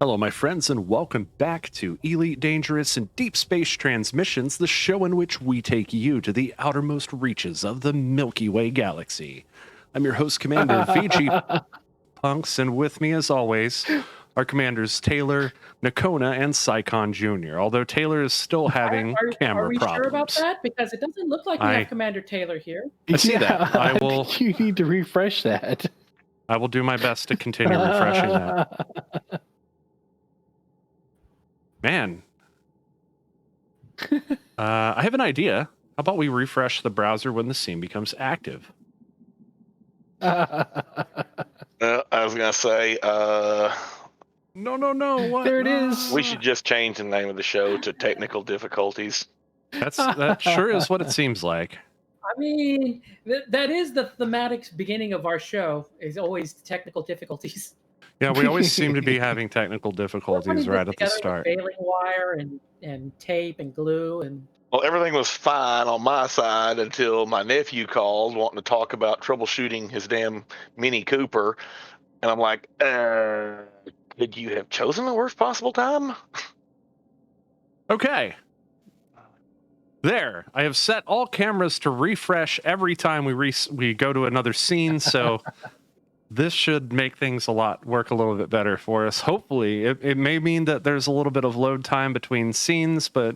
Hello, my friends, and welcome back to Elite Dangerous and Deep Space Transmissions, the show in which we take you to the outermost reaches of the Milky Way galaxy. I'm your host, Commander VG Punks, and with me, as always, our commanders Taylor, Nakona, and Psycon Jr., although Taylor is still having camera Are we problems. sure about that? Because it doesn't look like we have Commander Taylor here. I see that. I will. You need to refresh that. I will do my best to continue refreshing that. Man, I have an idea. How about we refresh the browser when the scene becomes active? I was gonna say, No. What? There it is. we should just change the name of the show to Technical Difficulties. That sure is what it seems like. I mean, that is the thematic beginning of our show. Is always technical difficulties. Yeah, we always seem to be having technical difficulties right at the start. Baling wire and tape and glue and. Well, everything was fine on my side until my nephew called wanting to talk about troubleshooting his damn Mini Cooper, and I'm like, could you have chosen the worst possible time? Okay. There, I have set all cameras to refresh every time we go to another scene, so this should make things work a little bit better for us. Hopefully, it may mean that there's a little bit of load time between scenes, but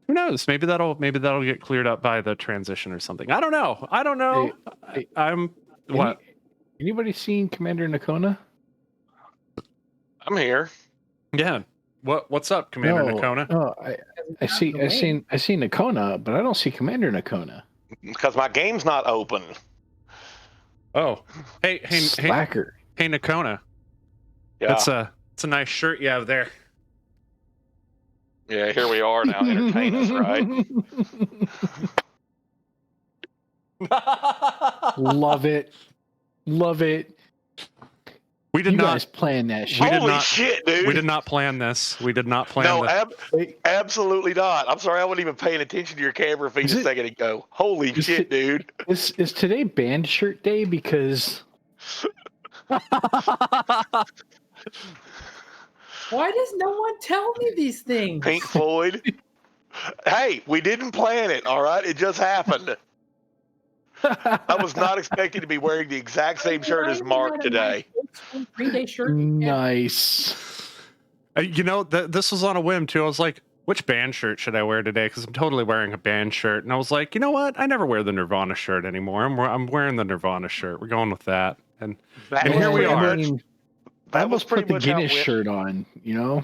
who knows? Maybe that'll get cleared up by the transition or something. I don't know. Hey, what? Anybody seen Commander Nakona? I'm here. Yeah. What's up, Commander Nakona? No, I see Nakona, but I don't see Commander Nakona. Because my game's not open. Oh, hey, Slacker. Hey, Nakona. Yeah. It's a nice shirt you have there. Yeah, here we are now. Entertain us, right? Love it. We did you not guys plan that shit. Holy shit, dude. We did not plan this. No, absolutely not. I'm sorry, I wasn't even paying attention to your camera feed a second ago. Holy shit, dude. Is today band shirt day? Because Why does no one tell me these things? Pink Floyd. Hey, we didn't plan it, all right? It just happened. I was not expecting to be wearing the exact same shirt as Mark today. Green Day shirt. Nice. This was on a whim too. I was like, which band shirt should I wear today? Because I'm totally wearing a band shirt. And I was like, you know what? I never wear the Nirvana shirt anymore. I'm wearing the Nirvana shirt. We're going with that. And here we are. That was pretty much the Guinness shirt on, you know?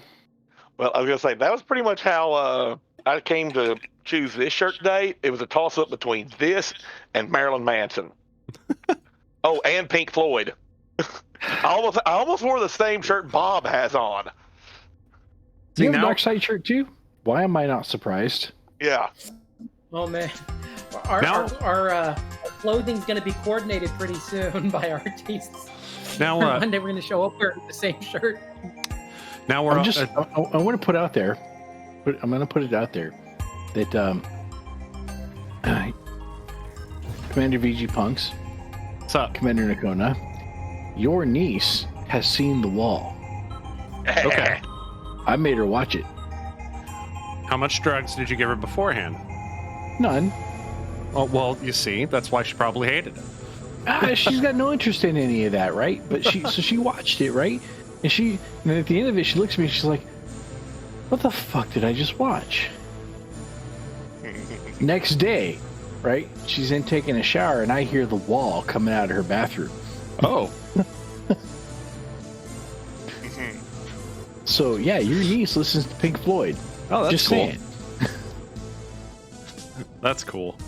Well, I was going to say, that was pretty much how I came to choose this shirt today. It was a toss-up between this and Marilyn Manson. Oh, and Pink Floyd. I almost wore the same shirt Bob has on. You have a Dark Side shirt too? Why am I not surprised? Yeah. Oh man, our clothing's going to be coordinated pretty soon by our tastes. Now one day we're going to show up wearing the same shirt. Now we're. I want to put out there. I'm going to put it out there that Commander VG Punks. What's up, Commander Nakona? Your niece has seen The Wall. Okay. I made her watch it. How much drugs did you give her beforehand? None. Oh, well, you see, that's why she probably hated it. She's got no interest in any of that, right? But she watched it, right? And then at the end of it, she looks at me and she's like, what the fuck did I just watch? Next day, right? She's in taking a shower and I hear The Wall coming out of her bathroom. Oh. So, yeah, your niece listens to Pink Floyd. Oh, that's just cool. Saying. That's cool.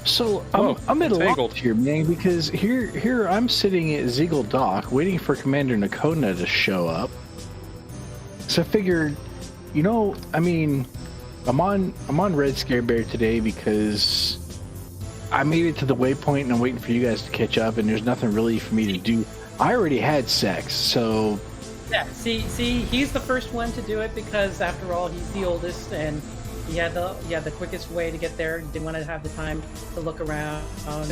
So I'm at a loss here, man, because here I'm sitting at Ziegel Dock waiting for Commander Nakona to show up. So I figured, I'm on Red Scare Bear today because I made it to the waypoint and I'm waiting for you guys to catch up, and there's nothing really for me to do. I already had sex, so yeah. See, he's the first one to do it because after all, he's the oldest and. He had the quickest way to get there. He didn't want to have the time to look around.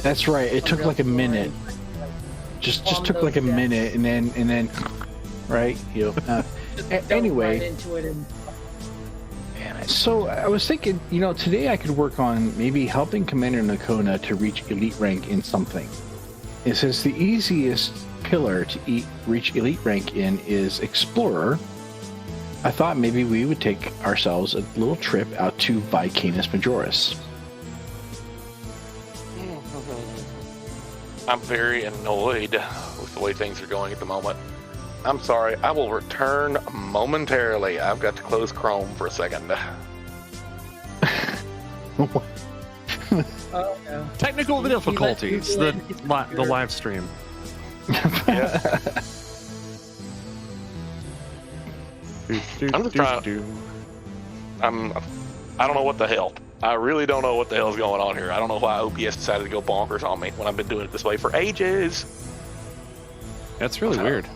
That's right. It took like a minute. just took like a minute, and then, right? Anyway. Right into it and... So I was thinking, today I could work on maybe helping Commander Nakona to reach elite rank in something. It says the easiest pillar to reach elite rank in is Explorer. I thought maybe we would take ourselves a little trip out to Vicanus Majoris. I'm very annoyed with the way things are going at the moment. I'm sorry, I will return momentarily. I've got to close Chrome for a second. Oh, no. Technical difficulties. The live stream. Yeah. I'm just trying. I don't know what the hell. I really don't know what the hell's going on here. I don't know why OPS decided to go bonkers on me when I've been doing it this way for ages. That's really weird.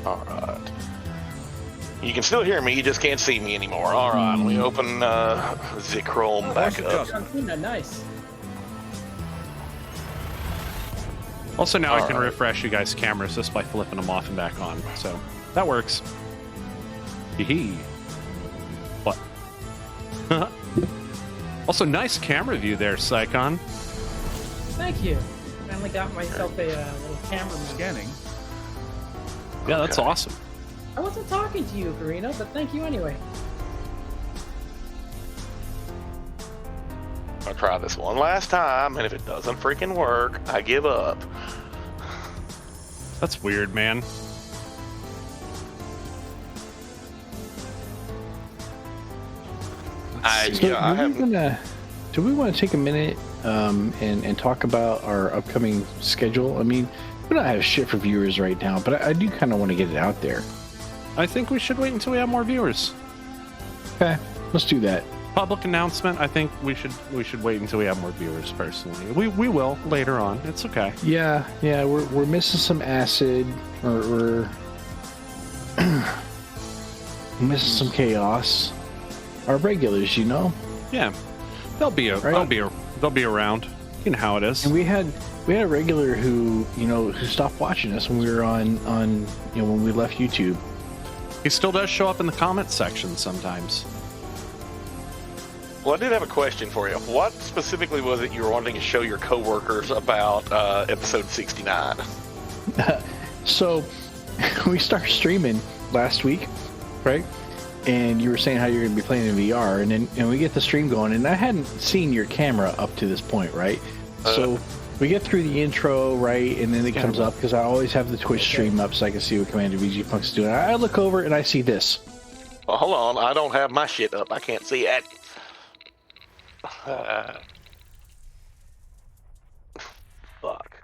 All right. You can still hear me, you just can't see me anymore. All right, let me open the Chrome back up. Nice. Also, now I can refresh you guys' cameras just by flipping them off and back on. So that works. Hee. What? Also, nice camera view there, Psychon. Thank you. Finally got myself a little camera scanning. Yeah, that's awesome. I wasn't talking to you, Karina, but thank you anyway. I'll try this one last time, and if it doesn't freaking work, I give up. That's weird, man. Do we want to take a minute and talk about our upcoming schedule? I mean, we don't have shit for viewers right now, but I do kind of want to get it out there. I think we should wait until we have more viewers. Okay, let's do that. Public announcement. I think we should wait until we have more viewers. Personally, we will later on. It's okay. Yeah. We're missing some acid, or we're missing some chaos. Our regulars, Yeah, they'll be around. You know how it is. And we had a regular who stopped watching us when we were on when we left YouTube. He still does show up in the comments section sometimes. Well, I did have a question for you. What specifically was it you were wanting to show your coworkers about episode 69? So we started streaming last week, right? And you were saying how you're going to be playing in VR, and we get the stream going, and I hadn't seen your camera up to this point, right? So we get through the intro, right, and then it comes up, because I always have the Twitch stream up so I can see what Commander VG Punk's doing. I look over and I see this. Well, hold on, I don't have my shit up. I can't see it. Fuck.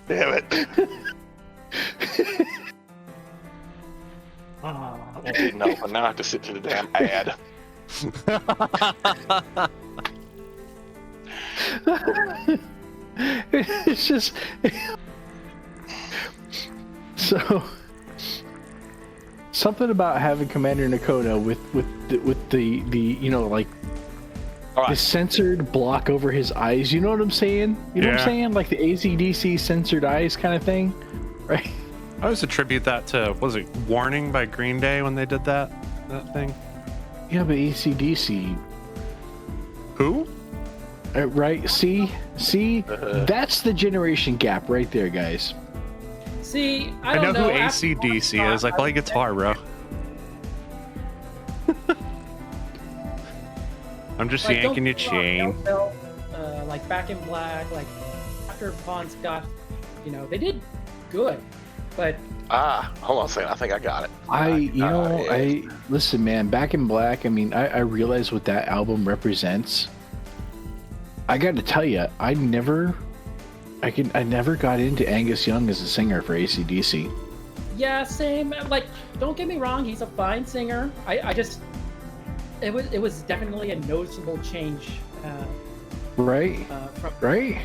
Damn it. It didn't open. Now I have to sit through the damn ad. It's just so something about having Commander Nakona with the like the censored block over his eyes. You know what I'm saying? You know what I'm saying? Like the AC/DC censored eyes kind of thing, right? I always attribute that to, was it Warning by Green Day when they did that thing? Yeah, but AC/DC. Who? Right? See, that's the generation gap right there, guys. See, I know don't know who AC/DC is. I play guitar, bro. I'm just yanking your chain. Like Back in Black, like after Bon Scott, they did good, but hold on a second. I think I got it. Listen, man. Back in Black. I mean, I realize what that album represents. I got to tell you, I never got into Angus Young as a singer for AC/DC. Yeah, same. Like, don't get me wrong, he's a fine singer. It was definitely a noticeable change. Right. Right.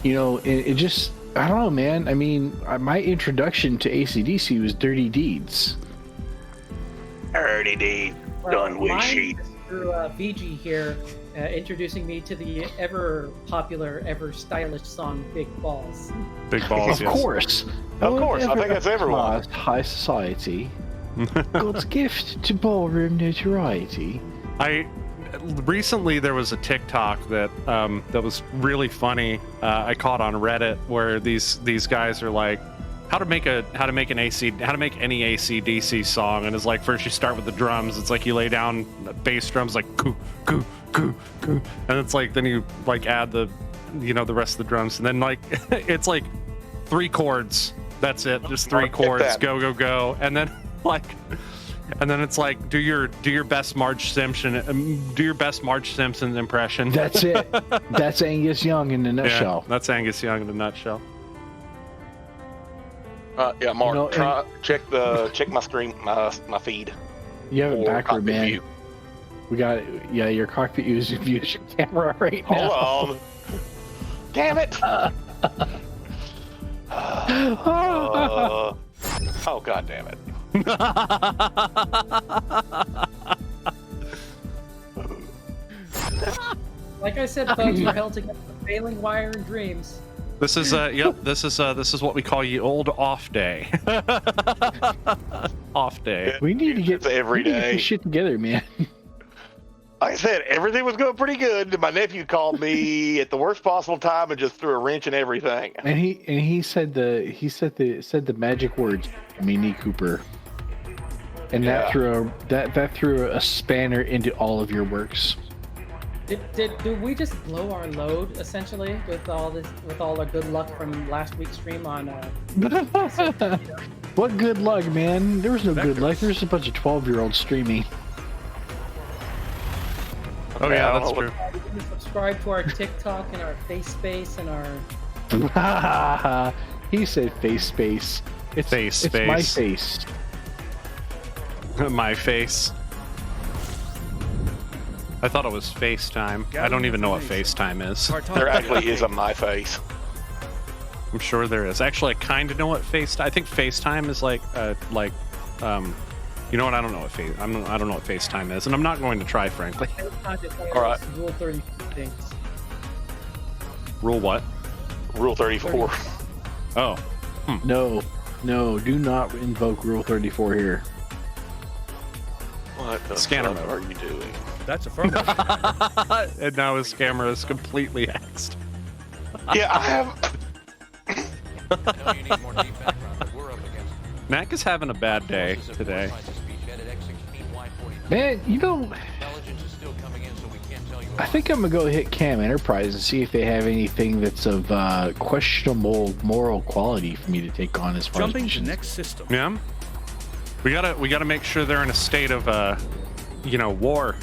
It just, I don't know, man. I mean, my introduction to AC/DC was Dirty Deeds. Already did. Well, Done with mine sheet. is through VG here, introducing me to the ever popular, ever stylish song "Big Balls." Big balls, Of yes. course. Of course, I think that's everyone. High society. God's gift to ballroom notoriety. Recently there was a TikTok that that was really funny. I caught on Reddit where these guys are like, how to make any AC/DC song, and it's like first you start with the drums. It's like you lay down bass drums like coo coo coo coo, and it's like then you like add the the rest of the drums, and then like it's like 3 chords. That's it, just 3 chords. Go go go, and then like. And then it's like, do your best Marge Simpson impression. That's it. That's Angus Young in a nutshell. Yeah, that's Angus Young in a nutshell. Yeah, Mark. Check my stream, my feed. You have it Or backward, cockpit man. view. We got your cockpit views your camera right now. Hold on. Damn it. Oh god damn it. Like I said, folks, we're held together with failing wire and dreams. This is this is what we call ye old off day. Off day. We need to get It's every we need to get day. this shit together, man. Like I said, everything was going pretty good. My nephew called me at the worst possible time and just threw a wrench in everything. And he said the magic words, Mini Cooper. And that threw a spanner into all of your works. Did we just blow our load essentially with all our good luck from last week's stream on? What good luck, man? There was no good luck. There was a bunch of 12-year-olds streaming. Oh yeah, that's true. You can subscribe to our TikTok and our Face Space and our. He said face space. It's Face it's space. my face. My face. I thought it was FaceTime. I don't even know what FaceTime is. There actually is a my face. I'm sure there is. Actually, I kind of know what FaceTime. I think FaceTime is you know what? I don't know what I don't know what FaceTime is, and I'm not going to try, frankly. All right. Rule 30 things. Rule what? Rule 34. Oh, No, do not invoke Rule 34 here. What the Scanner fuck mode. are you doing? That's affirmative. and now his camera is completely axed. Yeah, I have. I know you need more deep background, but we're up against Mac is having a bad day today. Man, Intelligence is still coming in, so we can't tell you. I think I'm gonna go hit Cam Enterprise and see if they have anything that's of questionable moral quality for me to take on as far Jumping as to missions. next system. Yeah, we gotta make sure they're in a state of war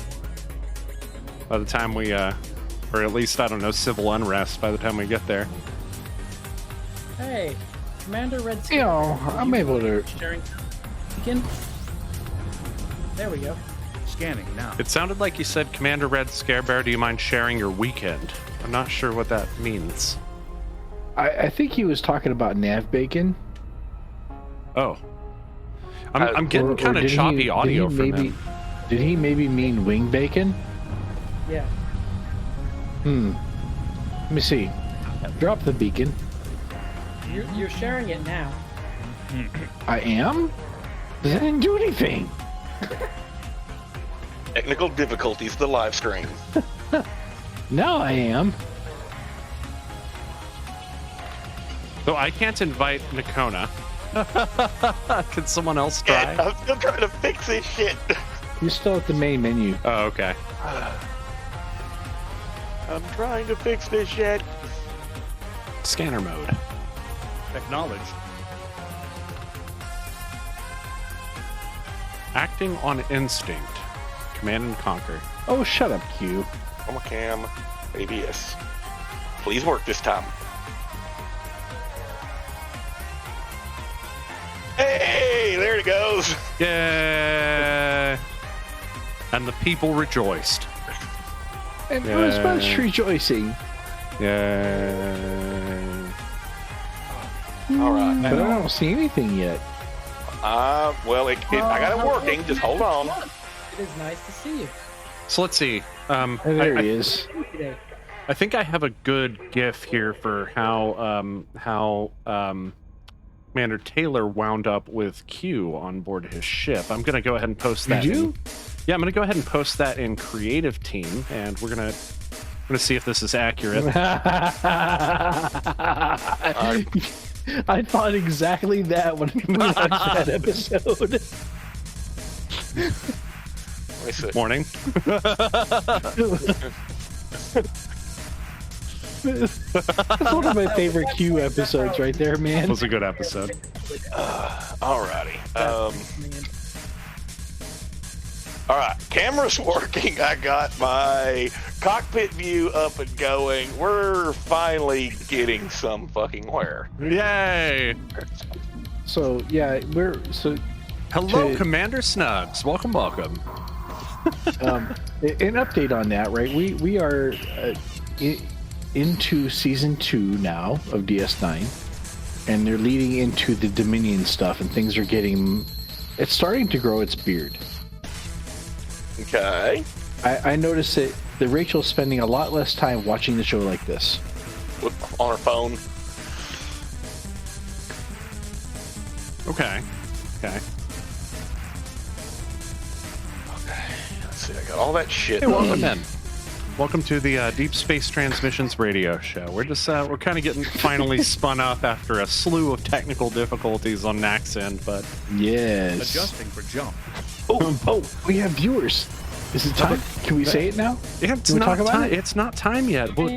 by the time we or at least I don't know, civil unrest by the time we get there. Hey, Commander Red. You know, I'm able to. Sharing. Begin. There we go. Scanning now. It sounded like you said, Commander Red Scarebear, do you mind sharing your weekend? I'm not sure what that means. I think he was talking about nav bacon. Oh. I'm getting Or kind of did he- choppy did audio he from maybe, him. Did he maybe mean wing bacon? Yeah. Let me see. Drop the beacon. You're sharing it now. I am? I didn't do anything. Technical difficulties, the live stream. Now I am. So I can't invite Nakona. Can someone else Yeah, try? I'm still trying to fix this shit. You're still at the main menu. Oh, okay. I'm trying to fix this shit. Scanner mode. Acknowledged. Acting on instinct. Command and conquer. Oh, shut up, Q. Chroma cam, ABS. Please work this time. Hey, there it goes. Yay! And the people rejoiced. And it was much Yeah. rejoicing. Yay! All right. But I don't see anything yet. Well, I got it working. Just hold on. It is nice to see you. So let's see. There he is. Today. I think I have a good GIF here for how Commander Taylor wound up with Q on board his ship. I'm gonna go ahead and post that. Did you? Yeah, I'm gonna go ahead and post that in Creative Team, and we're gonna see if this is accurate. I thought exactly that when we watched that episode. Let me see. Morning. That's one of my favorite Q episodes right there, It man. was a good episode. Alrighty. All right, camera's working. I got my cockpit view up and going. We're finally getting some fucking where. Yay! So yeah, Hello, To- Commander Snugs. Welcome. an update on that, right? We are into season 2 now of DS9, and they're leading into the Dominion stuff, and things are getting. It's starting to grow its beard. Okay. I noticed that Rachel's spending a lot less time watching the show like this. On her phone. Okay. Let's see. I got all that shit. Hey, welcome in. Welcome to the Deep Space Transmissions radio show. We're just we're kind of getting finally spun up after a slew of technical difficulties on Knac's end, but Yes. Adjusting for jump. Oh, we have viewers. Is it time? Can we say it now? yeah, it's Can we not talk about time. it? It's not time yet. We'll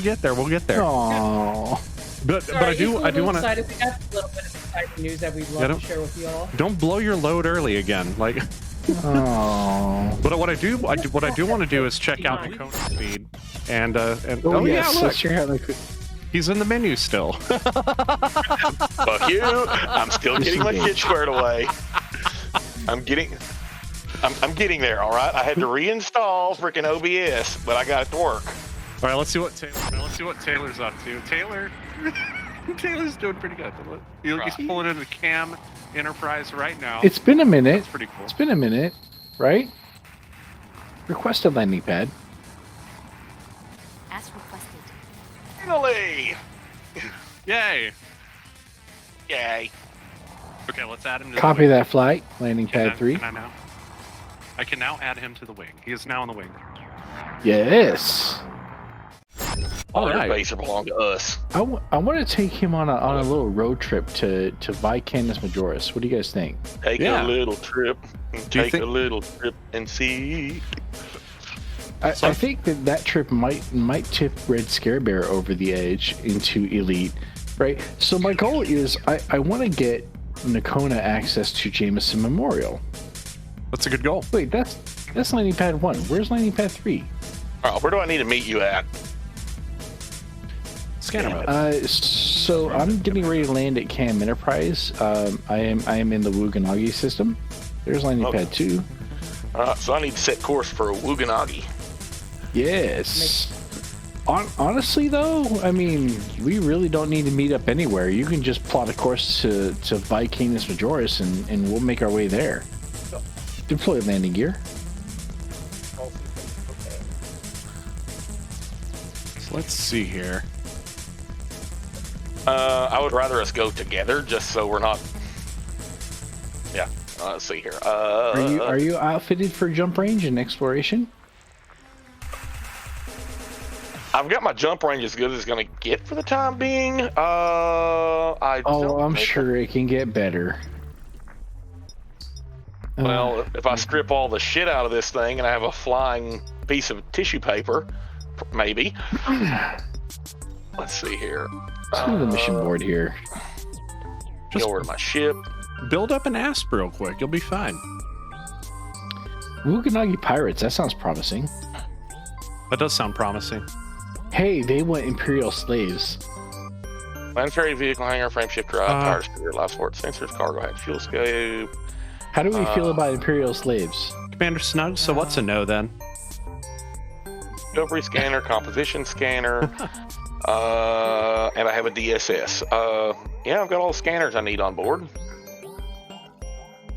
get there. We'll get there. Aww. But I do want to. Excited. We got a little bit of exciting news that we'd love don't- to share with you all. Don't blow your load early again. Like, Aww. but what I do want to do is check out Nakona's feed, and Oh, yes. yeah, look, Let's hear how they he's in the menu still. Fuck you. I'm still getting my shit squared away. I'm getting there, all right? I had to reinstall freaking OBS, but I got it to work. All right, let's see what Taylor's up to. Taylor's doing pretty good. He's pulling into Cam Enterprise right now. It's been a minute. That's pretty cool. It's been a minute, right? Request a landing pad. As requested. Finally! Yay! Yay. Okay, let's add him to Copy the wing. that flight. Landing pad 3. I can now add him to the wing. He is now on the wing. Yes. All Alright. your base belong to us. I want to take him on a little road trip to Canis Majoris. What do you guys think? Take Yeah. a little trip. Do you Take think- a little trip and see. I think that trip might tip Red Scare Bear over the edge into Elite, right? So my goal is I want to get Nakona access to Jameson Memorial. That's a good goal. Wait, that's landing pad 1. Where's landing pad 3? All right, where do I need to meet you at? Scanner mode. So I'm getting ready to land at Cam Enterprise. I am in the Wuganagi system. There's landing Okay. pad 2. All right, so I need to set course for Wuganagi. Yes. Honestly, though, I mean, we really don't need to meet up anywhere. You can just plot a course to Canis Majoris, and we'll make our way there. Deploy landing gear. So let's see here. I would rather us go together, just so we're not. Yeah. Let's see here. Are you outfitted for jump range and exploration? I've got my jump range as good as it's gonna get for the time being. I'm sure it can get better. Well, if I strip all the shit out of this thing and I have a flying piece of tissue paper, maybe. Let's see here. Let's go to the mission board here. Just Go over to my ship. build up an asp real quick. You'll be fine. Wuganagi Pirates, that sounds promising. That does sound promising. Hey, they want Imperial slaves. Planetary vehicle hangar, frame shift drive, tire speeder, life support sensors, cargo hatch, fuel scope. How do we feel about Imperial slaves? Commander Snug, so what's a no then? Discovery scanner, composition scanner, and I have a DSS. Yeah, I've got all the scanners I need on board.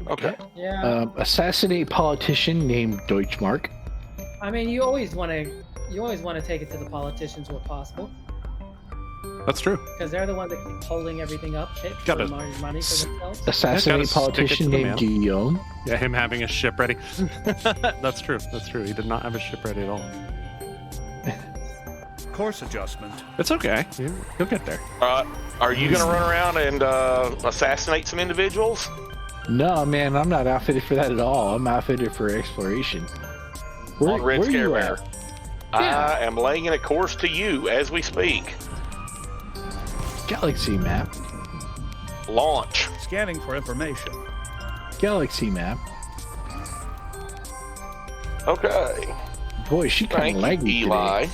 Okay. Yeah. Assassinate politician named Deutschmark. I mean, you always want to take it to the politicians where possible, That's true. because they're the ones that keep holding everything up, for Gotta money for themselves. Assassinate stick it politician to the named man. Guillaume. Yeah, him having a ship ready. That's true. That's true. He did not have a ship ready at all. Course adjustment. It's okay. He'll get there. Are you going to run around and assassinate some individuals? No, man, I'm not outfitted for that at all. I'm outfitted for exploration. On Red where Scare you Bear. at? I am laying in a course to you as we speak. Galaxy map. Launch. Scanning for information. Galaxy map. Okay. Boy, she kind Thank of laggy you, Eli. today.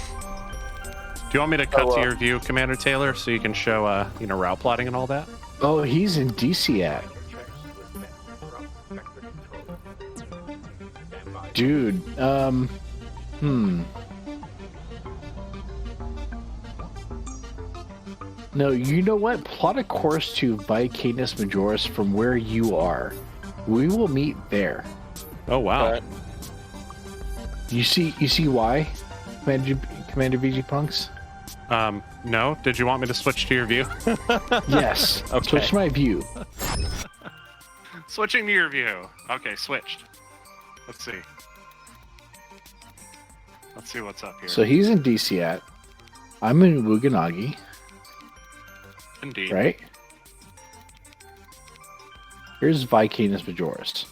Do you want me to cut Oh, to your view, Commander Taylor, so you can show, route plotting and all that? Oh, he's in DCAT. Dude, No, you know what? Plot a course to Canis Majoris from where you are. We will meet there. Oh, wow. Okay. You see why, Commander VG Punks? No. Did you want me to switch to your view? Yes. Okay. Switch my view. Switching to your view. Okay, switched. Let's see. Let's see what's up here. So he's in DCAT. I'm in Wuganagi, Indeed. right? Here's Canis Majoris.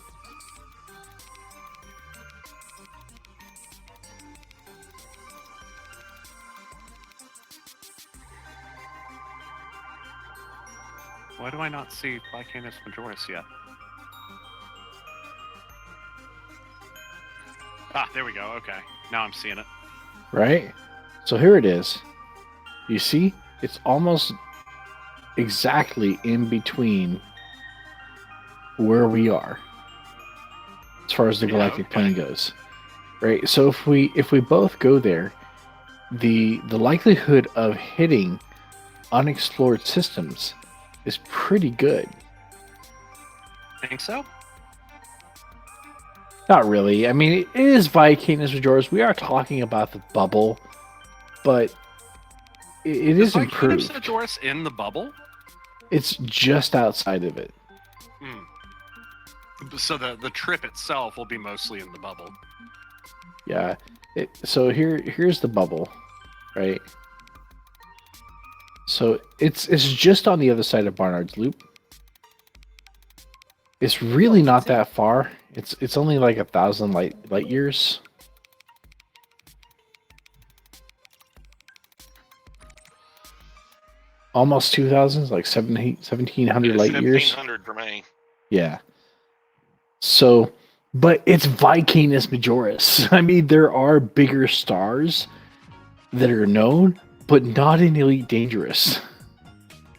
Why do I not see Canis Majoris yet? Ah, there we go. Okay. Now I'm seeing it. Right? So here it is. You see? It's almost exactly in between where we are as far as the Yeah, galactic okay. plane goes. Right? So if we both go there, the likelihood of hitting unexplored systems is pretty good. Think so? Not really. I mean, it is Canis Majoris. We are talking about the bubble, but it is Canis improved. Majoris in the bubble? It's just outside of it. So the trip itself will be mostly in the bubble. Yeah. So here's the bubble, right? So it's just on the other side of Barnard's Loop. It's really not that far. It's only like 1,000 light years. Almost 2,000, like 1,700 light years. 1,700 for me. Yeah. So, but it's Canis Majoris. I mean, there are bigger stars that are known, but not in Elite Dangerous.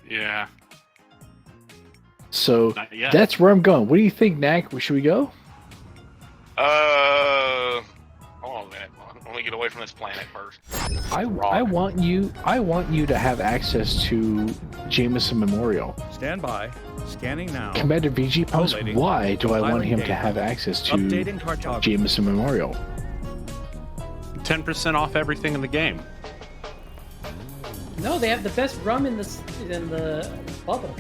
Yeah. So Not yet. that's where I'm going. What do you think, Knack? Should we go? Hold on a minute. Let me get away from this planet first. I want you to have access to Jameson Memorial. Stand by. Scanning now. Commander VG Pumps, Collating. why do I want Compiling him to data. have access to Updating cartography. Jameson Memorial? 10% off everything in the game. No, they have the best rum in the bubble.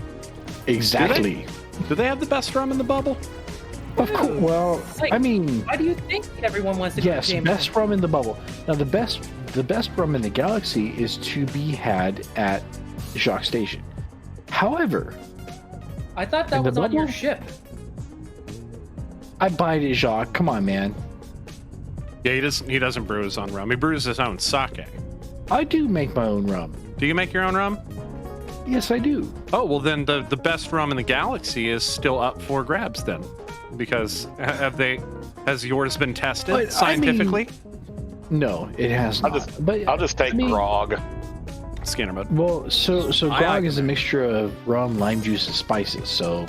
Exactly. Do they have the best rum in the bubble? Of course. Well, Like, I mean, Why do you think everyone wants to yes, do Jameson? best rum in the bubble. Now, the best rum in the galaxy is to be had at Jacques Station. However, I thought that in the was on your bubble? ship. I buy it at Jacques. Come on, man. Yeah, he doesn't brew his own rum. He brews his own sake. I do make my own rum. Do you make your own rum? Yes, I do. Oh, well then the best rum in the galaxy is still up for grabs then. Because has yours been tested But, I mean- scientifically? No, it has not. I'll just take I mean, grog. Scanner mode. Well, so Aye, grog aye. is a mixture of rum, lime juice, and spices. So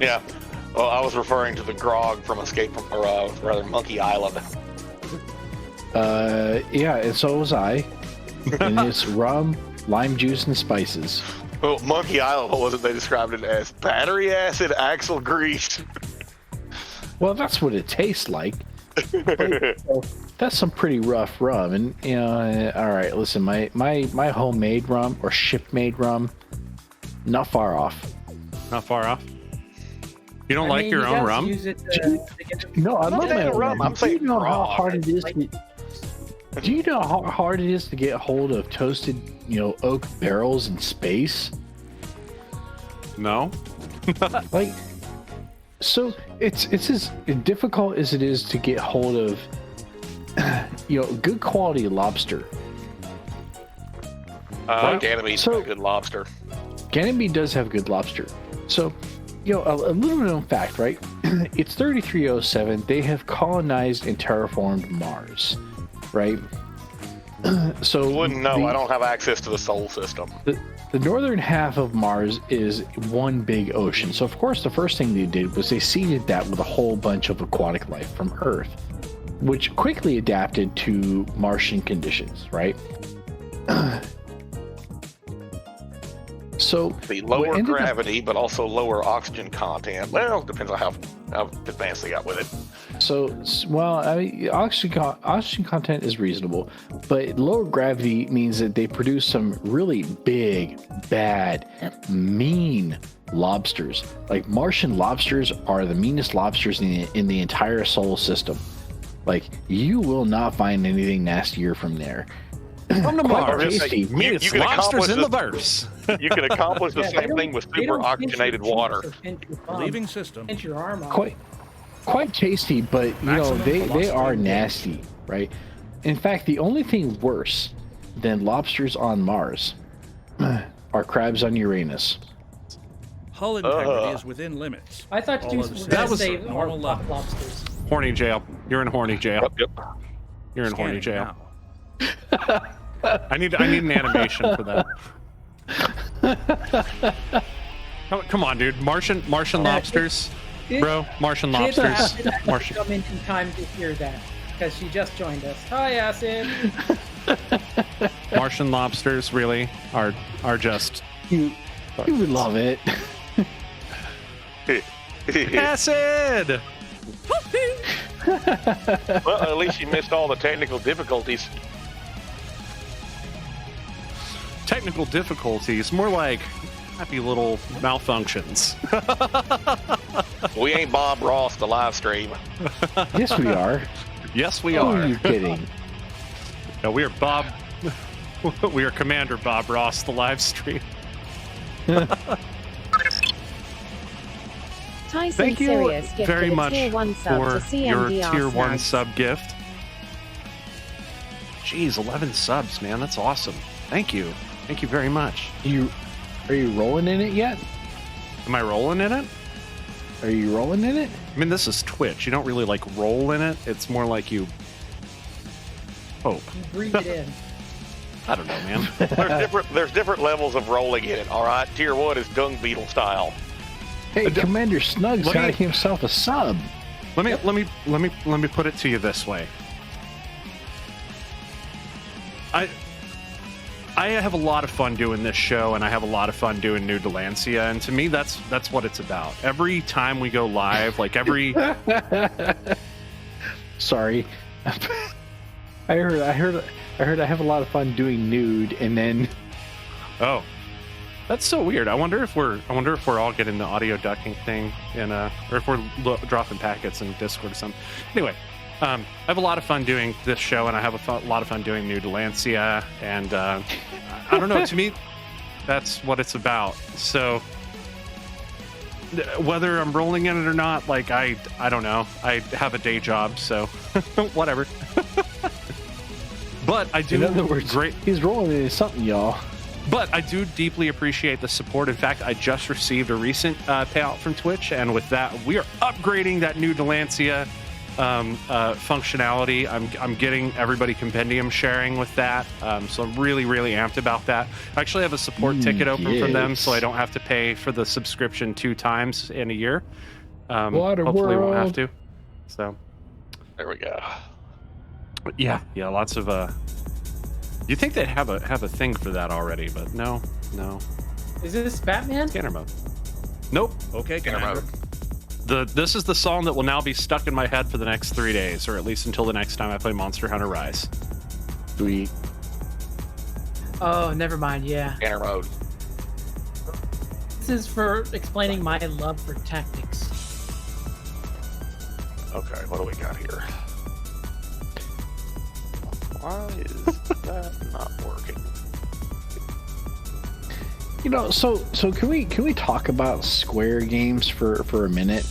Yeah. Well, I was referring to the grog from Escape from, or rather, Monkey Island. yeah, and so was I. And it's rum, lime juice, and spices. Well, Monkey Island, what was it they described it as? Battery acid axle grease. Well, that's what it tastes like. But, that's some pretty rough rum. And all right, listen, my homemade rum or ship-made rum, not far off. Not far off. You don't like your own rum? No, I love my own rum. I'm Do saying you know how raw. hard it is? Do you know how hard it is to get hold of toasted, oak barrels in space? No. Like, so it's as difficult as it is to get hold of, good quality lobster. Ganymede's So- good lobster. Ganymede does have good lobster. So, a little known fact, right? It's 3307. They have colonized and terraformed Mars, right? So Wouldn't know. I don't have access to the Sol system. The northern half of Mars is one big ocean. So, of course, the first thing they did was they seeded that with a whole bunch of aquatic life from Earth, which quickly adapted to Martian conditions, right? So, The what lower ended up- gravity, but also lower oxygen content. Well, depends on how advanced they got with it. So, well, I mean, oxygen content is reasonable, but lower gravity means that they produce some really big, bad, mean lobsters. Like Martian lobsters are the meanest lobsters in the entire solar system. Like, you will not find anything nastier from there. From the Quite Mars. tasty. Meanest You can lobsters accomplish in the this- verse. You can accomplish the same thing with super oxygenated water. Leaving system. Pinch your arm off. Quite tasty, but Maximum they velocity are gain. nasty, right? In fact, the only thing worse than lobsters on Mars are crabs on Uranus. Hull integrity is within limits. I thought you All of the were That going to was say normal levels. lobsters. Horny jail. You're in horny jail. Yep. You're in horny Scanning jail. now. I need an animation for that. Come on, dude. Martian lobsters, bro. Martian Kids lobsters. have to Martian. come in time to hear that because she just joined us. Hi, Acid. Martian lobsters really are just You would love it. acid. Well, at least you missed all the technical difficulties. Technical difficulties, more like happy little malfunctions. We ain't Bob Ross the live stream. Yes, we are. Yes, we Who are are. you kidding? No, we are Bob. We are Commander Bob Ross, the live stream. Tyson Thank you Sirius gifted very a much tier 1 sub for to your CMDR tier 1 snags. sub gift. Jeez, 11 subs, man. That's awesome. Thank you. Thank you very much. Are you rolling in it yet? Am I rolling in it? Are you rolling in it? I mean, this is Twitch. You don't really like roll in it. It's more like you hope. You breathe it in. I don't know, man. There's different levels of rolling in it. All right, tier 1 is dung beetle style. Hey, Commander Snug's let got me- himself a sub. Let me put it to you this way. I have a lot of fun doing this show, and I have a lot of fun doing New Delancia, and to me, that's what it's about. Every time we go live, like every Sorry. I heard I have a lot of fun doing nude, and then oh, that's so weird. I wonder if we're all getting the audio ducking thing in or if we're dropping packets in Discord or something. Anyway, I have a lot of fun doing this show, and I have a lot of fun doing New Delancia, and I don't know. To me, that's what it's about. So whether I'm rolling in it or not, like I don't know. I have a day job, so whatever. But I do. in other words, great. he's rolling into something, y'all. But I do deeply appreciate the support. In fact, I just received a recent payout from Twitch, and with that, we are upgrading that New Delancia functionality. I'm getting everybody compendium sharing with that, so I'm really amped about that. I actually have a support ticket open from them, yes. so I don't have to pay for the subscription 2 times in a year. Water Hopefully, won't have world. to. So There we go. yeah, lots of. You think they'd have a thing for that already, but no. Is this Batman? Scanner mode. Nope. Okay, Commander. This is the song that will now be stuck in my head for the next 3 days, or at least until the next time I play Monster Hunter Rise. Sweet. Oh, never mind. Yeah. Scanner mode. This is for explaining my love for tactics. Okay, what do we got here? Why is that not working? You know, so can we talk about Square games for a minute?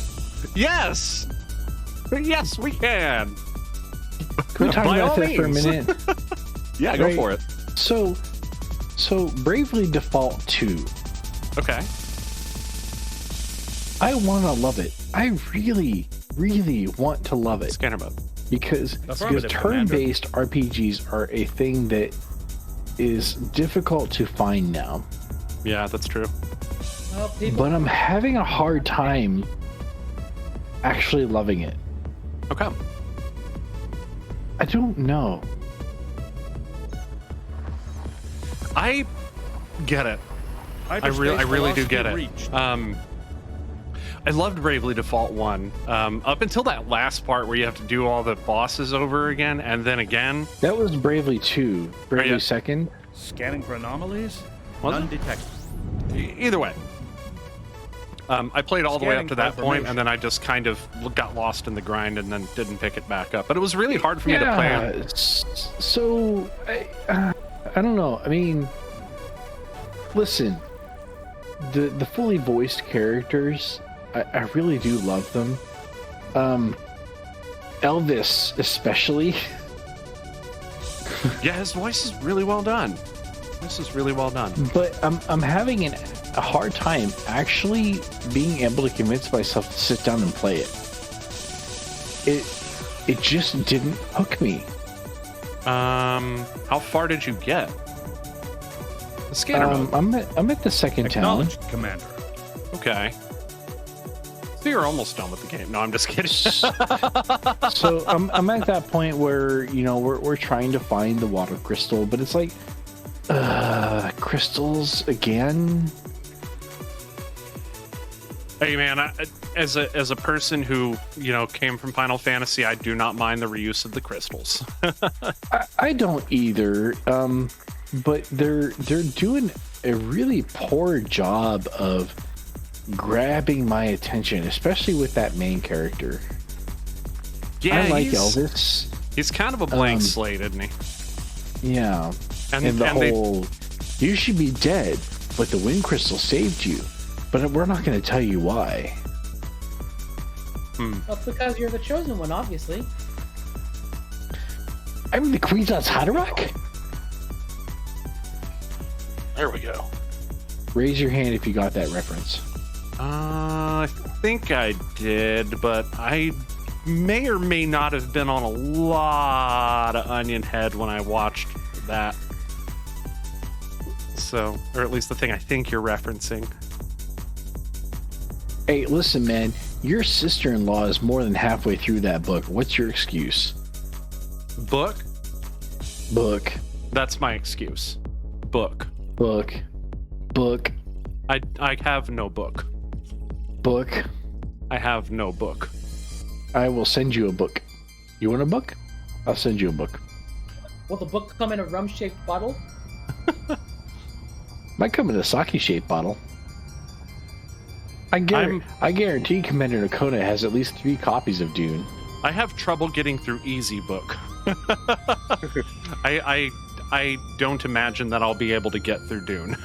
Yes! Yes, we can! Can we talk By about all that for a means. minute? Yeah, go Right. for it. So Bravely Default 2. Okay. I want to love it. I really, really want to love it Scanner mode. because Affirmative, turn-based RPGs are a thing that is difficult to find now. Yeah, that's true. Well, people. But I'm having a hard time actually loving it. Okay. I don't know. I get it. I really do get it. Reached. I loved Bravely Default 1 up until that last part where you have to do all the bosses over again and then again. That was Bravely 2. Bravely yeah. 2nd. Scanning for anomalies. Was None it? detected. Either way. I played all the way up Scanning to that point, confirmation. and then I just kind of got lost in the grind and then didn't pick it back up. But it was really hard for me to play it. So I don't know. I mean, listen, the fully voiced characters, I really do love them. Elvis especially. Yeah, his voice is really well done. This is really well done. But I'm having a hard time actually being able to convince myself to sit down and play it. It just didn't hook me. How far did you get? The scanner mode. I'm at the second town. Acknowledged, Commander. Okay. So you're almost done with the game. No, I'm just kidding. So I'm at that point where, you know, we're trying to find the water crystal, but it's like crystals again. Hey man, as a person who, you know, came from Final Fantasy, I do not mind the reuse of the crystals. I don't either. But they're doing a really poor job of grabbing my attention, especially with that main character. Yeah, I like he's, Elvis. He's kind of a blank slate, isn't he? Yeah. And the they- whole, you should be dead, but the wind crystal saved you. But we're not going to tell you why. Well, because you're the chosen one, obviously. I'm the Queen's Haderach? There we go. Raise your hand if you got that reference. I think I did, but I may or may not have been on a lot of Onion Head when I watched that. So, or at least the thing I think you're referencing. Hey, listen, man. Your sister-in-law is more than halfway through that book. What's your excuse? Book? Book. That's my excuse. Book. Book. Book. I have no book. Book. I have no book. I will send you a book. You want a book? I'll send you a book. Will the book come in a rum-shaped bottle? Might come in a sake-shaped bottle. I guarantee Commander Nakona has at least 3 copies of Dune. I have trouble getting through easy book. I don't imagine that I'll be able to get through Dune.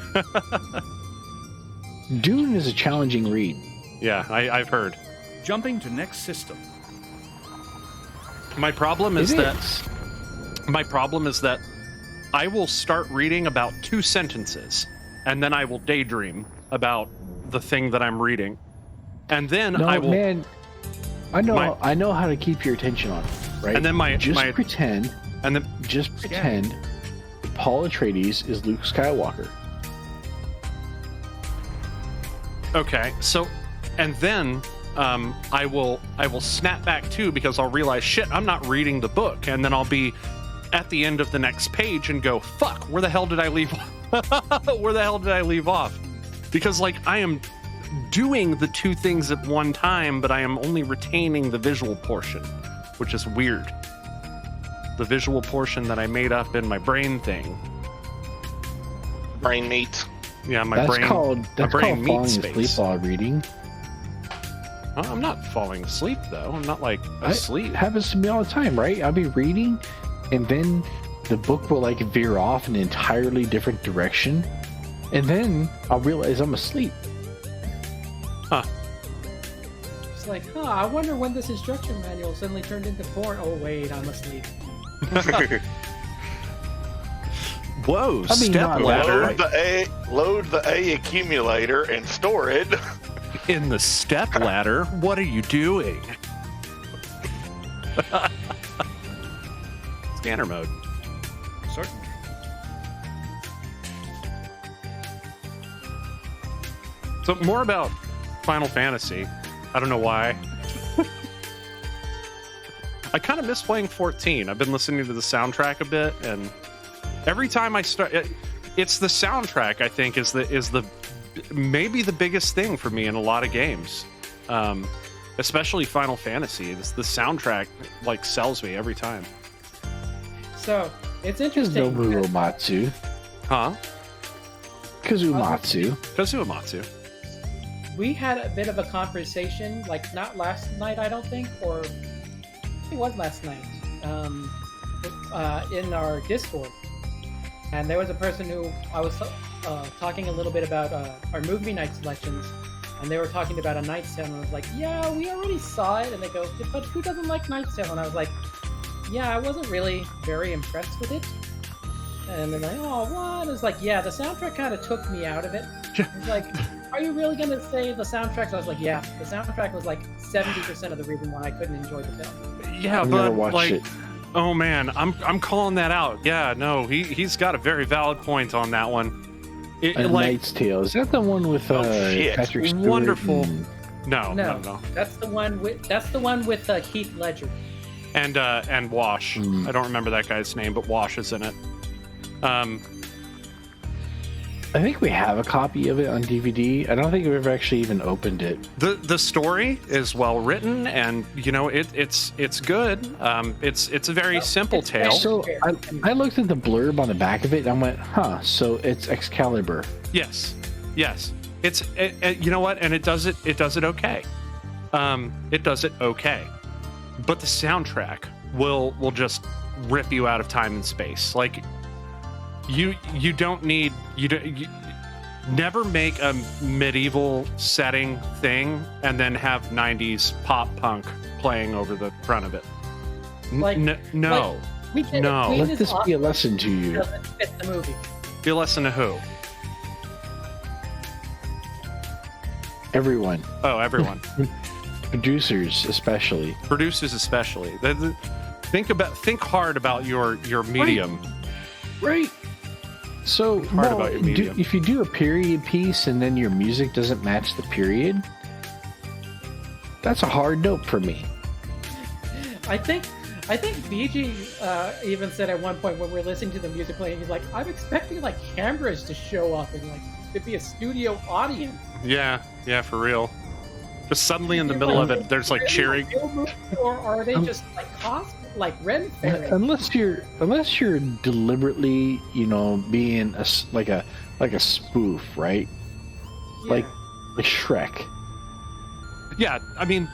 Dune is a challenging read. Yeah, I've heard. Jumping to next system. My problem is It that is. my problem is that I will start reading about 2 sentences, and then I will daydream about the thing that I'm reading, and then No, I will. man. I know how to keep your attention on it, right? And then just pretend and then Paul Atreides is Luke Skywalker. okay, so, and then I will snap back too, because I'll realize, shit, I'm not reading the book, and then I'll be at the end of the next page and go, fuck, where the hell did I leave? Where the hell did I leave off? Because like I am doing the two things at one time, but I am only retaining the visual portion, which is weird. The visual portion that I made up in my brain thing. Brain meat. Yeah, my That's brain. called my brain falling meat asleep space. while reading. I'm not falling asleep though. I'm not like asleep. It happens to me all the time, right? I'll be reading, and then the book will like veer off in an entirely different direction, and then I'll realize I'm asleep. Huh. It's like, I wonder when this instruction manual suddenly turned into porn. Oh wait, I'm asleep. Whoa, I mean, step not ladder Load the A accumulator and store it. in the step ladder. What are you doing? Scanner mode. Certainly. So more about Final Fantasy. I don't know why. I kind of miss playing 14. I've been listening to the soundtrack a bit, and every time I start, it's the soundtrack. I think is the maybe the biggest thing for me in a lot of games, especially Final Fantasy. The soundtrack like sells me every time. So it's There's interesting. no Muromatsu. Huh? Kazumatsu. Kazuamatsu. We had a bit of a conversation, like not last night, I don't think, or it was last night, in our Discord. And there was a person who I was talking a little bit about our movie night selections, and they were talking about A Knight's Tale, and I was like, yeah, we already saw it. And they go, but who doesn't like Knight's Tale? And I was like, yeah, I wasn't really very impressed with it. And they're like, oh, what? It's like, yeah, the soundtrack kind of took me out of it. It's like, are you really going to say the soundtrack? So I was like, yeah, the soundtrack was like 70% of the reason why I couldn't enjoy the film. Yeah, I've never but watched like, it. oh man, I'm calling that out. Yeah, no, he's got a very valid point on that one. A Knight's Tale. Is that the one with shit. Patrick Stewart? Wonderful. and- No. That's the one with Heath Ledger. And Wash. I don't remember that guy's name, but Wash is in it. I think we have a copy of it on DVD. I don't think we've ever actually even opened it. The story is well written, and you know it's good. It's a very simple tale. So I looked at the blurb on the back of it, and I went, huh, so it's Excalibur. Yes. It's you know what, and it does it okay. It does it okay, but the soundtrack will just rip you out of time and space. Like you never make a medieval setting thing and then have 90s pop punk playing over the front of it. Like- No. We did No. Queen Let is this be a awesome, lesson to you. doesn't fit the movie. Be a lesson to who? Everyone, Oh, everyone. producers especially. Producers especially. Think hard about your medium. Right. So, Hard about your medium. if you do a period piece and then your music doesn't match the period, that's a hard note for me. I think BG even said at one point when we were listening to the music playing, he's like, I'm expecting like cameras to show up and like to be a studio audience. Yeah, for real. Just suddenly in the middle of it, there's like cheering. Or are they just like like Ren Fairy? Unless you're deliberately, being like a spoof, right? Yeah. Like Shrek. Yeah, I mean,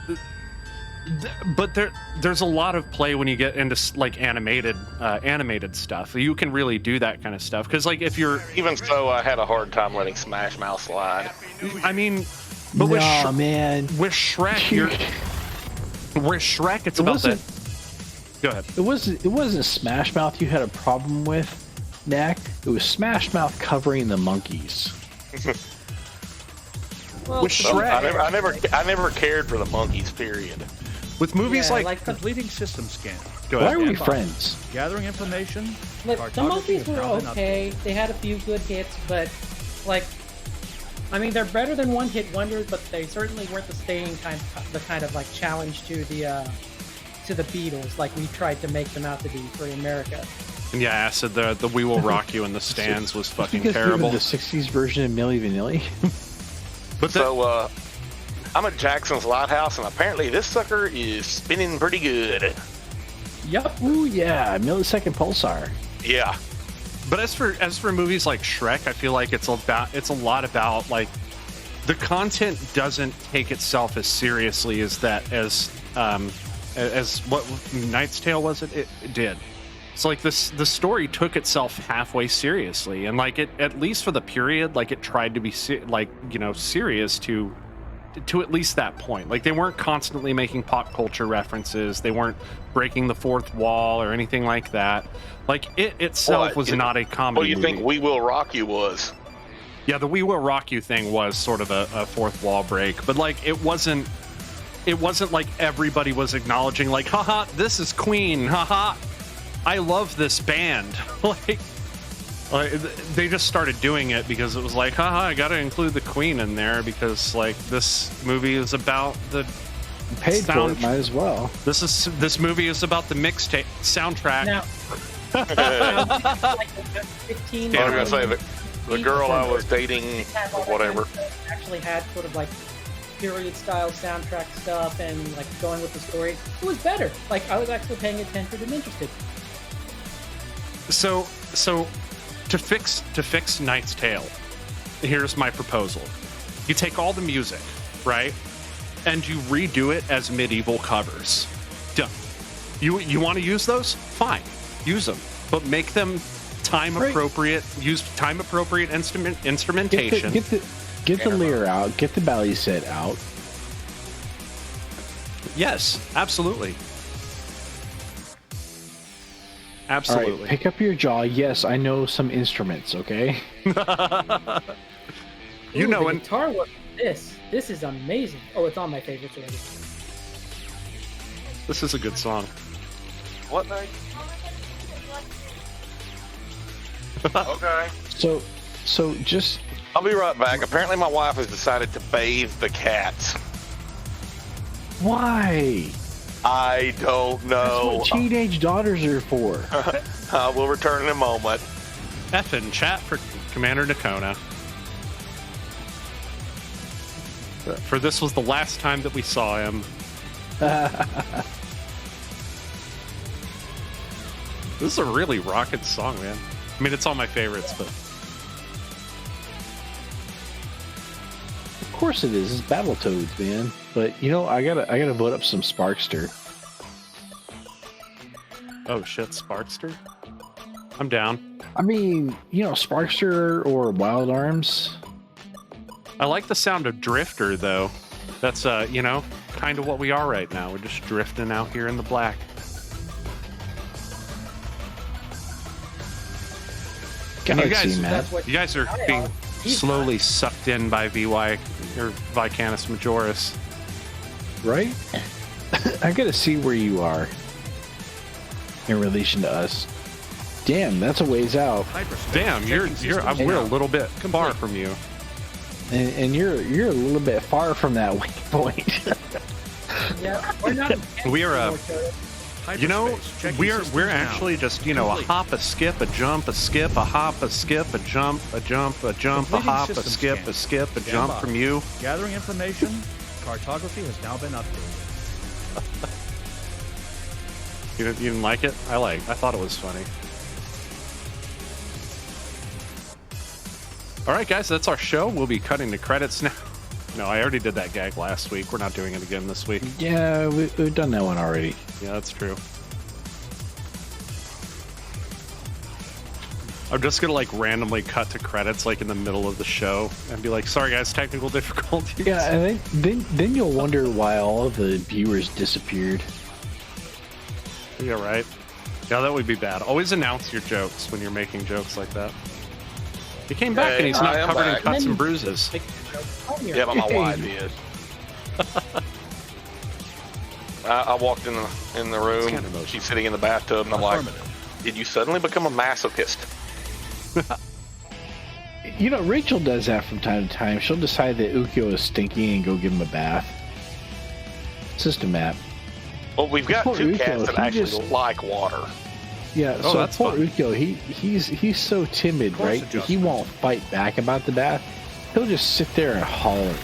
but there's a lot of play when you get into like animated stuff. You can really do that kind of stuff because like if you're, Even so, I had a hard time letting Smash Mouth slide. I mean, but with man, with Shrek, with Shrek, it's It about wasn't- that. Go ahead. it wasn't Smash Mouth you had a problem with, Knack. It was Smash Mouth covering the monkeys. Well, with to be Shrek. fair, I never cared for the monkeys. Period. With movies yeah, like the, Completing system scan. go Why ahead. are we Yeah. friends? Gathering information. the Cartography monkeys has were now been okay. They had a few good hits, but like, I mean, they're better than one-hit wonders, but they certainly weren't the kind of like challenge to the Beatles like we tried to make them out to be for America. And yeah, Acid, the We Will Rock You in the Stands was fucking Because you were terrible. the '60s version of Milli Vanilli. But So I'm at Jackson's Lighthouse, and apparently this sucker is spinning pretty good. Yep. Ooh, yeah, millisecond pulsar. Yeah. But as for movies like Shrek, I feel like it's a lot about like the content doesn't take itself as seriously as what Knight's Tale was. It did. It's like the story took itself halfway seriously, and like it, at least for the period, like it tried to be serious to at least that point. Like they weren't constantly making pop culture references. They weren't breaking the fourth wall or anything like that. Like it itself was not a comedy. What do you think We Will Rock You was? Yeah, the We Will Rock You thing was sort of a fourth wall break, but like it wasn't like everybody was acknowledging like, haha, this is Queen, haha, I love this band. like they just started doing it because it was like, haha, I gotta include the Queen in there because like this movie is about the Paid for it, might as well. This movie is about the mixtape soundtrack. Now, like 15. Yeah, I was gonna say the girl I was dating, or whatever, actually had sort of like period style soundtrack stuff and like going with the story. It was better. Like I was actually paying attention and interested. So to fix Knight's Tale, here's my proposal. You take all the music, right? And you redo it as medieval covers. Done. You want to use those? Fine. Use them. But make them time appropriate. Use time appropriate instrumentation. Get the lyre out, get the belly set out. Yes, absolutely. All Absolutely. right, pick up your jaw. Yes, I know some instruments, okay? You know, the and guitar work. This is amazing. Oh, it's on my favorites already. this is a good song. What night? Okay. So just I'll be right back. Apparently my wife has decided to bathe the cats. why? I don't That's know. what teenage daughters are for. We'll return in a moment. F in chat for Commander Nakona. For this was the last time that we saw him. This is a really rocking song, man. I mean, it's all my favorites, but Of course it is. It's Battletoads, man. But you know, I gotta vote up some Sparkster. oh shit, Sparkster. I'm down. I mean, you know, Sparkster or Wild Arms. I like the sound of Drifter, though. That's kind of what we are right now. We're just drifting out here in the black. You guys are being slowly sucked in by VY or Vicanus Majoris. Right? I gotta see where you are in relation to us. Damn, that's a ways out. Damn, we're a little bit far from you. And you're a little bit far from that waypoint. Yeah, we're not. We are we're actually just a hop, a skip, a jump, a skip, a hop, a skip, a jump, a jump, a jump, a hop, a skip, a skip, a jump from you. Gathering information. Cartography has now been updated. You didn't like it? I thought it was funny. All right, guys, that's our show. We'll be cutting the credits now. No, I already did that gag last week. We're not doing it again this week. Yeah, we've done that one already. Yeah, that's true. I'm just gonna randomly cut to credits in the middle of the show and be like, "Sorry, guys, technical difficulties." Yeah, and then you'll wonder why all of the viewers disappeared. Yeah, right. Yeah, that would be bad. Always announce your jokes when you're making jokes like that. He came back and he's not covered in cuts and bruises. Yeah, but my wife is. I walked in the room. She's sitting in the bathtub, and I'm like, "Did you suddenly become a masochist?" You know, Rachel does that from time to time. She'll decide that Ukyo is stinky and go give him a bath. System map. Well, we've got Poor two Ukyo, cats that he actually just- like water. Yeah, Oh, so that's poor fun. Ukyo, he's so timid, Course right? That he won't fight back about the bath. He'll just sit there and holler.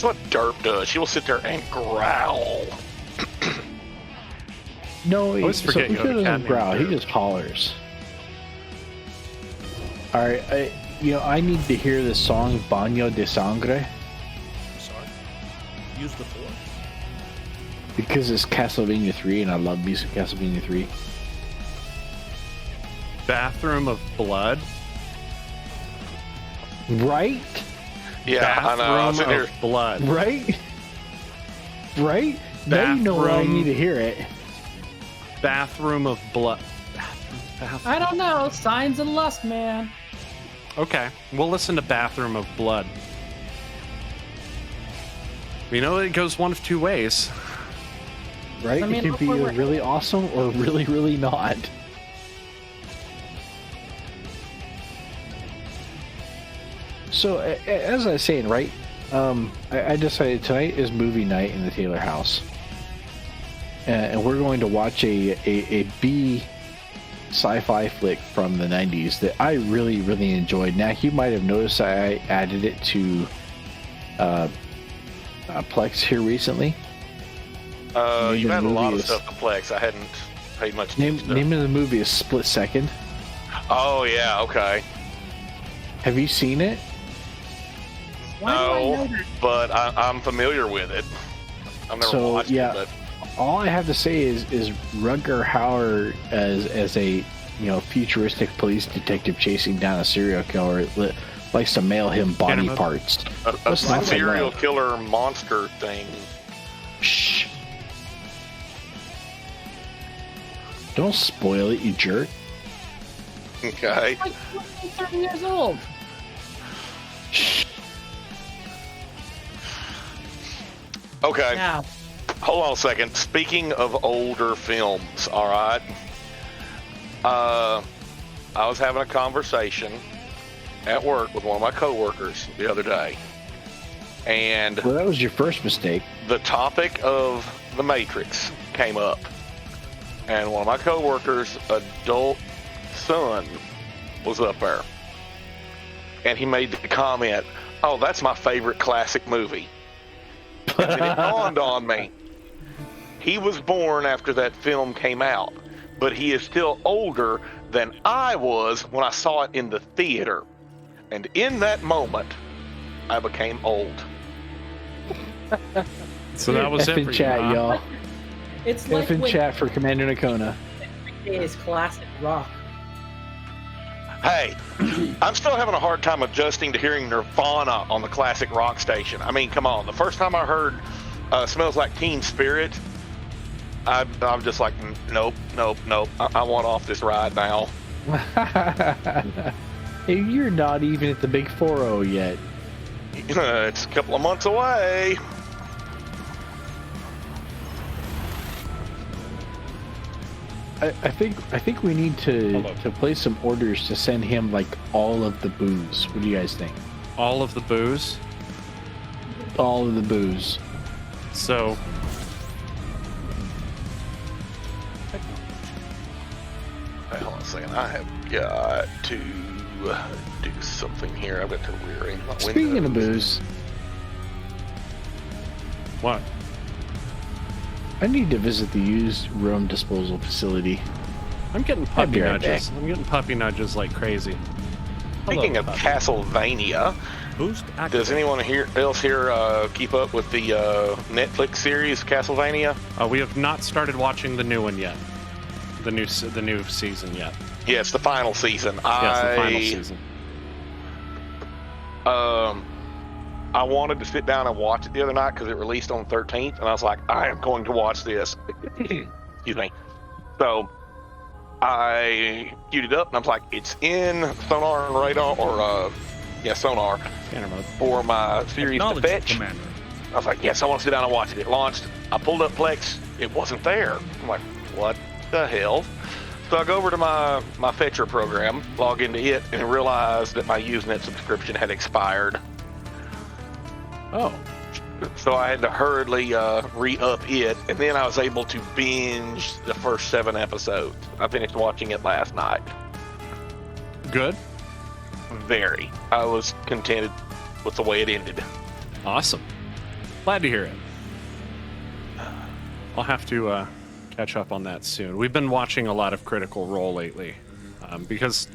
That's what Derp does. She will sit there and growl. No, he, always forget he you have a cat doesn't named growl. He Derp. just hollers. All right, I need to hear the song "Baño de Sangre" I'm sorry. Use the force. because it's Castlevania 3, and I love music Castlevania 3. Bathroom of blood. Right? Yeah, I know. I'm Bathroom sitting here. of blood. Right? Right? Now you know where I Bathroom. need to hear it. Bathroom of blood. Bathroom. I don't know. Signs of lust, man. Okay, we'll listen to Bathroom of Blood. You know, it goes one of two ways. Right? I mean, it can be look where either really awesome or really, really not. So, as I was saying, right? I decided tonight is movie night in the Taylor house. And we're going to watch a B sci-fi flick from the 90s that I really, really enjoyed. Now, you might have noticed I added it to Plex here recently. You had a lot of movie is- stuff to Plex. I hadn't paid much attention to. Name of the movie is Split Second. Oh, yeah, okay. Have you seen it? Why do I know No, that? but I'm familiar with it. I've never So, watched yeah. it, but All I have to say is Rutger Hauer as a futuristic police detective chasing down a serial killer likes to mail him body Enema. parts. a Let's not serial forget. killer monster thing. Shh! Don't spoil it, you jerk. Okay. Like 30 years old. Okay. Yeah. Hold on a second. Speaking of older films, all right. I was having a conversation at work with one of my coworkers the other day, and Well, that was your first mistake. the topic of The Matrix came up, and one of my coworkers' adult son was up there, and he made the comment, "Oh, that's my favorite classic movie." And then it dawned on me, he was born after that film came out, but he is still older than I was when I saw it in the theater, and in that moment, I became old. So that was F it in for chat, you, huh? y'all. It's like F in when chat for Commander Nakona. is classic rock. Hey, I'm still having a hard time adjusting to hearing Nirvana on the classic rock station. I mean, come on. The first time I heard Smells Like Teen Spirit, I'm just like, nope. I want off this ride now. Hey, you're not even at the big 4-0 yet. It's a couple of months away. I think we need to place some orders to send him like all of the booze. What do you guys think? All of the booze. All of the booze. So Hey, hold on a second. I have got to do something here. I've got to rearrange my Speaking of windows. booze, what? I need to visit the used room disposal facility. I'm getting I'll puppy be right nudges. I'm getting puppy nudges like crazy. Speaking of Castlevania, Boost activate. does anyone else here keep up with the Netflix series Castlevania? We have not started watching the new one yet. The new season yet. Yeah, it's the final season. Yes, the final season. I wanted to sit down and watch it the other night because it released on the 13th, and I was like, I am going to watch this. Excuse me. So I queued it up, and I was like, it's in Sonar and Radar, or Sonar, Scanner mode. for my series to Acknowledge, fetch. Commander. I was like, yes, I want to sit down and watch it. It launched. I pulled up Plex. It wasn't there. I'm like, what the hell? So I go over to my Fetcher program, log into it, and realize that my Usenet subscription had expired. Oh, So I had to hurriedly re-up it, and then I was able to binge the first 7 episodes. I finished watching it last night. good. Very. I was contented with the way it ended. Awesome. Glad to hear it. I'll have to catch up on that soon. We've been watching a lot of Critical Role lately because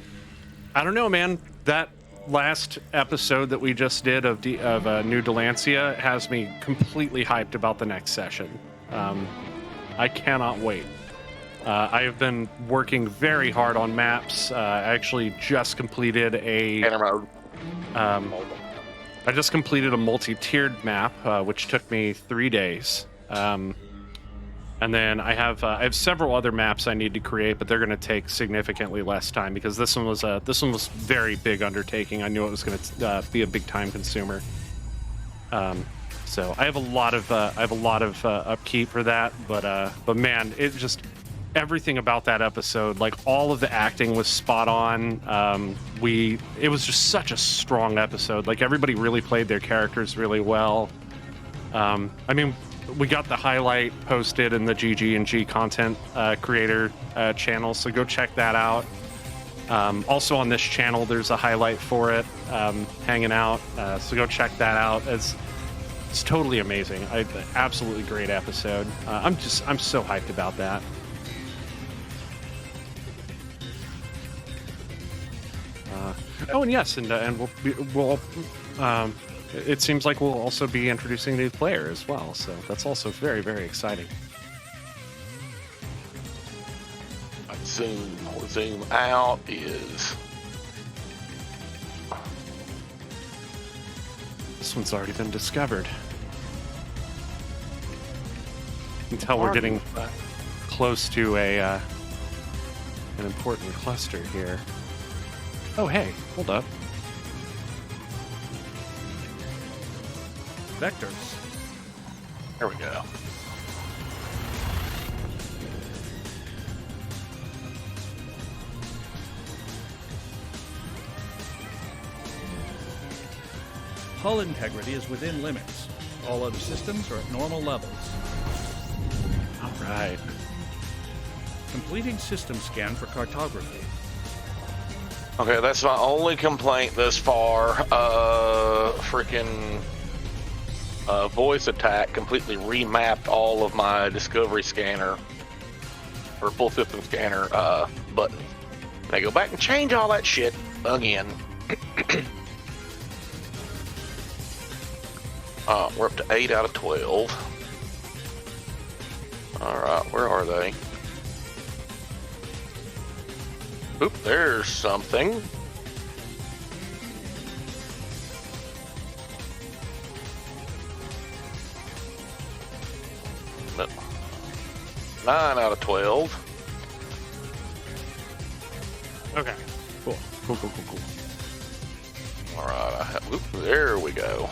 I don't know, man. That last episode that we just did of New Delancia has me completely hyped about the next session. I cannot wait. I have been working very hard on maps. I actually just completed I just completed a multi-tiered map, which took me 3 days. And then I have several other maps I need to create, but they're going to take significantly less time because this one was very big undertaking. I knew it was going to be a big time consumer. So I have a lot of upkeep for that, but man, it just everything about that episode, like all of the acting was spot on. It was just such a strong episode. Like everybody really played their characters really well. I mean, we got the highlight posted in the GG&G content creator channel, so go check that out. Also on this channel, there's a highlight for it hanging out, so go check that out. It's totally amazing. Absolutely great episode. I'm so hyped about that. And yes, and we'll it seems like we'll also be introducing a new player as well, so that's also very, very exciting. Zoom out is... This one's already been discovered. You can tell we're getting close to an important cluster here. Oh, hey, hold up. Vectors. There we go. Hull integrity is within limits. All other systems are at normal levels. All right. Completing system scan for cartography. Okay, that's my only complaint thus far. Freaking voice attack completely remapped all of my discovery scanner or full system scanner buttons. And I go back and change all that shit again. We're up to 8 out of 12. All right, where are they? Oop, there's something. No. 9 out of 12. Okay. Cool. All right. Oop, there we go.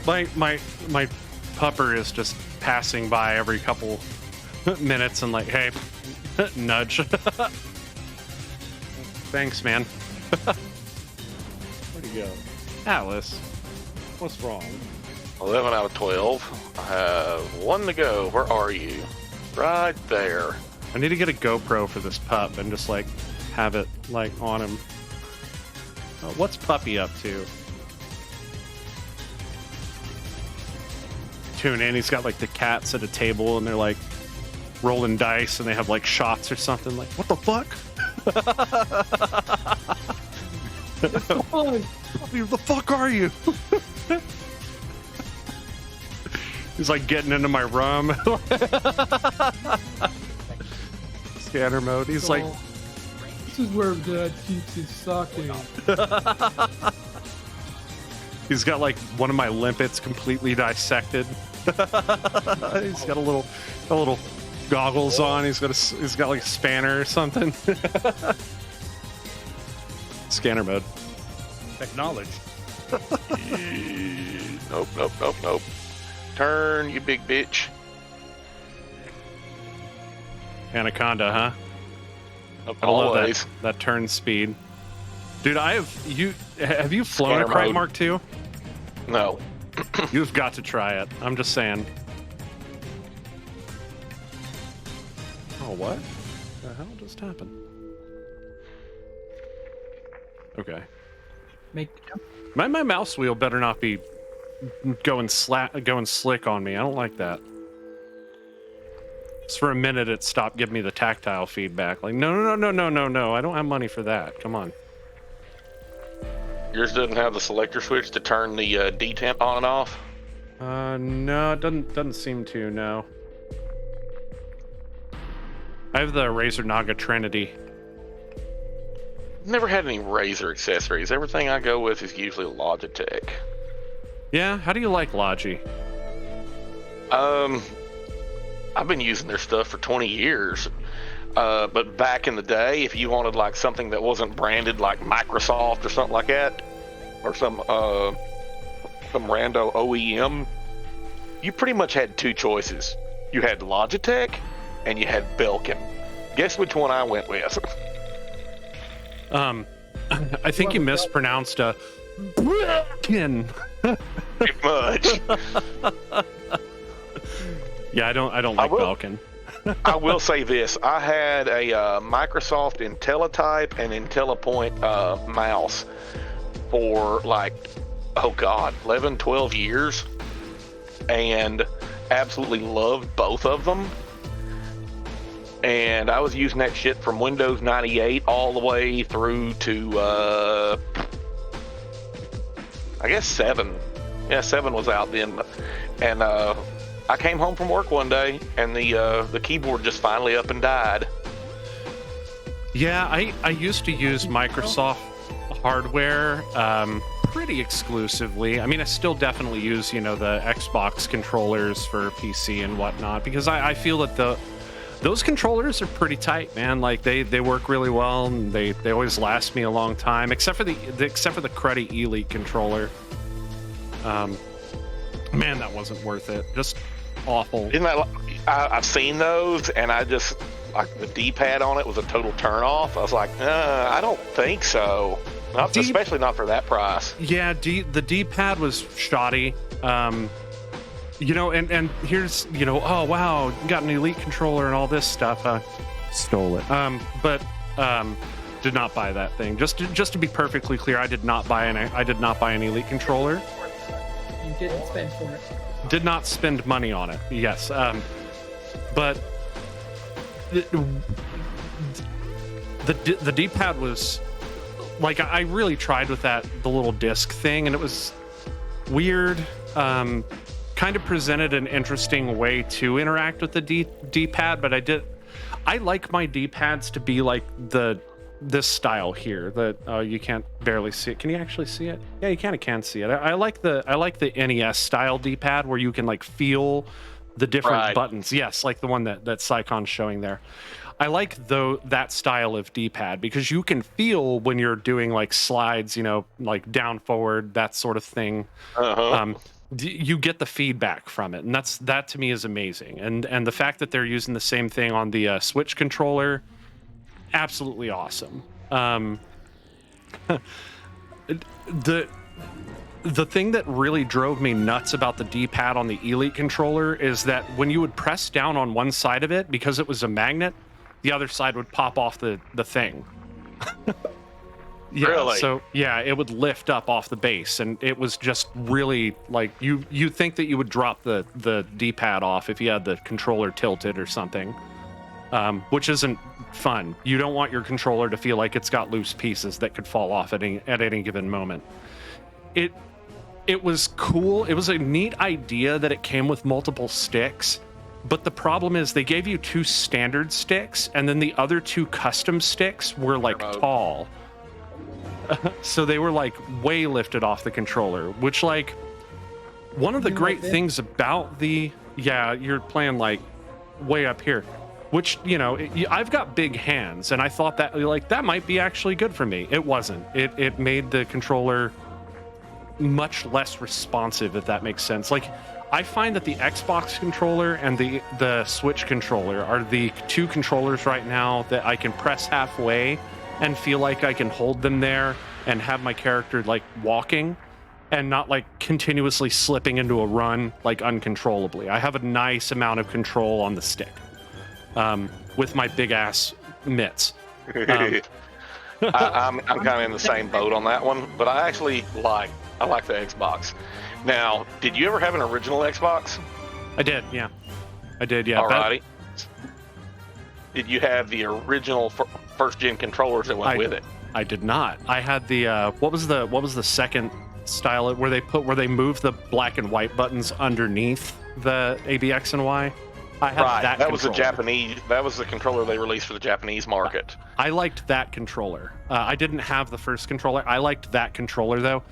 My pupper is just passing by every couple minutes and like, hey, nudge. Thanks, man. Where'd he go? Alice, what's wrong? 11 out of 12. I have 1 to go. Where are you? Right there. I need to get a GoPro for this pup and just like have it like on him. What's Puppy up to? Tune in. He's got like the cats at a table and they're like rolling dice and they have like shots or something. Like, what the fuck? Who the fuck are you? He's like getting into my rum. Scanner mode. He's like, this is where Dad keeps his sake. He's got like one of my limpets completely dissected. He's got a little goggles on. He's got like a spanner or something. Scanner mode. Acknowledged. Nope. Turn, you big bitch. Anaconda, huh? I Always. love that turn speed. Dude, have you flown Scanner a Crite mode. Mark II? No. You've got to try it. I'm just saying. Oh, what? The hell just happened? Okay. Make My mouse wheel better not be going slick on me. I don't like that. Just for a minute, it stopped giving me the tactile feedback. Like, no. I don't have money for that. Come on. Yours doesn't have the selector switch to turn the detemp on and off? No, it doesn't seem to, no. I have the Razer Naga Trinity. Never had any Razer accessories. Everything I go with is usually Logitech. Yeah, how do you like Logi? I've been using their stuff for 20 years. But back in the day, if you wanted like something that wasn't branded like Microsoft or something like that, or some rando OEM, you pretty much had two choices. You had Logitech and you had Belkin. Guess which one I went with? I think you mispronounced Belkin. Pretty much. Yeah, I don't like Belkin. I will say this. I had a Microsoft IntelliType and IntelliPoint mouse for like, 11, 12 years. And absolutely loved both of them. And I was using that shit from Windows 98 all the way through to, I guess 7. Yeah, 7 was out then. And I came home from work one day, and the keyboard just finally up and died. Yeah, I used to use Microsoft hardware pretty exclusively. I mean, I still definitely use, the Xbox controllers for PC and whatnot, because I feel that those controllers are pretty tight, man. Like they work really well, and they always last me a long time, except for the cruddy Elite controller. Man, that wasn't worth it. Just awful. Isn't that? I've seen those, and I just like the D-pad on it was a total turn-off. I was like, I don't think so. Especially not for that price. Yeah, the D-pad was shoddy. And here's, oh wow, you got an Elite controller and all this stuff. Stole it. But did not buy that thing. Just to be perfectly clear, I did not buy an Elite controller. You didn't spend for it. Did not spend money on it. Yes. But the D-pad was like, I really tried with the little disc thing, and it was weird. Kind of presented an interesting way to interact with the D-pad, but I like my D-pads to be like this style here that you can't barely see it. Can you actually see it? Yeah, you kind of can see it. I like the NES style D-pad where you can like feel the different buttons. Yes, like the one that Sycon's showing there. I like that style of D-pad because you can feel when you're doing like slides, like down, forward, that sort of thing. You get the feedback from it, and that to me is amazing. And the fact that they're using the same thing on the Switch controller, absolutely awesome. The thing that really drove me nuts about the D-pad on the Elite controller is that when you would press down on one side of it, because it was a magnet, the other side would pop off the thing. Yeah, really? So yeah, it would lift up off the base, and it was just really like you think that you would drop the D-pad off if you had the controller tilted or something, which isn't fun. You don't want your controller to feel like it's got loose pieces that could fall off at any given moment. It was cool. It was a neat idea that it came with multiple sticks, but the problem is they gave you 2 standard sticks, and then the other 2 custom sticks were like tall. So they were like way lifted off the controller, which like one of the great things about you're playing like way up here, which, I've got big hands, and I thought that like that might be actually good for me. It wasn't. It made the controller much less responsive, if that makes sense. Like I find that the Xbox controller and the Switch controller are the 2 controllers right now that I can press halfway and feel like I can hold them there and have my character like walking and not like continuously slipping into a run like uncontrollably. I have a nice amount of control on the stick with my big ass mitts. I'm kind of in the same boat on that one, but I actually like the Xbox. Now, did you ever have an original Xbox? I did, yeah. I did, yeah. Alrighty. Did you have the original first gen controllers that went with it? I did not. I had the what was the second style where they moved the black and white buttons underneath the A, B, X, and Y. I had that was the Japanese. That was the controller they released for the Japanese market. I liked that controller. I didn't have the first controller. I liked that controller though.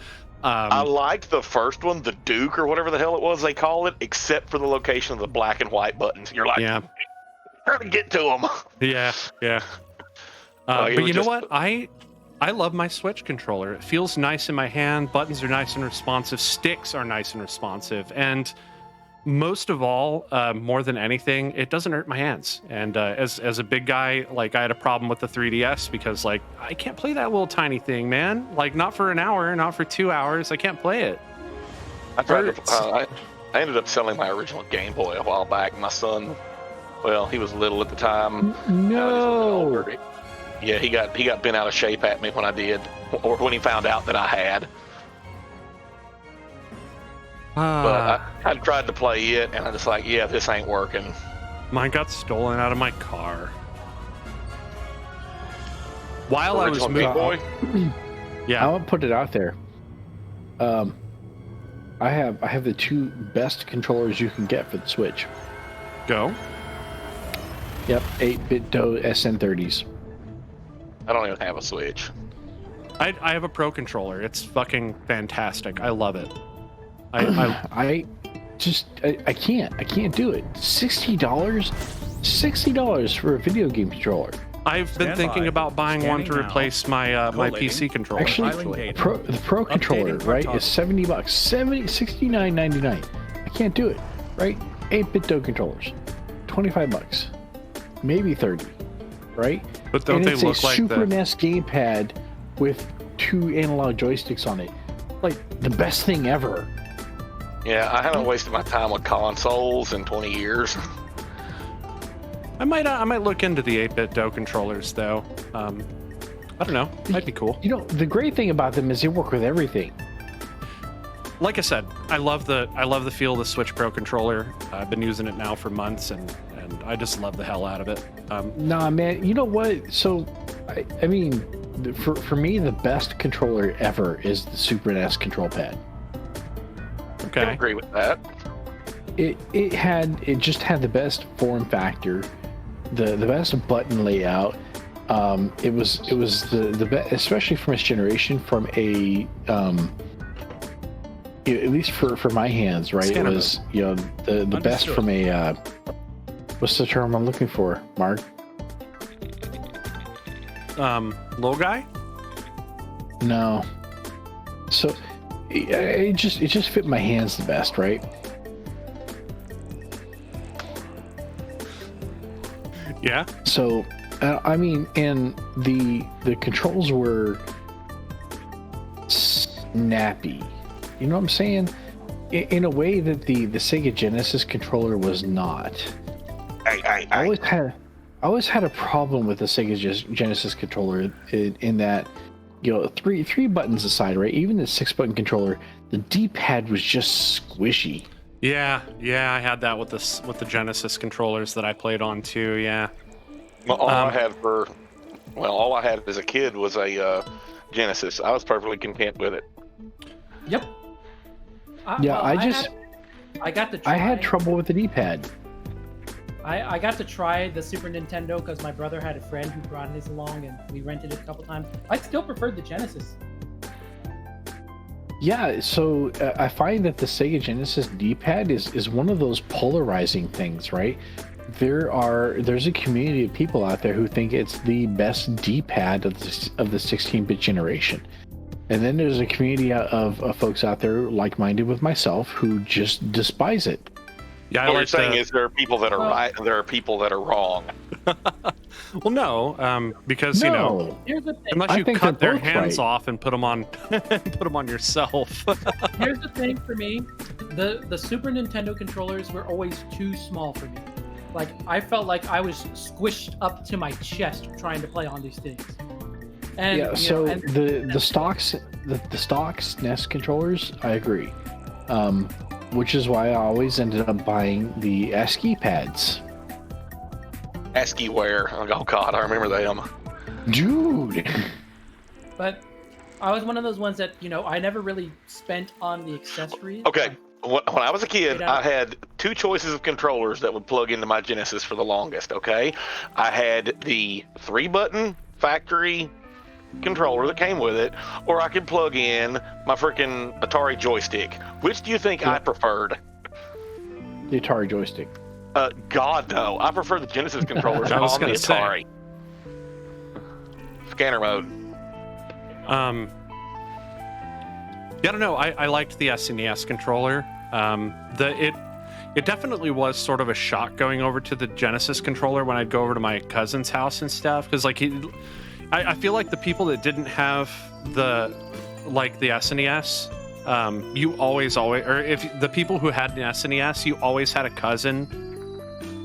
I liked the first one, the Duke or whatever the hell it was they call it, except for the location of the black and white buttons. You're like, yeah, trying to get to them. Yeah. But you know what? I love my Switch controller. It feels nice in my hand. Buttons are nice and responsive. Sticks are nice and responsive. And most of all, more than anything, it doesn't hurt my hands. And as a big guy, like I had a problem with the 3DS because like I can't play that little tiny thing, man. Like not for an hour, not for 2 hours. I can't play it. I ended up selling my original Game Boy a while back. My son, well, he was little at the time. No. Yeah, he got bent out of shape at me when I did, or when he found out that I had. But I tried to play it, and I'm just like, yeah, this ain't working. Mine got stolen out of my car. While I was Game Boy? Yeah. I'll put it out there. I have the two best controllers you can get for the Switch. Go. Yep, 8-bit SN30s. I don't even have a Switch. I have a Pro controller. It's fucking fantastic. I love it. I can't do it. $60 for a video game controller. I've been Stand thinking by. about buying one to Scanning now. replace my my Collating. PC controller. Actually, the Pro controller, Updating right, our is $70, $69.99. I can't do it, right? 8-bit DO controllers, $25, maybe 30, right? But don't and they it's look a like Super the NES gamepad with 2 analog joysticks on it, like the best thing ever. Yeah, I haven't wasted my time with consoles in 20 years. I might look into the 8-bit DO controllers though. I don't know. Might be cool. You know, the great thing about them is they work with everything. Like I said, I love the feel of the Switch Pro controller. I've been using it now for months, and I just love the hell out of it. Nah, man. You know what? So, I mean, for me, the best controller ever is the Super NES control pad. I Okay. agree with that. It just had the best form factor, the best button layout. It was the best, especially from its generation, from a at least for my hands, right? Scanner It was the best Understood. from a what's the term I'm looking for, Mark? Little guy? No. So it just fit my hands the best, right? Yeah. So I mean, and the controls were snappy. You know what I'm saying? In a way that the Sega Genesis controller was not. I always had a problem with the Sega Genesis controller in that, three buttons aside, right? Even the 6-button controller, the D-pad was just squishy. Yeah, I had that with the Genesis controllers that I played on too. Yeah. Well, all I had as a kid was a Genesis. I was perfectly content with it. Yep. Yeah, well, I got to try. I had trouble with the D-pad. I got to try the Super Nintendo because my brother had a friend who brought his along, and we rented it a couple times. I still preferred the Genesis. Yeah, so I find that the Sega Genesis D-pad is one of those polarizing things, right? There's a community of people out there who think it's the best D-pad of the 16-bit generation. And then there's a community of folks out there like-minded with myself who just despise it. Yeah, What you're saying is there are people that are right and there are people that are wrong. Well, no, because Here's the thing. unless I you think cut they're their both hands right. off and put them on yourself. Here's the thing for me. The Super Nintendo controllers were always too small for me. Like, I felt like I was squished up to my chest trying to play on these things. And Yeah, so the stocks NES controllers, I agree. which is why I always ended up buying the ASCII pads. ASCII wear. Oh God, I remember them. Dude. But I was one of those ones that, I never really spent on the accessories. Okay. When I was a kid, Straight up. I had two choices of controllers that would plug into my Genesis for the longest, okay? I had the 3-button factory controller that came with it, or I could plug in my freaking Atari joystick. Which do you think I preferred? The Atari joystick. God, no. I prefer the Genesis controllers I was on the gonna say. Atari. Scanner mode. Yeah, I don't know. I liked the SNES controller. It definitely was sort of a shock going over to the Genesis controller when I'd go over to my cousin's house and stuff. Because I feel like the people that didn't have the SNES, you always, or if the people who had an SNES, you always had a cousin.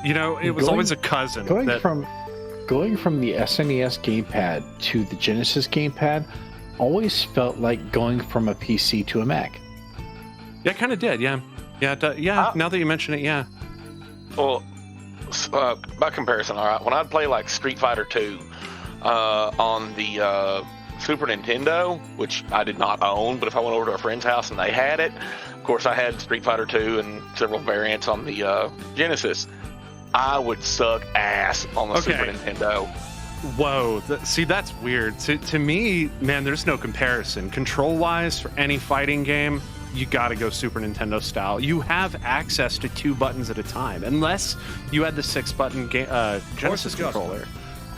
It was always a cousin. Going from the SNES gamepad to the Genesis gamepad always felt like going from a PC to a Mac. Yeah, it kind of did. Yeah, now that you mention it, yeah. Well, by comparison, all right, when I'd play like Street Fighter 2 on the Super Nintendo, which I did not own, but if I went over to a friend's house and they had it, of course I had Street Fighter 2 and several variants on the Genesis, I would suck ass on the Super Nintendo. Whoa, see, that's weird. To me, man, there's no comparison. Control-wise, for any fighting game, you got to go Super Nintendo style. You have access to 2 buttons at a time, unless you had the 6-button Genesis controller.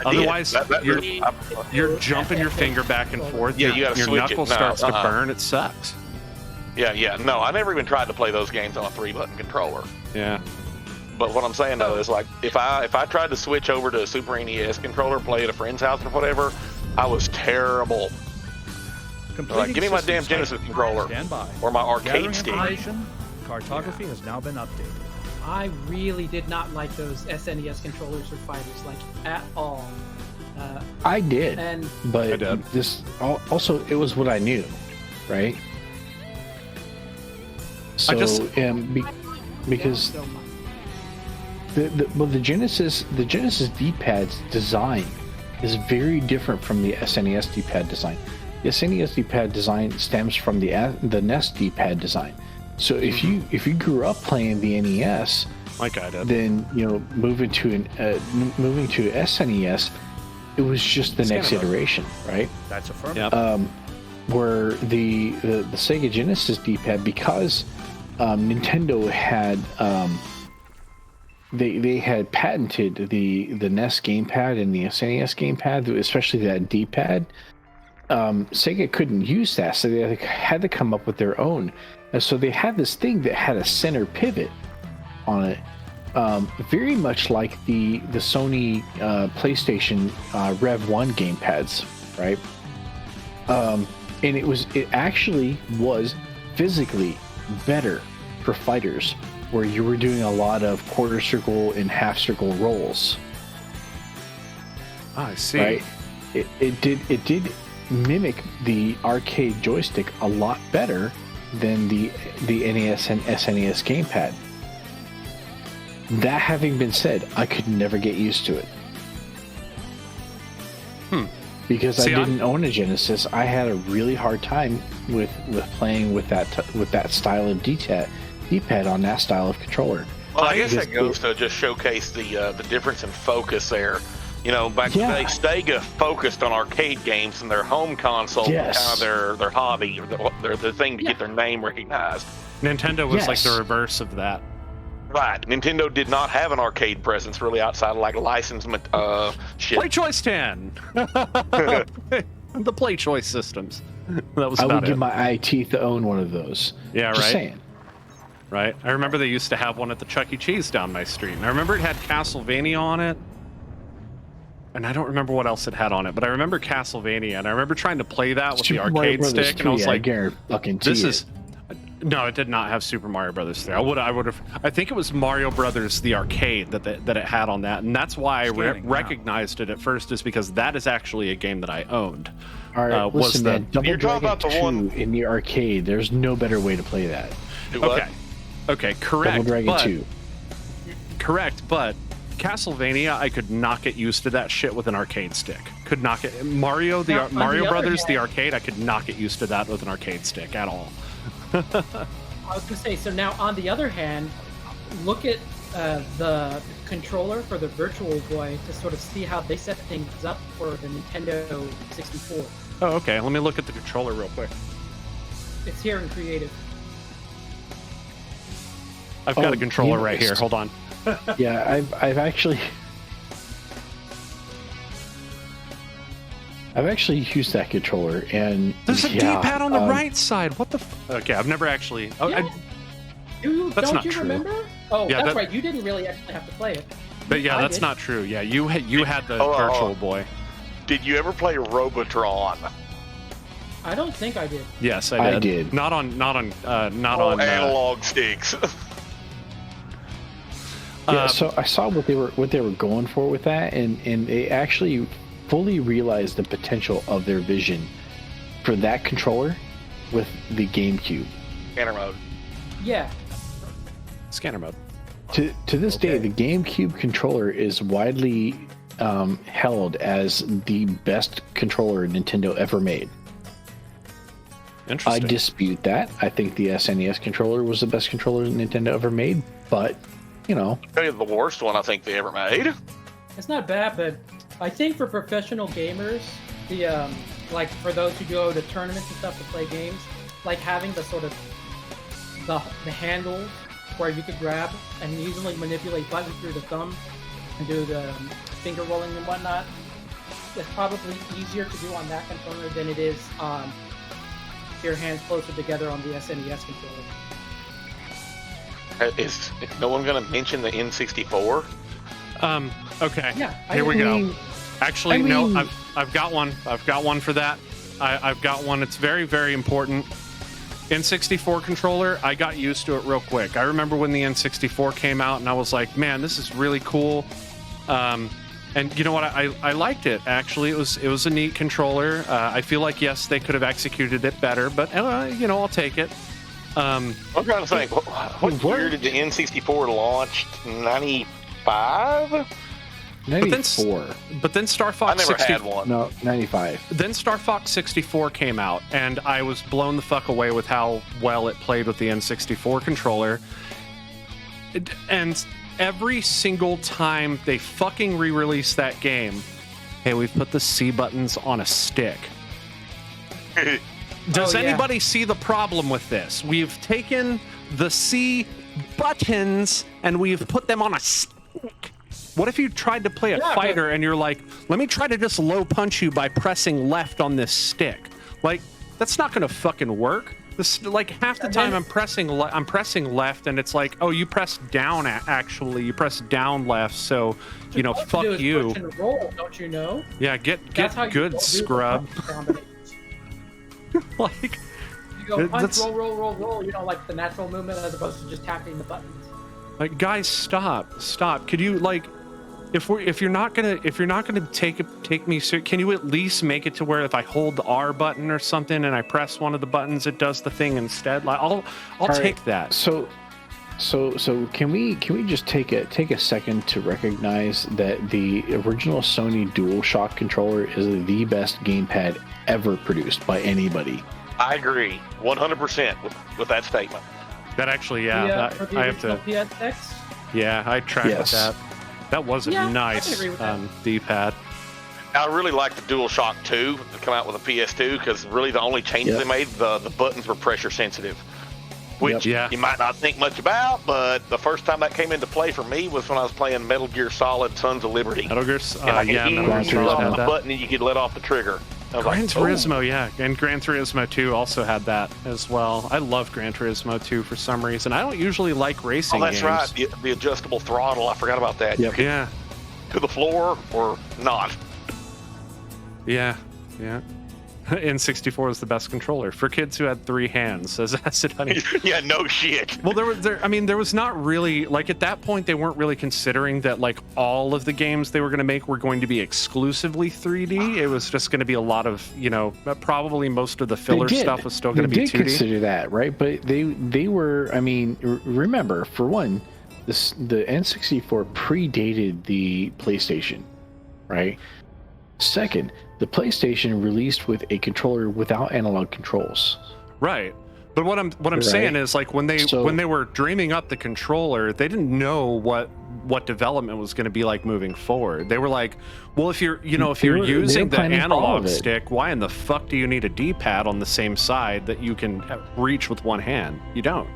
Otherwise, you're jumping your finger back and forth. Yeah, you got to your switch knuckle it. No, starts to burn. It sucks. Yeah. No, I never even tried to play those games on a 3-button controller. Yeah. But what I'm saying though is, like, if I tried to switch over to a Super NES controller, play at a friend's house or whatever, I was terrible. Like, give me my damn Genesis controller or my arcade stick. Cartography has now been updated. I really did not like those SNES controllers for fighters, like, at all. I did, but I did. This also, it was what I knew, right? So because so much. the Genesis D-pad's design is very different from the SNES D-pad design. The SNES D-pad design stems from the NES D-pad design. So if you grew up playing the NES, like I did, then moving to SNES, it was just the next iteration, right? That's affirmative. Yep. Where the Sega Genesis D-pad, because Nintendo had they had patented the NES gamepad and the SNES gamepad, especially that D-pad. Sega couldn't use that, so they had to come up with their own. And so they had this thing that had a center pivot on it, very much like the Sony PlayStation Rev 1 gamepads, right? And it actually was physically better for fighters, where you were doing a lot of quarter circle and half circle rolls. I see. Right? It did mimic the arcade joystick a lot better than the NES and SNES gamepad. That having been said, I could never get used to it. Because I didn't own a Genesis. I had a really hard time with playing with that style of D-pad on that style of controller. Well, I guess that goes to just showcase the difference in focus there. Back in the day, Sega focused on arcade games, and their home console was kind of their hobby, or their thing to get their name recognized. Nintendo was like the reverse of that. Right. Nintendo did not have an arcade presence really outside of like licensed shit. Play Choice 10. The Play Choice systems. That was I about would it. give my eye teeth to own one of those. Yeah, Just right. saying. Right. I remember they used to have one at the Chuck E. Cheese down my street. And I remember it had Castlevania on it. And I don't remember what else it had on it, but I remember Castlevania, and I remember trying to play that with the arcade stick, and I was like, "This is." No, it did not have Super Mario Brothers 3. I think it was Mario Brothers the arcade that it had on that, and that's why I recognized it at first, is because that is actually a game that I owned. All right, listen, man, Double You're talking Dragon about the 2 one in the arcade. There's no better way to play that. Do what? Okay, correct. Double Dragon but, 2. Correct, but Castlevania, I could not get used to that shit with an arcade stick. Could not get Mario Now, Mario other Brothers, the hand- arcade. I could not get used to that with an arcade stick at all. I was gonna say. So now, on the other hand, look at the controller for the Virtual Boy to sort of see how they set things up for the Nintendo 64. Oh, okay. Let me look at the controller real quick. It's here in Creative. I've got Oh, a controller you right here. missed. Hold on. Yeah, I've actually used that controller, and There's a yeah, D-pad on the right side. What the? Okay, I've never actually. Oh, Yeah. That's Don't not you true. remember? Oh, Yeah, that's that- right. You didn't really actually have to play it. but yeah, I that's did. not true. Yeah, you had the Oh, Virtual Boy. Did you ever play Robotron? I don't think I did. Yes, I I did. did. Not on. Analog sticks. yeah. So I saw what they were going for with that, and they actually fully realized the potential of their vision for that controller with the GameCube. Scanner mode. Yeah. Scanner mode. To this day, the GameCube controller is widely held as the best controller Nintendo ever made. I Interesting. dispute that. I think the SNES controller was the best controller Nintendo ever made, but you know, Tell you the worst one I think they ever made. It's not bad, but I think for professional gamers, the like for those who go to tournaments and stuff to play games, like having the sort of the handle where you could grab and easily manipulate buttons through the thumb and do the finger rolling and whatnot, is probably easier to do on that controller than it is on your hands closer together on the SNES controller. Is no one going to mention the N64? Okay. Yeah, Here we go. mean- Actually, I no. mean- I've got one. I've got one for that. I've got one. It's very, very important. N64 controller. I got used to it real quick. I remember when the N64 came out, and I was like, "Man, this is really cool." And you know what? I liked it. Actually, it was a neat controller. I feel like yes, they could have executed it better, but I'll take it. I'm trying to think. What year did the N64 launch? 95? 94. But then Star I Fox never 64. had one. No, 95. Then Star Fox 64 came out, and I was blown the fuck away with how well it played with the N64 controller. And every single time they fucking re-release that game, hey, we've put the C buttons on a stick. Does Oh, yeah. anybody see the problem with this? We've taken the C buttons and we've put them on a stick. What if you tried to play a Yeah, fighter and you're like, let me try to just low punch you by pressing left on this stick? Like, that's not gonna fucking work. This, like, half the And time then- I'm pressing left, and it's like, oh, you press down. Actually, you press down left. So, What you fuck do is you. push and roll, don't you know? Yeah, get That's how you good, do the scrub. punch combinations. Like, You go punch, That's- roll, like the natural movement as opposed to just tapping the buttons. like, guys, stop. Could you like? If you're not gonna take me serious, can you at least make it to where if I hold the R button or something and I press one of the buttons, it does the thing instead? Like I'll All right, take that. So can we just take a second to recognize that the original Sony DualShock controller is the best gamepad ever produced by anybody? I agree 100% with that statement. That actually, For the I have to. original PSX. Yeah, I tracked Yes. that. That was a Yeah, I can nice agree with that. D-pad. I really like the DualShock 2 to come out with a PS2 because really the only changes Yep. they made, the buttons were pressure sensitive, which Yep. you might not think much about, but the first time that came into play for me was when I was playing Metal Gear Solid Sons of Liberty. Metal Gear, And I could yeah, Metal Gran Gear Turismo Solid on had the that. button and you could let off the trigger. I was Gran like, Turismo, yeah, and Gran Turismo 2 also had that as well. I love Gran Turismo 2 for some reason. I don't usually like racing Oh, that's games. right. The adjustable throttle. I forgot about that. Yep. Yeah, To the floor or not. yeah. N64 is the best controller for kids who had 3 hands, says Acid Honey. Yeah, no shit. Well, there was not really, like, at that point, they weren't really considering that, like, all of the games they were going to make were going to be exclusively 3D. It was just going to be a lot of, probably most of the filler stuff was still going to be 2D. They did consider that, right? But they were, I mean, remember, for one, the N64 predated the PlayStation, right? Second, the PlayStation released with a controller without analog controls. Right. But what I'm saying is, like, when they were dreaming up the controller, they didn't know what development was going to be like moving forward. They were like, well, if you're using the analog stick, why in the fuck do you need a D-pad on the same side that you can reach with one hand? You don't.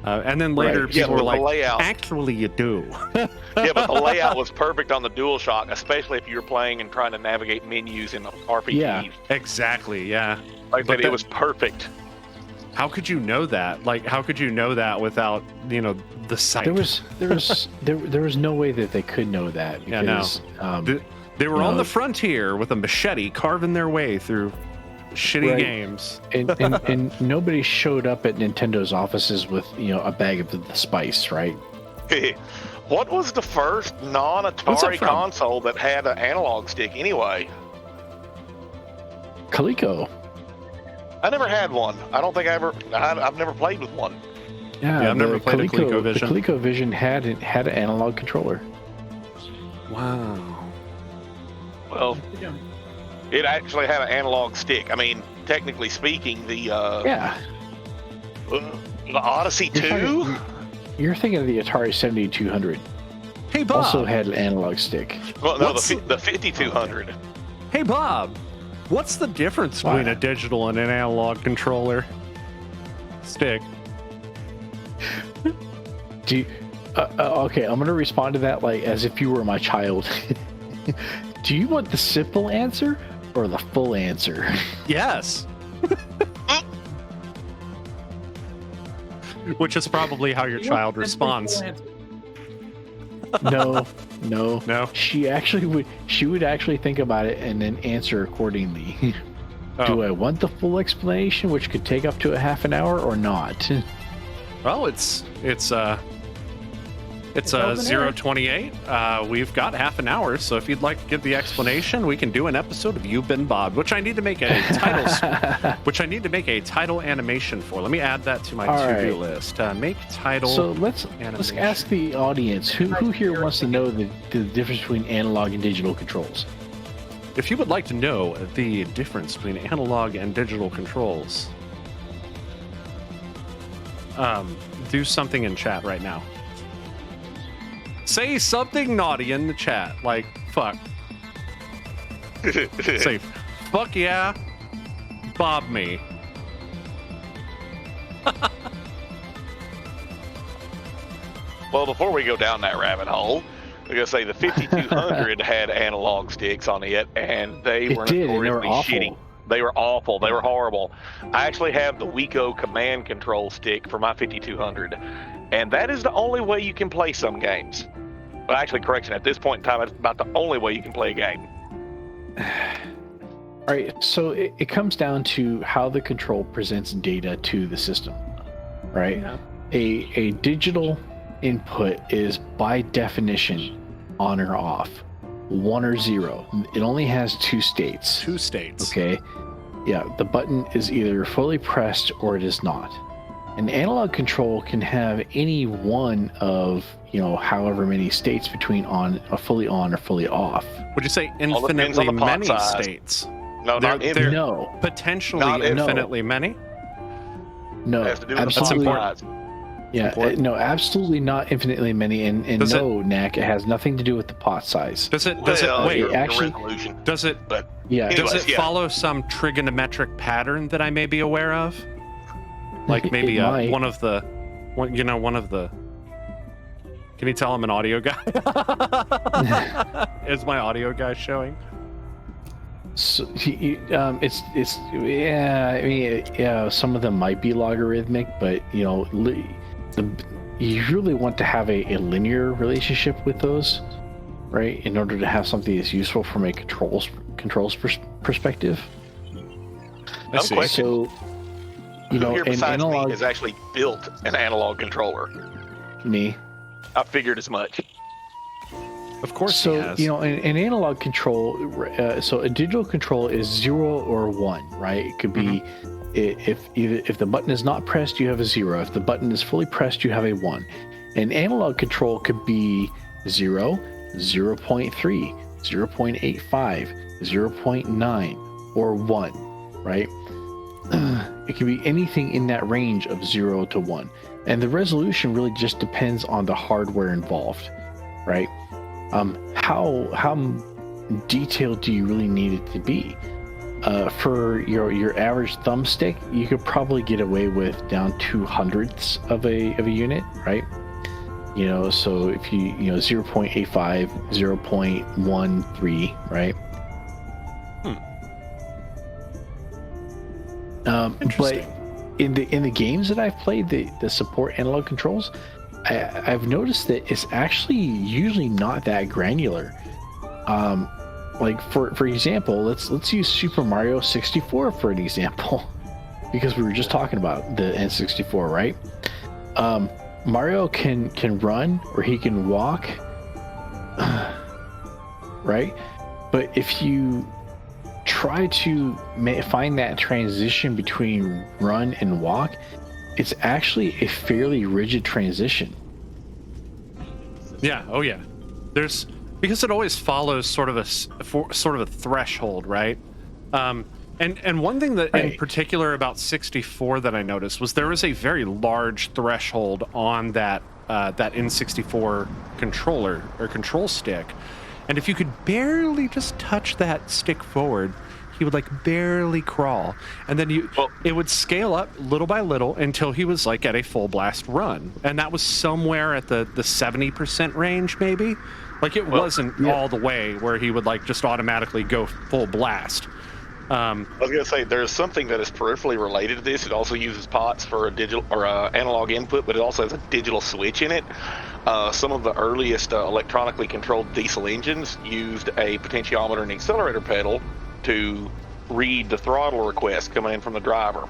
And then later people were like, actually you do. Yeah, but the layout was perfect on the DualShock, especially if you were playing and trying to navigate menus in RPGs. Yeah, exactly, yeah. Like, but it was perfect. How could you know that? Like, how could you know that without, the sight? There was no way that they could know that, because they were on the frontier with a machete carving their way through shitty games. and nobody showed up at Nintendo's offices with, a bag of the spice, right? What was the first non-Atari console that had an analog stick anyway? Coleco. I never had one. I don't think I've never played with one. Yeah, I've never played a ColecoVision. The ColecoVision had an analog controller. Wow. Well, it actually had an analog stick. I mean, technically speaking, the Odyssey 2? You're thinking of the Atari 7200. Hey, Bob. Also had an analog stick. Well, no, the 5200. Hey, Bob. What's the difference between a digital and an analog controller? Stick. Do you, okay, I'm going to respond to that like as if you were my child. Do you want the simple answer or the full answer? Yes. Which is probably how your child responds. No. She would actually think about it and then answer accordingly. Do I want the full explanation, which could take up to a half an hour, or not? Well, it's 0:28. We've got half an hour, so if you'd like to give the explanation, we can do an episode of You've Been Bob, which I need to make a title animation for. Let me add that to my to-do list. Make title. So let's ask the audience who here wants to know the difference between analog and digital controls. If you would like to know the difference between analog and digital controls, do something in chat right now. Say something naughty in the chat, like fuck. Say, fuck yeah, Bob me. Well, before we go down that rabbit hole, we're gonna say the 5200 had analog sticks on it, and they were notoriously shitty. They were awful. They were horrible. I actually have the Wico command control stick for my 5200, and that is the only way you can play some games. Well, actually, correction, at this point in time, it's about the only way you can play a game. All right, so it comes down to how the control presents data to the system, right? Yeah. A digital input is by definition on or off, 1 or 0. It only has 2 states. 2 states. Okay. Yeah, the button is either fully pressed or it is not. An analog control can have any one of, however many states between fully on or fully off. Would you say infinitely many states? No, no. Potentially infinitely many? No, absolutely. No, absolutely not infinitely many, and no, Knack, it has nothing to do with the pot size. Does it follow some trigonometric pattern that I may be aware of? Like maybe one of the. Can you tell I'm an audio guy? Is my audio guy showing? So, some of them might be logarithmic, but you really want to have a linear relationship with those, right? In order to have something that's useful from a controls perspective. I see. Unquestioned. So, you know, Who here an besides analog me has actually built an analog controller? me. I figured as much. Of course he So, has. you know, an analog control, so a digital control is 0 or 1, right? It could be if the button is not pressed, you have a 0. If the button is fully pressed, you have a 1. An analog control could be 0, 0.3, 0.85, 0.9, or 1, right? It can be anything in that range of 0 to 1. And the resolution really just depends on the hardware involved, right? How detailed do you really need it to be? For your average thumbstick, you could probably get away with down 2/100ths of a unit, right? You know, so if you 0.85, 0.13, right? But in the games that I've played, the support analog controls, I've noticed that it's actually usually not that granular. Like for example, let's use Super Mario 64 for an example, because we were just talking about the N64, right? Mario can run or he can walk, right? But if you try to find that transition between run and walk, it's actually a fairly rigid transition. Yeah. Oh, yeah. There's because it always follows sort of a threshold, right? And one thing that in particular about 64 that I noticed was there was a very large threshold on that N64 controller or control stick, and if you could barely just touch that stick forward, he would like barely crawl, and then it would scale up little by little until he was like at a full blast run, and that was somewhere at the 70% range, maybe. Like it wasn't all the way where he would like just automatically go full blast. I was gonna say there's something that is peripherally related to this. It also uses pots for a digital or analog input, but it also has a digital switch in it. Some of the earliest electronically controlled diesel engines used a potentiometer and accelerator pedal to read the throttle request coming in from the driver.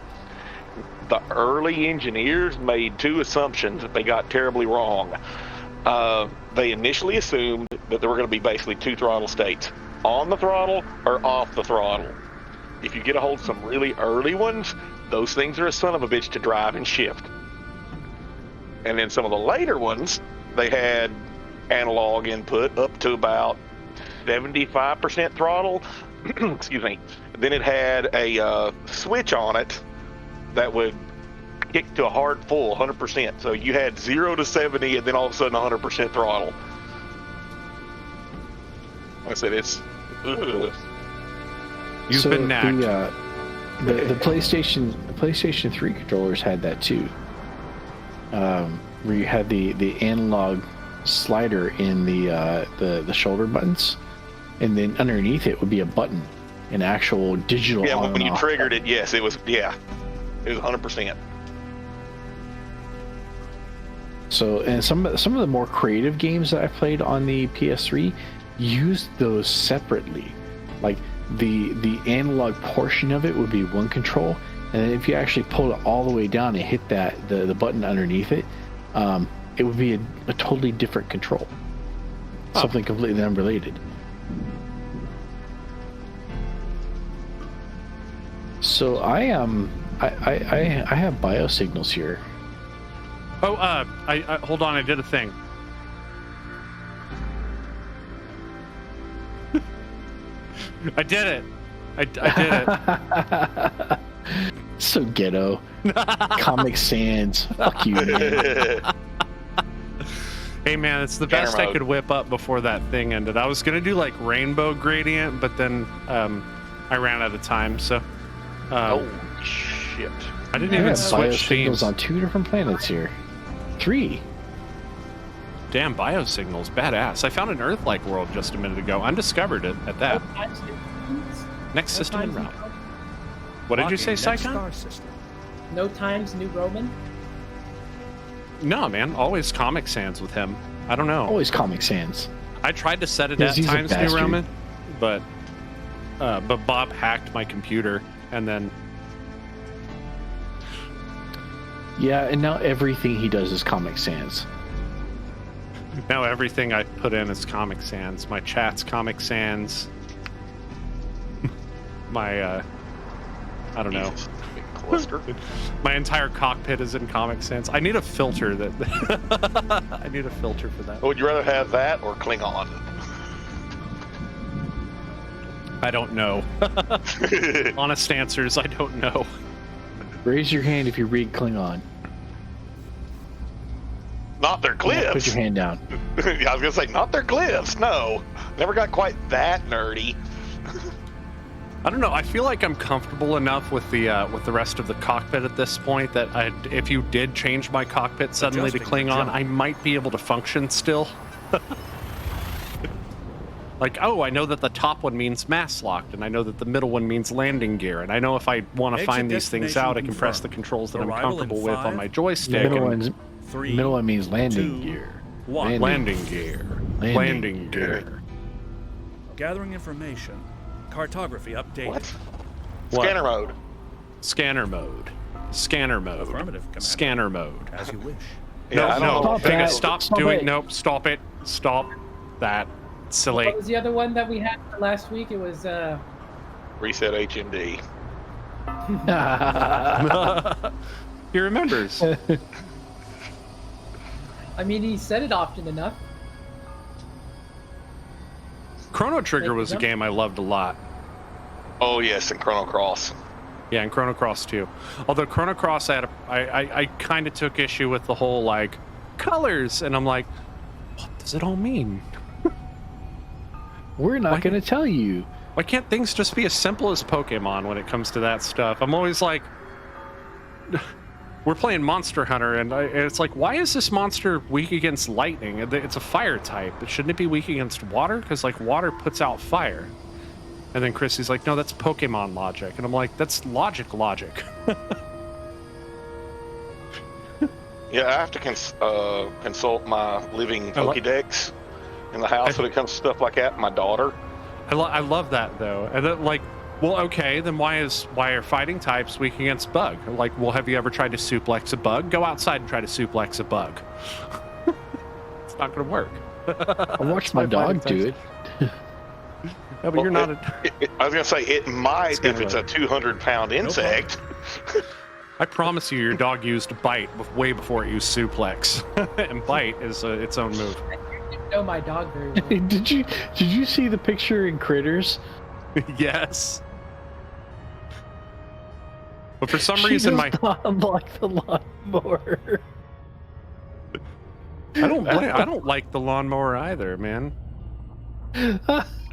The early engineers made two assumptions that they got terribly wrong. They initially assumed that there were going to be basically two throttle states, on the throttle or off the throttle. If you get a hold of some really early ones, those things are a son of a bitch to drive and shift. And then some of the later ones, they had analog input up to about 75% throttle. Excuse me. Then it had a switch on it that would kick to a hard full 100%. So you had 0 to 70 and then all of a sudden 100% throttle. Like I said, it's... You've been nagged. The PlayStation 3 controllers had that too, where you had the analog slider in the shoulder buttons, and then underneath it would be a button, an actual digital. Yeah, when you triggered it, yes, it was 100%. So, and some of the more creative games that I played on the PS3 used those separately. Like the analog portion of it would be one control, and then if you actually pulled it all the way down and hit the button underneath it, it would be a totally different control, something completely unrelated. So I have biosignals here. Oh, I hold on. I did a thing. I did it. I did it. So ghetto. Comic Sans. Fuck you, man. Hey, man, it's the best I could whip up before that thing ended. I was going to do like rainbow gradient, but then I ran out of time, so... oh, shit. I didn't even switch biosignals teams. on 2 different planets here. 3. Damn, biosignals. Badass. I found an Earth-like world just a minute ago. Undiscovered it at that. Next system in route. What did you say, Saikon? No Times New Roman? No, man. Always Comic Sans with him. I don't know. Always Comic Sans. I tried to set it Because at he's a Times New bastard. Roman, but Bob hacked my computer, and then Yeah, and now everything he does is Comic Sans. Now everything I put in is Comic Sans. My chat's Comic Sans. My, I don't know. Jesus, big cluster. My entire cockpit is in Comic Sans. I need a filter that. I need a filter for that. Would you rather have that or Klingon? I don't know. Honest answers, I don't know. Raise your hand if you read Klingon. Not their glyphs. Put your hand down. I was gonna say not their glyphs. No, never got quite that nerdy. I don't know. I feel like I'm comfortable enough with the rest of the cockpit at this point that if you did change my cockpit suddenly to Adjusting Klingon, jump. I might be able to function still. Like, oh, I know that the top one means mass locked, and I know that the middle one means landing gear, and I know if I want to Exit find these things destination out, I can press the confirmed. controls that I'm Arrival in comfortable with on 5, my The joystick. middle and one's 3, middle one means landing 2, gear. 1. landing gear. Landing gear. Gathering information. Cartography updated. What? What? Scanner mode. Scanner mode. Scanner mode. Affirmative, Commander. Scanner mode. As you wish. Yeah, I don't know. Stop Vega, that. stop Stop doing. it. Nope. Stop it. Stop that. Silly. What was the other one that we had for last week? It was Reset HMD. He remembers. I mean, he said it often enough. Chrono Trigger was a game I loved a lot. Oh yes, and Chrono Cross. Yeah, and Chrono Cross too. Although Chrono Cross I kind of took issue with the whole like colors, and I'm like, what does it all mean? We're not going to tell you. Why can't things just be as simple as Pokemon when it comes to that stuff? I'm always like, we're playing Monster Hunter, and it's like, why is this monster weak against lightning? It's a fire type. Shouldn't it be weak against water? Because like water puts out fire. And then Chrissy's like, no, that's Pokemon logic. And I'm like, that's logic. Yeah, I have to consult my living Pokédex in the house when it comes to stuff like that. My daughter. I love that though, and then, like, well, okay, then why are fighting types weak against bug? Like, well, have you ever tried to suplex a bug? Go outside and try to suplex a bug. It's not going to work. I watched my dog do it. No, but you're not. I was gonna say it might if it's a 200-pound insect. I promise you, your dog used bite way before it used suplex, and bite is its own move. You know my dog very well. Did you see the picture in Critters? Yes. But for some She reason, does not like the lawnmower. I don't like the lawnmower either, man.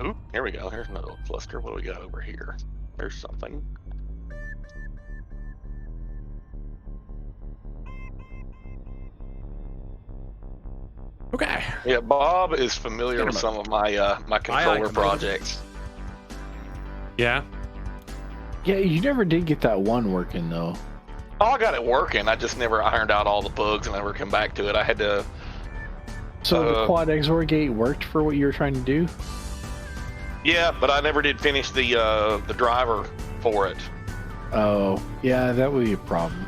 Ooh, here we go. Here's another little cluster. What do we got over here? There's something. Okay. Yeah, Bob is familiar with some of my my controller Commander. projects. Yeah. Yeah, you never did get that one working though. Oh, I got it working. I just never ironed out all the bugs and never come back to it. I had to. So the quad XOR gate worked for what you were trying to do? Yeah, but I never did finish the driver for it. Oh, yeah, that would be a problem.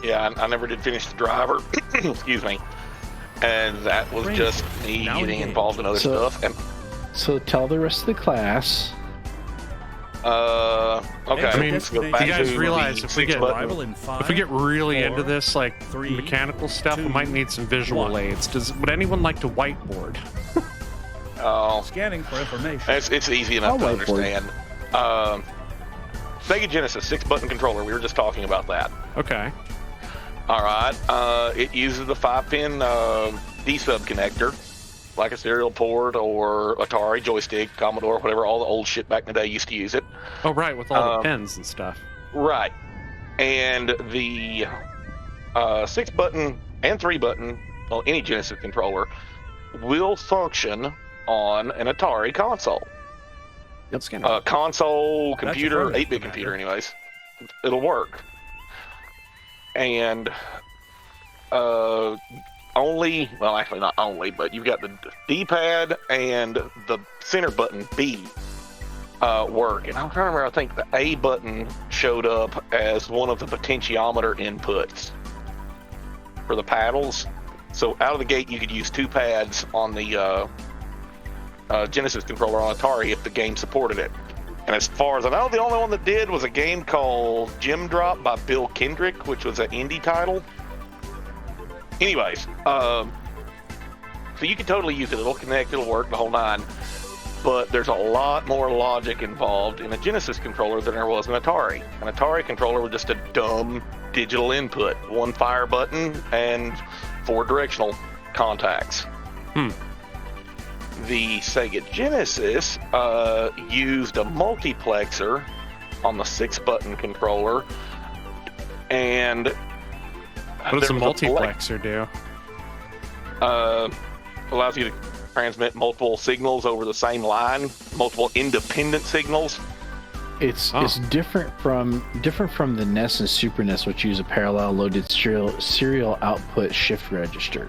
Yeah, I never did finish the driver. Excuse me. And that was just me Now getting engage. involved in other So- stuff. And So tell the rest of the class. okay. I mean, let's go back you guys to realize the if we 6 get- button. Arrival in 5. If we get really 4, into this, like 3, mechanical stuff, we 2, might need some visual 1. aids. Would anyone like to whiteboard? Oh, Scanning for information. it's easy enough I'll to whiteboard. understand. Sega Genesis 6-button controller. We were just talking about that. Okay. All right. It uses the 5-pin D-sub connector, like a serial port or Atari joystick, Commodore, whatever. All the old shit back in the day used to use it. Oh, right, with all the pins and stuff. Right. And the 6-button and 3-button, well, any Genesis controller, will function on an Atari console. Console, computer, affirmative, 8-bit computer, anyways. It'll work. And only, well, actually not only, but you've got the D-pad and the center button B work. And I'm trying to remember, I think the A button showed up as one of the potentiometer inputs. for the paddles. So out of the gate, you could use 2 pads on the Genesis controller on Atari if the game supported it. And as far as I know, the only one that did was a game called Gem Drop by Bill Kendrick, which was an indie title. Anyways, so you can totally use it. It'll connect, it'll work, the whole 9. But there's a lot more logic involved in a Genesis controller than there was in Atari. An Atari controller was just a dumb digital input, 1 fire button and 4 directional contacts. The Sega Genesis used a multiplexer on the 6-button controller, and What does a multiplexer do? Allows you to transmit multiple signals over the same line, multiple independent signals. It's different from the NES and Super NES, which use a parallel loaded serial output shift register.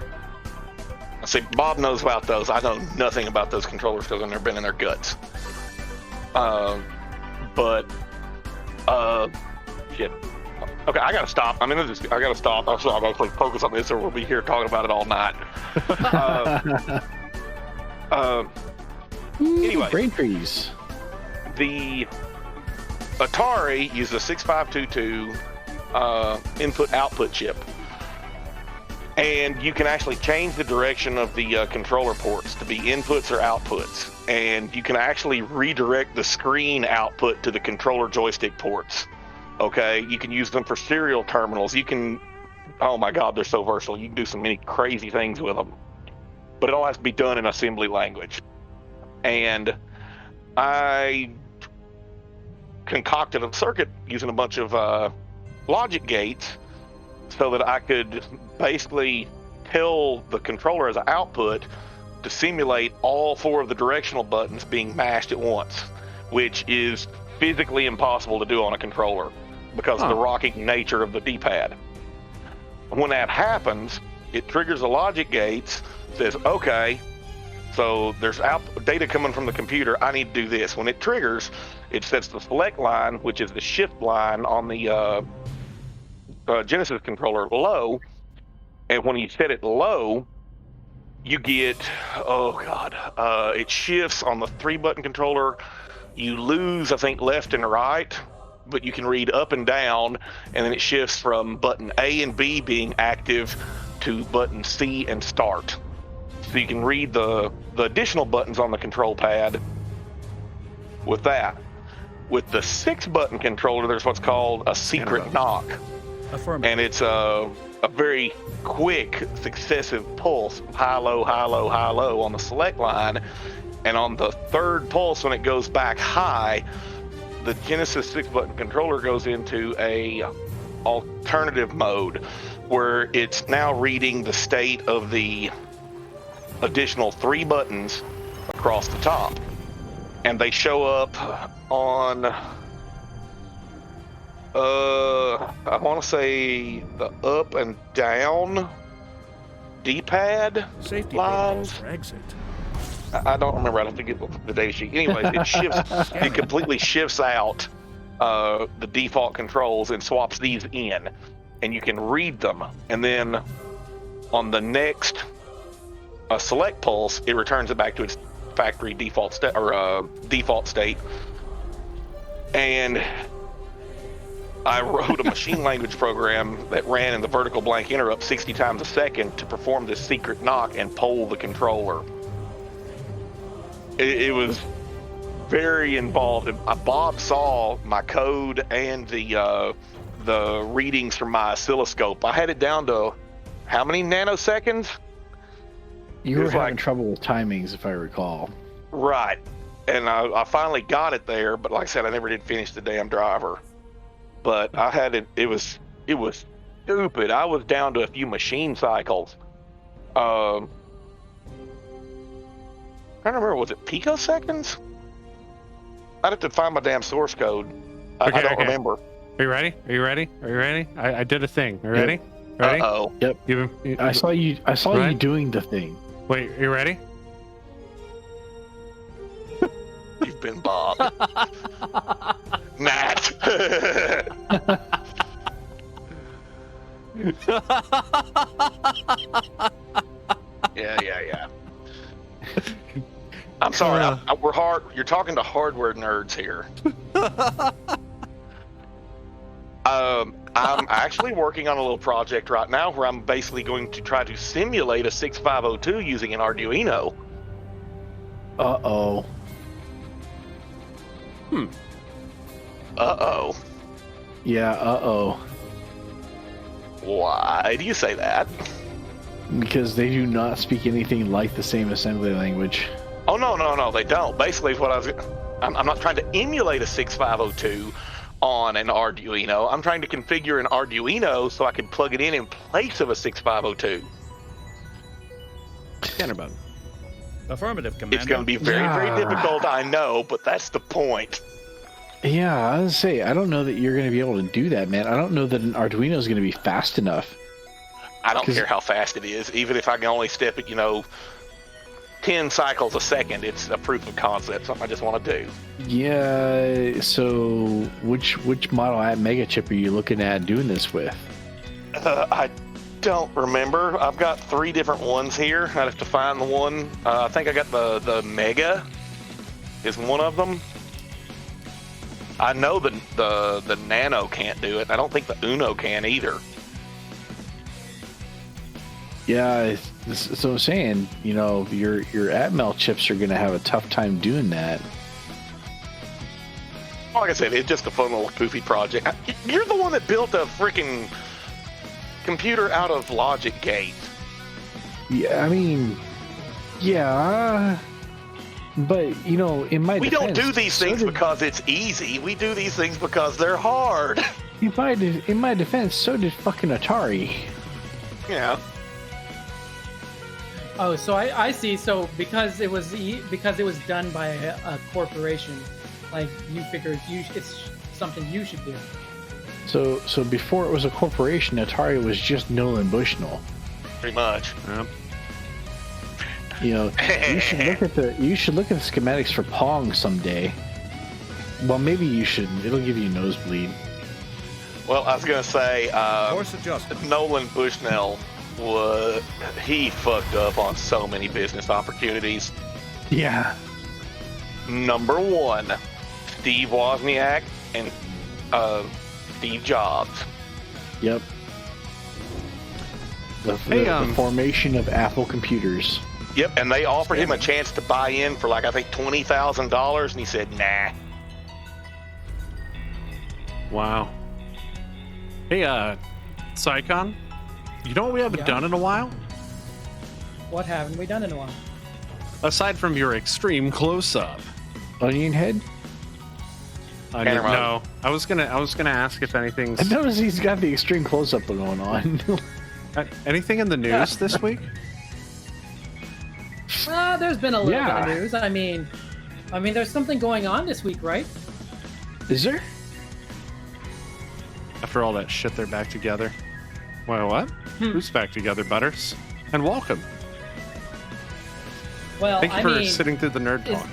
See, Bob knows about those. I know nothing about those controllers because I've never been in their guts. Shit. Okay, I gotta stop. I gotta stop. I'm sorry, I gotta focus on this, or we'll be here talking about it all night. Anyway, brain freeze. The Atari used a 6522 input-output chip. And you can actually change the direction of the controller ports to be inputs or outputs. And you can actually redirect the screen output to the controller joystick ports. Okay, you can use them for serial terminals. You can, oh my God, they're so versatile. You can do so many crazy things with them. But it all has to be done in assembly language. And I concocted a circuit using a bunch of logic gates so that I could basically tell the controller as an output to simulate all 4 of the directional buttons being mashed at once, which is physically impossible to do on a controller because of the rocking nature of the D-pad. When that happens, it triggers the logic gates, says, okay, so there's data coming from the computer, I need to do this. When it triggers, it sets the select line, which is the shift line on the Genesis controller, low, and when you set it low, you get, it shifts on the 3-button controller. You lose, I think, left and right, but you can read up and down, and then it shifts from button A and B being active to button C and start. So you can read the additional buttons on the control pad with that. With the 6-button controller, there's what's called a secret knock. And it's a very quick successive pulse, high, low, high, low, high, low on the select line. And on the 3rd pulse, when it goes back high, the Genesis 6-button controller goes into a alternative mode where it's now reading the state of the additional 3 buttons across the top. And they show up on I want to say the up and down D-pad Safety lines. for exit. I don't remember. I have to get the data sheet. Anyways, it shifts. It completely shifts out the default controls and swaps these in, and you can read them. And then on the next select pulse, it returns it back to its factory default state. And I wrote a machine language program that ran in the vertical blank interrupt 60 times a second to perform this secret knock and poll the controller. It was very involved. Bob saw my code and the readings from my oscilloscope. I had it down to how many nanoseconds? You were having trouble with timings, if I recall. Right. And I finally got it there, but like I said, I never did finish the damn driver. But I had it. It was stupid. I was down to a few machine cycles. I don't remember. Was it picoseconds? I'd have to find my damn source code. I don't remember. Are you ready? I did a thing. Are you ready? Ready? Uh-oh. Yep. I saw you doing the thing. Wait, are you ready? You've been Bob. Matt. Yeah. I'm sorry. You're talking to hardware nerds here. I'm actually working on a little project right now where I'm basically going to try to simulate a 6502 using an Arduino. Uh-oh. Uh-oh. Yeah, uh-oh. Why do you say that? Because they do not speak anything like the same assembly language. Oh, no, they don't. Basically, I'm not trying to emulate a 6502 on an Arduino. I'm trying to configure an Arduino so I can plug it in place of a 6502. Scanner button. Affirmative, Commander. It's going to be very difficult, I know, but that's the point. Yeah, I was say, I don't know that you're going to be able to do that, man. I don't know that an Arduino is going to be fast enough. I don't care how fast it is. Even if I can only step it, 10 cycles a second, it's a proof of concept, something I just want to do. Yeah, so which model at Mega Chip are you looking at doing this with? I don't remember. I've got 3 different ones here. I'd have to find the one. I think I got the Mega is one of them. I know the Nano can't do it. I don't think the Uno can either. Yeah, so I'm saying, your Atmel chips are going to have a tough time doing that. Like I said, it's just a fun little goofy project. You're the one that built a freaking computer out of logic gate. Yeah, I mean, yeah, but in my we defense, don't do these things because it's easy. We do these things because they're hard. In my defense, so did fucking Atari. Yeah. Oh, so I see. So because it was done by a corporation, like you figured it's something you should do. So before it was a corporation, Atari was just Nolan Bushnell. Pretty much. Yep. You should look at the schematics for Pong someday. Well, maybe you shouldn't. It'll give you a nosebleed. Well, I was gonna say, Course adjusted. Nolan Bushnell he fucked up on so many business opportunities. Yeah. Number 1, Steve Wozniak and Steve Jobs. Yep. The formation of Apple computers. Yep, and they offered him a chance to buy in for I think $20,000, and he said, nah. Wow. Hey, Psycon, you know what we haven't done in a while? What haven't we done in a while? Aside from your extreme close-up. Onion head? No, I was gonna ask if anything's. I noticed he's got the extreme close-up going on. Anything in the news this week? There's been a little bit of news. I mean, there's something going on this week, right? Is there? After all that shit, they're back together. Well, what? Who's back together, Butters? And welcome. Well, Thank you for sitting through the nerd talk.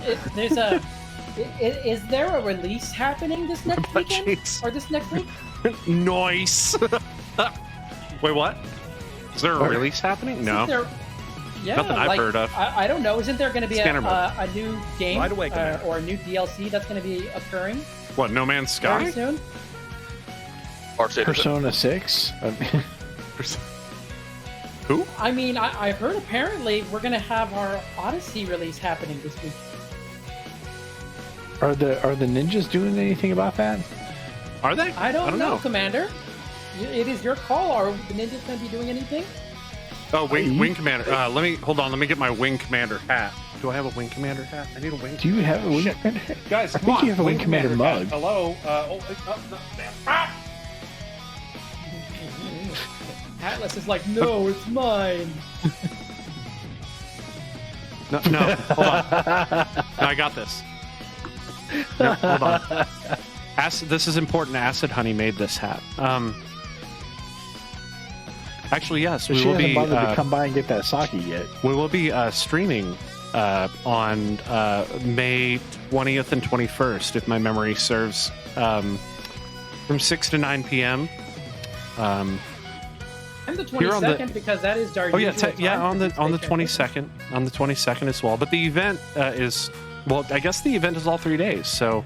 Is there a release happening this next weekend? Jeez. Or this next week? Nice. Wait, what? Is there a release happening? No. Nothing I've heard of. I don't know. Isn't there going to be a new game Right away, or a new DLC that's going to be occurring What, No Man's Sky? very soon? Or Citizen. Persona 6? Who? I mean, I heard apparently we're going to have our Odyssey release happening this week. Are the ninjas doing anything about that? Are they? I don't know, know, Commander. It is your call. Are the ninjas going to be doing anything? Oh, Wing Commander. Let me get my Wing Commander hat. Do I have a Wing Commander hat? I need a Wing. Do you have a Wing Commander hat? Guys, I think you have a Wing Commander mug. Hat. Hello. Atlas is like, no, it's mine. No, hold on. No, I got this. No, hold on. This is important. Acid Honey made this hat. Actually, yes, So she hasn't bothered to come by and get that sake yet. we will be streaming on May 20th and 21st, if my memory serves, from 6 to 9 p.m. On the Here on the- 22nd, because that is our Oh yeah, usual yeah, time on for the Deep Space 22nd, on the 22nd as well. But the event is, well, I guess the event is all 3 days. So,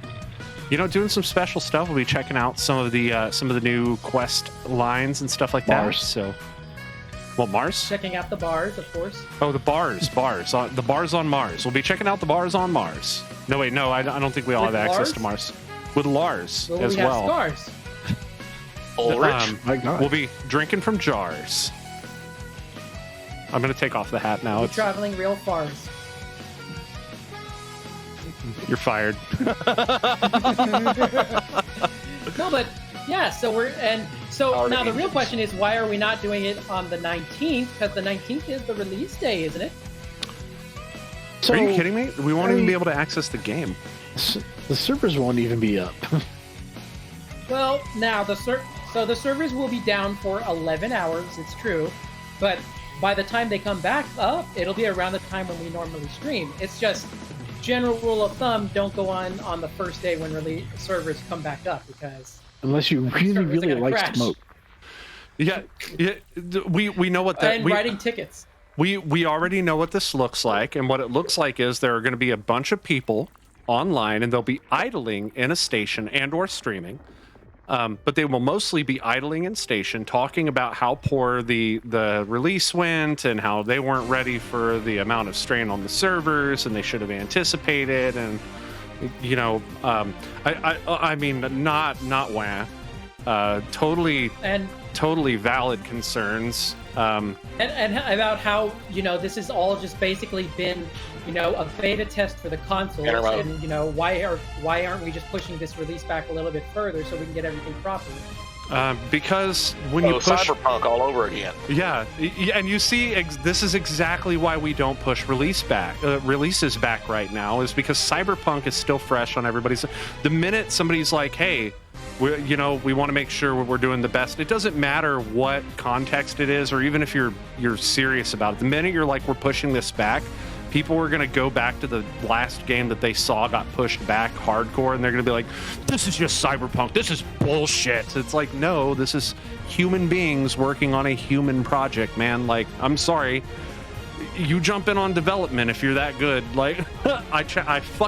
doing some special stuff. We'll be checking out some of the new quest lines and stuff like Mars. that. So, well, Mars. Checking out the bars, of course. Oh, the bars on Mars. We'll be checking out the bars on Mars. No, wait, no, I don't think we all With have access Lars? to Mars. With Lars Well, as we have well. scars. Ulrich. My God. We'll be drinking from jars. I'm gonna take off the hat now. We're traveling real far. You're fired. No, but yeah. So Already now the real engines. question is, why are we not doing it on the 19th? Because the 19th is the release day, isn't it? So, Are you kidding me? We won't even I- be able to access the game. The servers won't even be up. Well, now the servers will be down for 11 hours. It's true, but by the time they come back up, it'll be around the time when we normally stream. It's just general rule of thumb: don't go on the first day when servers come back up, because Unless you really, servers are really gonna like crash. smoke. Yeah, we know what that and we, writing tickets. we already know what this looks like, and what it looks like is there are going to be a bunch of people online, and they'll be idling in a station and or streaming. But they will mostly be idling in station, talking about how poor the release went and how they weren't ready for the amount of strain on the servers and they should have anticipated. And I mean, not wah. Totally valid concerns. And about how this has all just basically been a beta test for the consoles, Interrupt. and why aren't we just pushing this release back a little bit further so we can get everything proper? Because when you push Cyberpunk all over again. Yeah, and you see, this is exactly why we don't push releases back right now, is because Cyberpunk is still fresh on everybody's. The minute somebody's like, "Hey, we want to make sure we're doing the best," it doesn't matter what context it is, or even if you're serious about it. The minute you're like, "We're pushing this back," people are going to go back to the last game that they saw got pushed back hardcore, and they're going to be like, "This is just Cyberpunk. This is bullshit." It's like, no, this is human beings working on a human project, man. Like, I'm sorry. You jump in on development if you're that good. Like,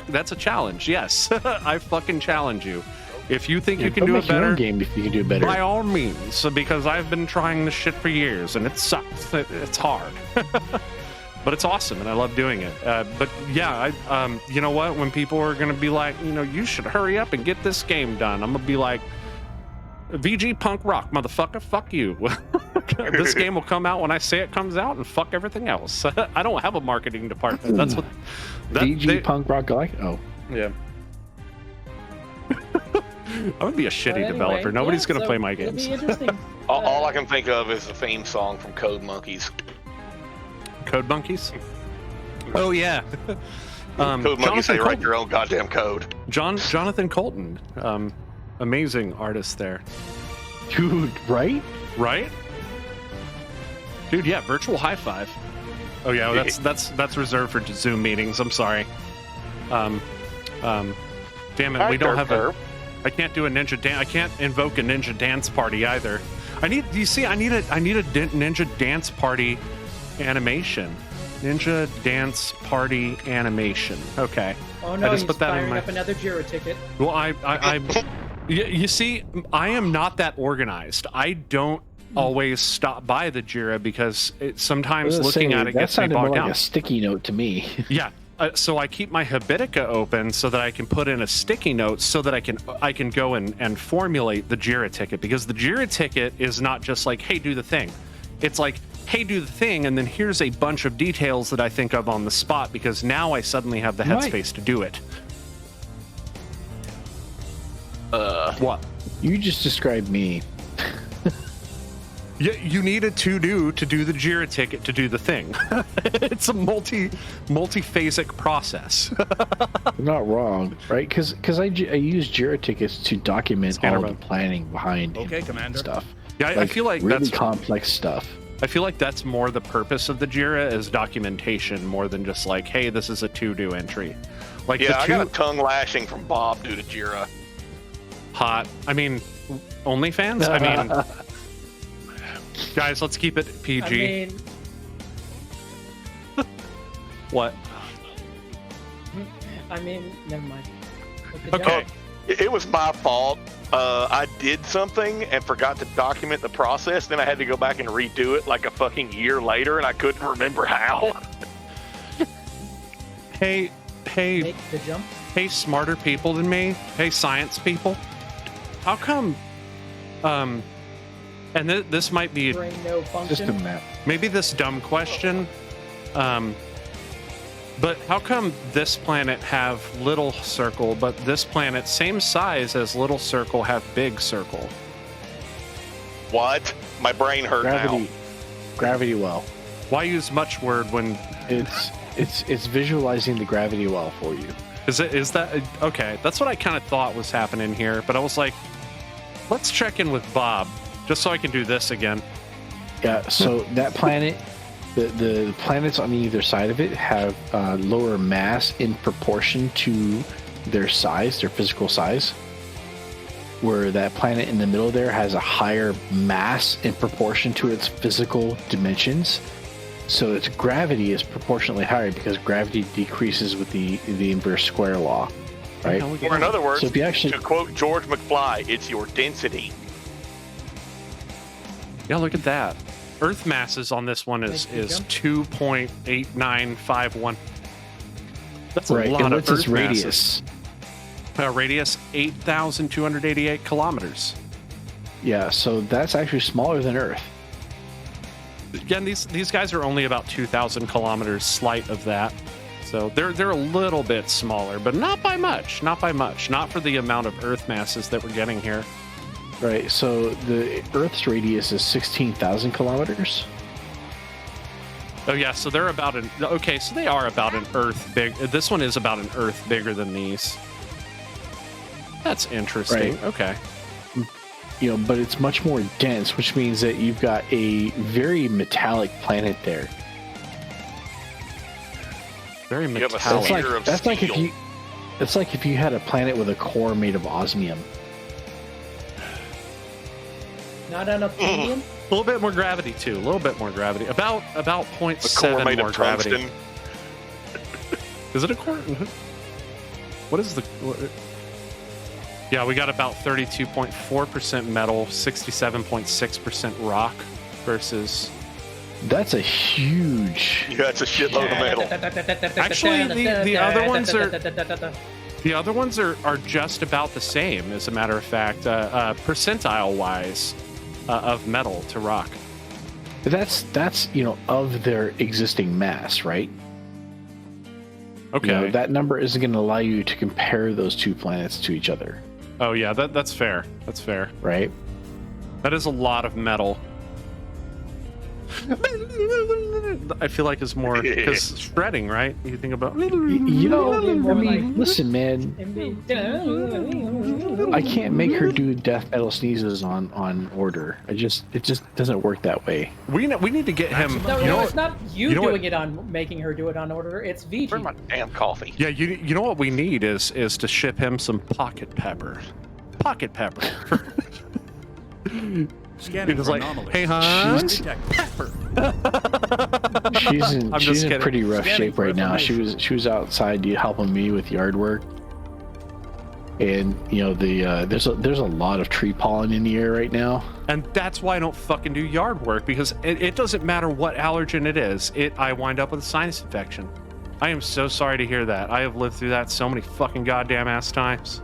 that's a challenge. Yes. I fucking challenge you. If you think you can Go do make it your own better, game if you can do it better. by all means, because I've been trying this shit for years and it sucks. It's hard. But it's awesome, and I love doing it. But yeah, you know what? When people are going to be like, you should hurry up and get this game done, I'm going to be like, VG punk rock, motherfucker, fuck you. This game will come out when I say it comes out, and fuck everything else. I don't have a marketing department. That's what... VG punk rock like? Oh. Yeah. I'm going to be a shitty But anyway, developer. Nobody's going to so play my it'll games. be interesting. All I can think of is the theme song from Code Monkeys. Code Monkeys? Oh, yeah. Code Monkeys say Jonathan write your own goddamn code. Jonathan Colton. Amazing artist there. Dude, right? Right? Dude, yeah, virtual high five. Oh yeah, that's reserved for Zoom meetings. I'm sorry. Damn it, we don't have I can't do a ninja dance. I can't invoke a ninja dance party either. I need a ninja dance party animation. Ninja dance party animation. Okay. Oh no, I just he's put that in firing my. up another Jira ticket. Well, you see, I am not that organized. I don't always stop by the Jira because sometimes looking at it that gets me sounded more bogged like down. a sticky note to me. Yeah. So I keep my Habitica open so that I can put in a sticky note so that I can go and formulate the Jira ticket, because the Jira ticket is not just like, hey, do the thing. It's like, hey, do the thing, and then here's a bunch of details that I think of on the spot, because now I suddenly have the headspace to do it. What? You just described me. You need a to-do to do the Jira ticket to do the thing. It's a multi-phasic process. You're not wrong, right? Because I use Jira tickets to document all the planning behind Okay, Commander. stuff. Yeah, I feel like really that's complex stuff. I feel like that's more the purpose of the Jira, is documentation more than just like, hey, this is a to-do entry. Like, Yeah, I got a tongue lashing from Bob due to Jira. hot. I mean, OnlyFans. I mean, Guys, let's keep it PG. I mean, What? never mind. With the Okay. jump, It was my fault. I did something and forgot to document the process. Then I had to go back and redo it like a fucking year later, and I couldn't remember how. Hey, make the jump. hey, smarter people than me. Hey, science people. How come? And this might be Brain no function. System map. maybe this dumb question. But how come this planet have little circle, but this planet same size as little circle have big circle? What? My brain hurt now. Gravity well. Why use much word when It's visualizing the gravity well for you. is that okay? That's what I kind of thought was happening here, but I was like, let's check in with Bob just so I can do this again. Yeah, so that planet, the planets on either side of it have lower mass in proportion to their size, their physical size. Where that planet in the middle there has a higher mass in proportion to its physical dimensions. So its gravity is proportionately higher because gravity decreases with the inverse square law, right? Or in other words, So if you actually to quote George McFly, it's your density. Yeah, look at that. Earth masses on this one is 2.8951. That's a right, lot and of what's its Earth radius? masses. Radius 8,288 kilometers. Yeah, so that's actually smaller than Earth. Again, these guys are only about 2,000 kilometers slight of that, so they're a little bit smaller, but not by much. Not by much. Not for the amount of Earth masses that we're getting here. Right, so the Earth's radius is 16,000 kilometers. Oh yeah, so they're about an okay. So they are about an Earth big. This one is about an Earth bigger than these. That's interesting. Right. Okay. You know, but it's much more dense, which means that you've got a very metallic planet there. Very You have a metallic. sphere of That's like if steel. you, it's like if you had a planet with a core made of osmium. Not on a planium. A little bit more gravity too. A little bit more gravity. About A core 0.7 made more of gravity. tungsten. Is it a core? What is the? Yeah, we got about 32.4% metal, 67.6% rock versus. That's a huge. Yeah, it's a shitload of metal. Actually, the other ones are. The other ones are just about the same, as a matter of fact, percentile-wise, of metal to rock. That's of their existing mass, right? Okay. You know, that number isn't going to allow you to compare those two planets to each other, Oh yeah, that's fair. That's fair. right? That is a lot of metal. I feel like it's more because shredding, right? You think about. You know, I More mean, like- listen, man, I can't make her do death metal sneezes on order. It just doesn't work that way. We need to get him. No, you know it's what? not you, you know what- doing it on making her do it on order. It's VG. Where's my damn coffee? Yeah, you know what we need is to ship him some pocket pepper. Pocket pepper. Scanning He's for like, anomalies. hey, hon. Detect pepper. She's in I'm she's just in kidding. pretty rough Scanning shape for right now. She information. was outside helping me with yard work, and you know there's a lot of tree pollen in the air right now. And that's why I don't fucking do yard work, because it doesn't matter what allergen it is. I wind up with a sinus infection. I am so sorry to hear that. I have lived through that so many fucking goddamn ass times.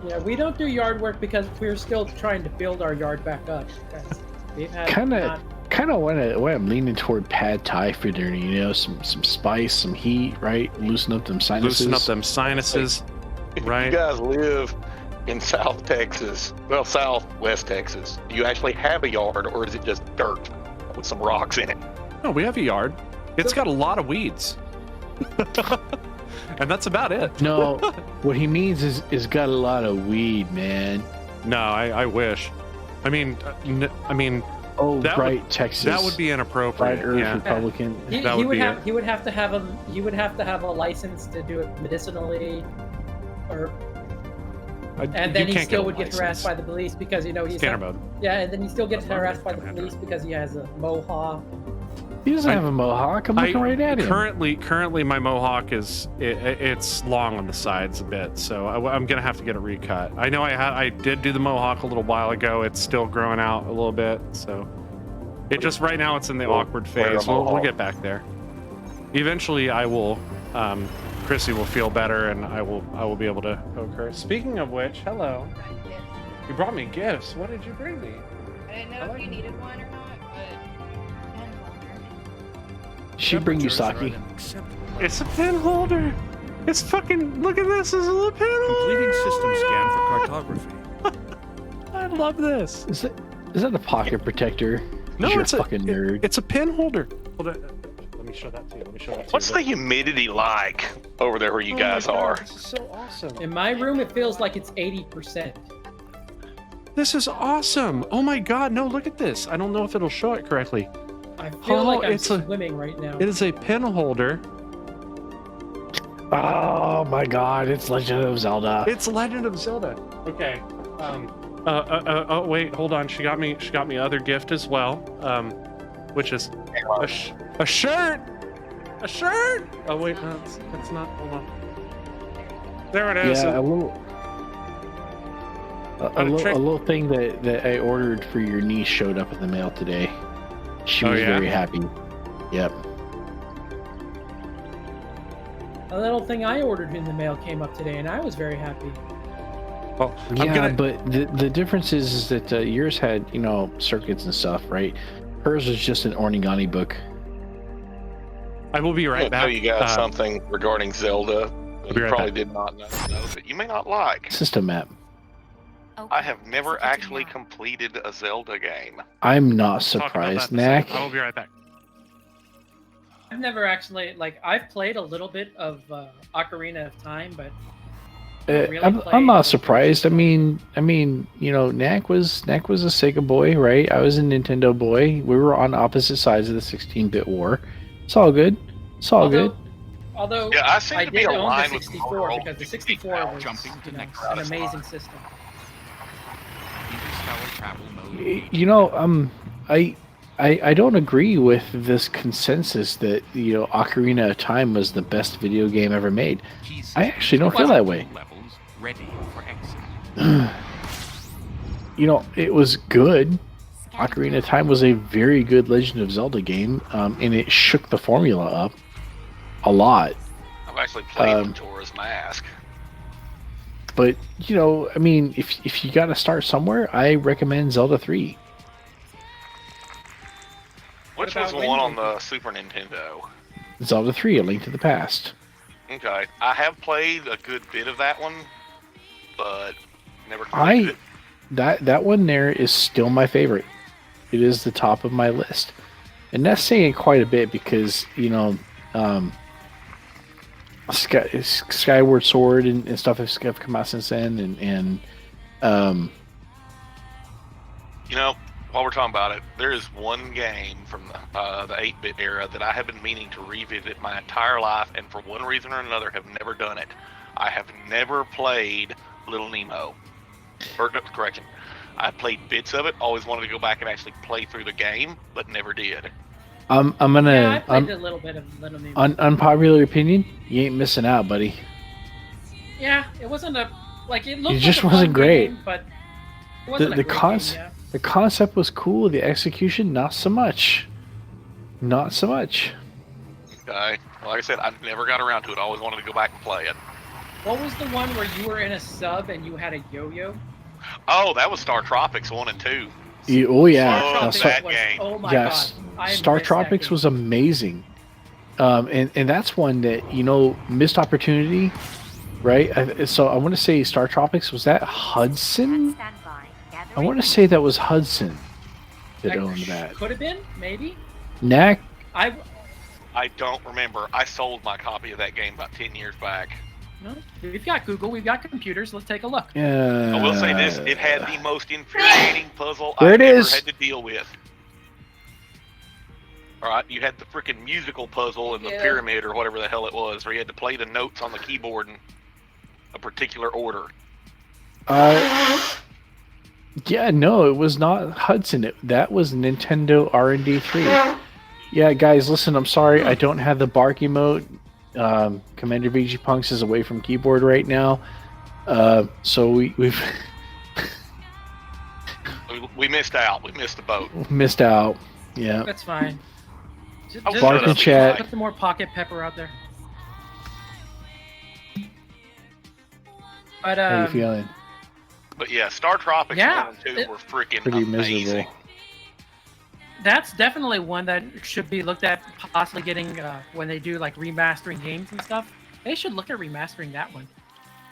Yeah, we don't do yard work because we're still trying to build our yard back up. We've had Kind not- of what I'm leaning toward pad thai for dinner. You know, some spice, some heat, right? Loosen up them sinuses. Loosen up them sinuses, You right? guys live in South Texas, well, Southwest Texas. Do you actually have a yard, or is it just dirt with some rocks in it? No, we have a yard. It's got a lot of weeds. And that's about it. No, what he means is got a lot of weed, man. No, I wish. I mean, Oh, That right, would- Texas. that would be inappropriate. Flat Earth Yeah. Republican. That would be it. he would have to have a license to do it medicinally, or And then he still would get harassed by the police because he's Scanner mode. Yeah, and then he still gets harassed by the police because he has a mohawk. He doesn't have a mohawk. I'm looking right at him. Currently, my mohawk it's long on the sides a bit, so I'm gonna have to get it recut. I know I did do the mohawk a little while ago. It's still growing out a little bit, so it just right now it's in the awkward phase. We'll get back there. Eventually, I will. Chrissy will feel better, and I will be able to poke her. Speaking of which, hello. You brought me gifts. What did you bring me? I didn't know if you needed one or not, but She bring you sake. It's a pen holder. It's fucking. Look at this. It's a little pen holder. Completing system scan for cartography. I love this. Is that a pocket protector? No, You're it's a fucking nerd. It's a pen holder. Hold on. Let me show that to you. What's the humidity like over there where you guys my God, are? This is so awesome. In my room, it feels like it's 80%. This is awesome. Oh my God. No, look at this. I don't know if it'll show it correctly. I feel like I'm it's swimming right now. It is a pen holder. Oh my God! It's Legend of Zelda. It's Legend of Zelda. Okay. Oh wait, hold on. She got me other gift as well. Which is a shirt. A shirt. Oh wait, no, it's not. Hold on. There it is. Yeah, a little thing that I ordered for your niece showed up in the mail today. She was very happy. Yep. A little thing I ordered in the mail came up today, and I was very happy. Well, but the difference is that yours had circuits and stuff, right? Hers was just an origami book. I will be right back. Tell you guys something regarding Zelda. You probably back. did not know that you may not like. System map. I have never actually completed a Zelda game. I'm not Talk about surprised, that in a second. Knack. I will be right back. I've never actually I've played a little bit of Ocarina of Time, but I'm not surprised. I mean, Knack was a Sega boy, right? I was a Nintendo boy. We were on opposite sides of the 16-bit war. It's all good. It's all good. Although Yeah, I seem to be did own the aligned with 64 Motorola. because the 64 was an amazing system. I don't agree with this consensus that Ocarina of Time was the best video game ever made. I actually don't feel that way. It was good. Ocarina of Time was a very good Legend of Zelda game, and it shook the formula up a lot. I've actually played Majora's Mask. But if you got to start somewhere, I recommend Zelda 3. Which was the one on the Super Nintendo? Zelda 3: A Link to the Past. Okay, I have played a good bit of that one, but never completed it. That one there is still my favorite. It is the top of my list, and that's saying quite a bit because Skyward Sword and stuff have come out since then, and while we're talking about it, there is one game from the 8-bit era that I have been meaning to revisit my entire life, and for one reason or another have never done it. I have never played Little Nemo. Correction. I played bits of it, always wanted to go back and actually play through the game, but never did. I'm I gonna played a little bit of Little Nemo. unpopular opinion. You ain't missing out, buddy. Yeah, it wasn't it looked It just like a wasn't fun great. game, but it wasn't The a great concept. game, yeah. The concept was cool. The execution, not so much. Not so much. Okay. Well, like I said, I never got around to it. I always wanted to go back and play it. What was the one where you were in a sub and you had a yo-yo? Oh, that was Star Tropics 1 and 2. Oh yeah. Star Now, Tropics that game. Oh my yes. god. I Star missed that Tropics game. was amazing. And that's one that missed opportunity, right? So I want to say Star Tropics, was that Hudson? I want to say that was Hudson that owned that. Could have been, maybe. Knack. I don't remember. I sold my copy of that game about 10 years back. No, we've got Google, we've got computers. Let's take a look. Yeah. I will say this: it had the most infuriating puzzle There I've it ever is. had to deal with. All right, you had the freaking musical puzzle in the pyramid or whatever the hell it was, where you had to play the notes on the keyboard in a particular order. Yeah, no, it was not Hudson. That was Nintendo R&D 3. Yeah, guys, listen, I'm sorry. I don't have the bark emote. Commander VG Punks is away from keyboard right now. So we've We missed out. We missed the boat. missed out. Yeah. That's fine. Just, Oh, just bark in chat. put some more pocket pepper out there. But How you feeling? But yeah, Star Tropics Yeah, 1 and 2 were freaking Pretty amazing. miserable. that's definitely one that should be looked at, possibly getting when they do like remastering games and stuff. They should look at remastering that one.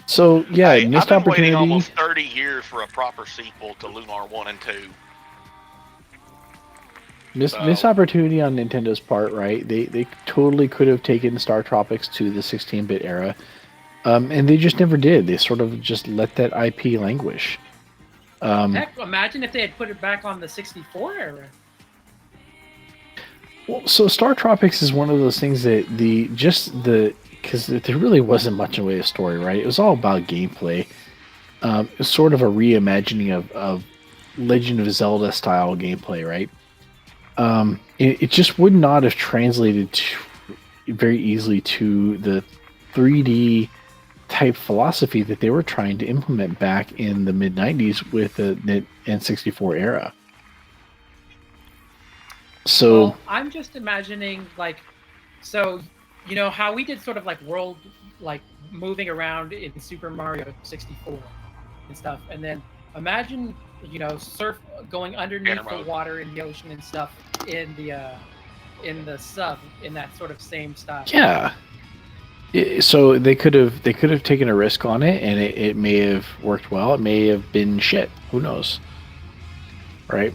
So yeah, Hey, I've missed been opportunity. waiting almost 30 years for a proper sequel to Lunar 1 and 2. Missed opportunity on Nintendo's part, right? They totally could have taken Star Tropics to the 16-bit era, and they just never did. They sort of just let that IP languish. Heck, imagine if they had put it back on the 64 era. Well, so Star Tropics is one of those things that because there really wasn't much in the way of story, right? It was all about gameplay. It was sort of a reimagining of Legend of Zelda style gameplay, right? It just would not have translated very easily to the 3D type philosophy that they were trying to implement back in the mid 90s with the N64 era. So Well, I'm just imagining so you know how we did sort of like world moving around in Super Mario 64 and stuff, and then imagine surf going underneath the Mode. water in the ocean and stuff in the sub in that sort of same style. yeah. So they could have taken a risk on it, and it may have worked well. It may have been shit. Who knows? Right?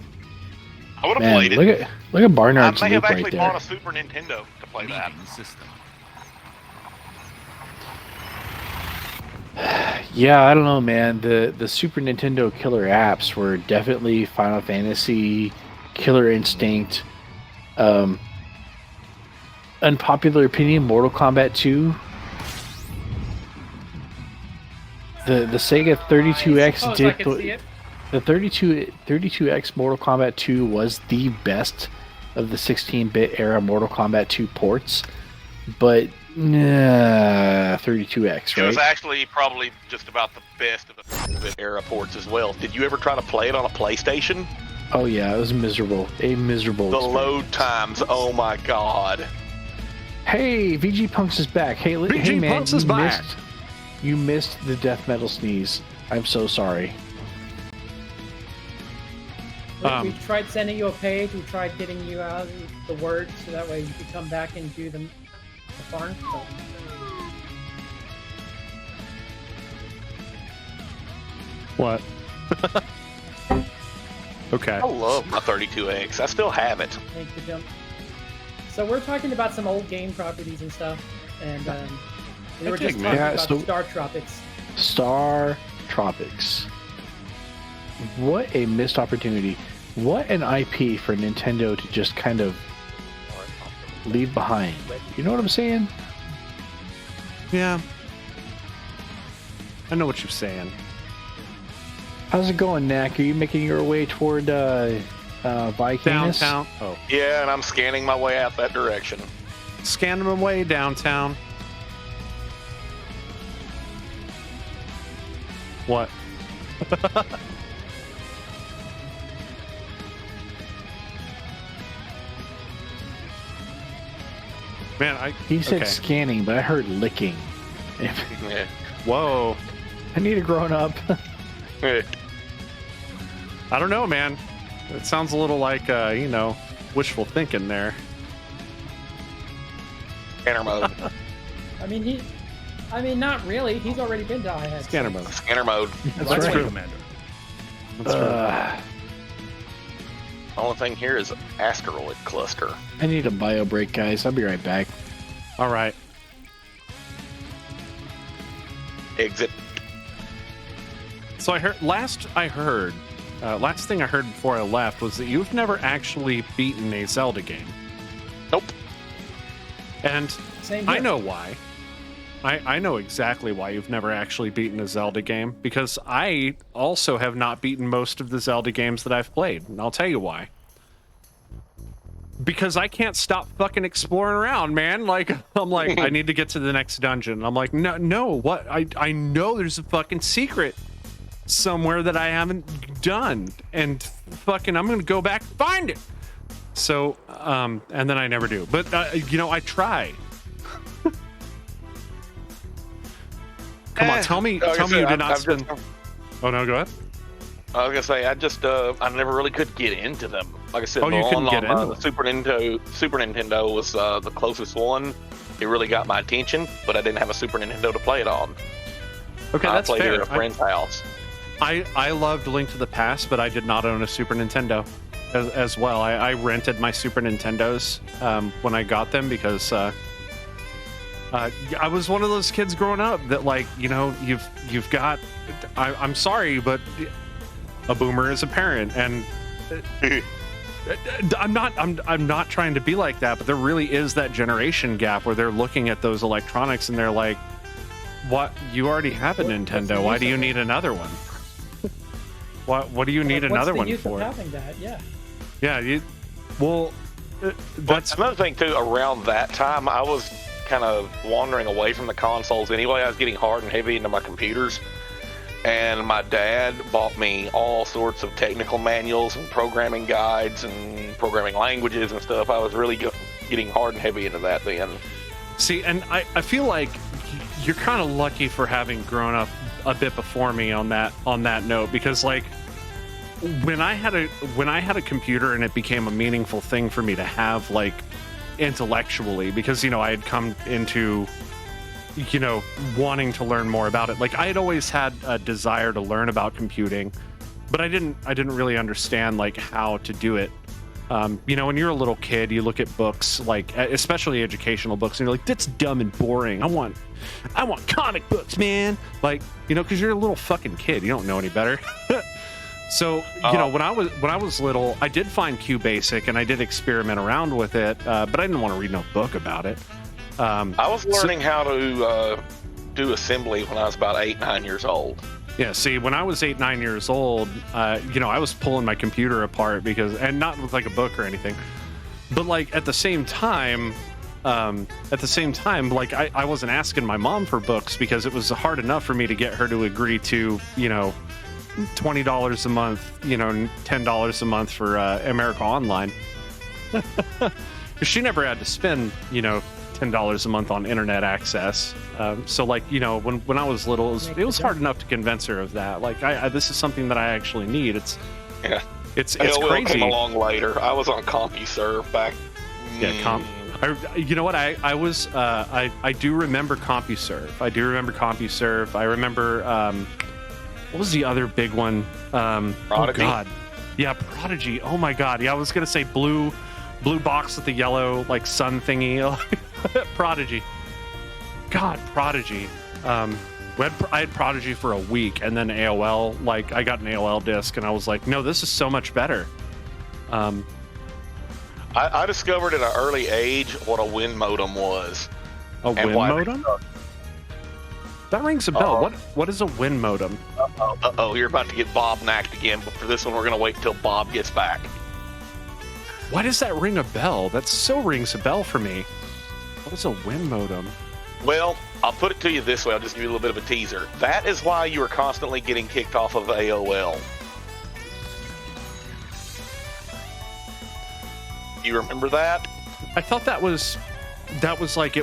I would have Man, played it. look at I Barnard's may have loop actually right bought there. a Super Nintendo to play that. Leaving the system. Yeah, I don't know, man. The Super Nintendo killer apps were definitely Final Fantasy, Killer Instinct, unpopular opinion, Mortal Kombat 2. The Sega 32X I did can see it. the 32X Mortal Kombat 2 was the best of the 16-bit era Mortal Kombat 2 ports, but 32X, It was right? actually probably just about the best of the era ports as well. Did you ever try to play it on a PlayStation? Oh yeah, it was miserable. A miserable The experience. load times, oh my god. Hey, VG Punks is back. Hey, VG hey man, Punks is back. You missed the death metal sneeze. I'm so sorry. We tried sending you a page. We tried getting you out the word so that way you could come back and do the farm. So. What? Okay. I love my 32X. I still have it. Make the jump. So we're talking about some old game properties and stuff, and we were just Okay, talking man. about So- Star Tropics. Star Tropics. What a missed opportunity. What an IP for Nintendo to just kind of leave behind. You know what I'm saying? Yeah. I know what you're saying. How's it going, Knack? Are you making your way toward Vikinus? Downtown. Oh. Yeah, and I'm scanning my way out that direction. Scanning my way downtown. What? Man, He said okay. scanning, but I heard licking. Yeah. Whoa. I need a grown up. I don't know, man. It sounds a little like, wishful thinking there. Scanner mode. I mean, not really. He's already been to I had. Scanner mode. Scanner mode. That's That's right. right, Commander. That's right. Only thing here is asteroid cluster. I need a bio break, guys. I'll be right back. All right. Exit. So last thing I heard before I left was that you've never actually beaten a Zelda game. Nope. And Same I here. know why. I know exactly why you've never actually beaten a Zelda game, because I also have not beaten most of the Zelda games that I've played, and I'll tell you why. Because I can't stop fucking exploring around, man. Like, I'm like, I need to get to the next dungeon. I'm like, no, what? I know there's a fucking secret somewhere that I haven't done, and fucking I'm gonna go back and find it. So, and then I never do. But, you know, I try. Come on, tell me you did not spend... Oh, no, go ahead. I was gonna say, I never really could get into them. Like I said, Oh, you couldn't get into the them. Super Nintendo was the closest one. It really got my attention, but I didn't have a Super Nintendo to play it on. Okay, I that's played fair. it at a friend's house. I loved Link to the Past, but I did not own a Super Nintendo as well. I rented my Super Nintendos when I got them because I was one of those kids growing up that, like, you know, you've got. I'm sorry, but a boomer is a parent, and I'm not trying to be like that, but there really is that generation gap where they're looking at those electronics and they're like, "What? You already have a Nintendo. Why do you need another one? What do you need another one What's the for?" use of having that? Yeah. Yeah, That's another thing too. Around that time, I was kind of wandering away from the consoles anyway. I was getting hard and heavy into my computers, and my dad bought me all sorts of technical manuals and programming guides and programming languages and stuff. I was really getting hard and heavy into that then. See, and I feel like you're kind of lucky for having grown up a bit before me on that note, because like when I had a computer and it became a meaningful thing for me to have, like, intellectually, because, you know, I had come into, you know, wanting to learn more about it. Like, I had always had a desire to learn about computing, but I didn't really understand, like, how to do it. You know, when you're a little kid, you look at books, like, especially educational books, and you're like, that's dumb and boring. I want comic books, man. Like, you know, because you're a little fucking kid. You don't know any better. So, you know, when I was little, I did find QBasic, and I did experiment around with it, but I didn't want to read no book about it. I was learning how to do assembly when I was about 8-9 years old. Yeah, see, when I was 8-9 years old, you know, I was pulling my computer apart and not with like a book or anything, but like at the same time, like I wasn't asking my mom for books because it was hard enough for me to get her to agree to, you know, $20 a month, you know, $10 a month for America Online. She never had to spend, you know, $10 a month on internet access. So, like, you know, when I was little, it was hard enough to convince her of that. Like, this is something that I actually need. It's AOL crazy. Came along later. I was on CompuServe back. Yeah, you know what? I do remember CompuServe. I remember. What was the other big one? Prodigy. Oh God, yeah, Prodigy. Oh my God, yeah. I was gonna say blue box with the yellow like sun thingy. Prodigy. God, Prodigy. I had Prodigy for a week, and then AOL. Like, I got an AOL disc, and I was like, no, this is so much better. I discovered at an early age what a WIN modem was. A WIN modem? That rings a bell. What is a WIN modem? You're about to get Bob nacked again, but for this one, we're going to wait until Bob gets back. Why does that ring a bell? That so rings a bell for me. What is a WIN modem? Well, I'll put it to you this way. I'll just give you a little bit of a teaser. That is why you were constantly getting kicked off of AOL. You remember that? I thought that was like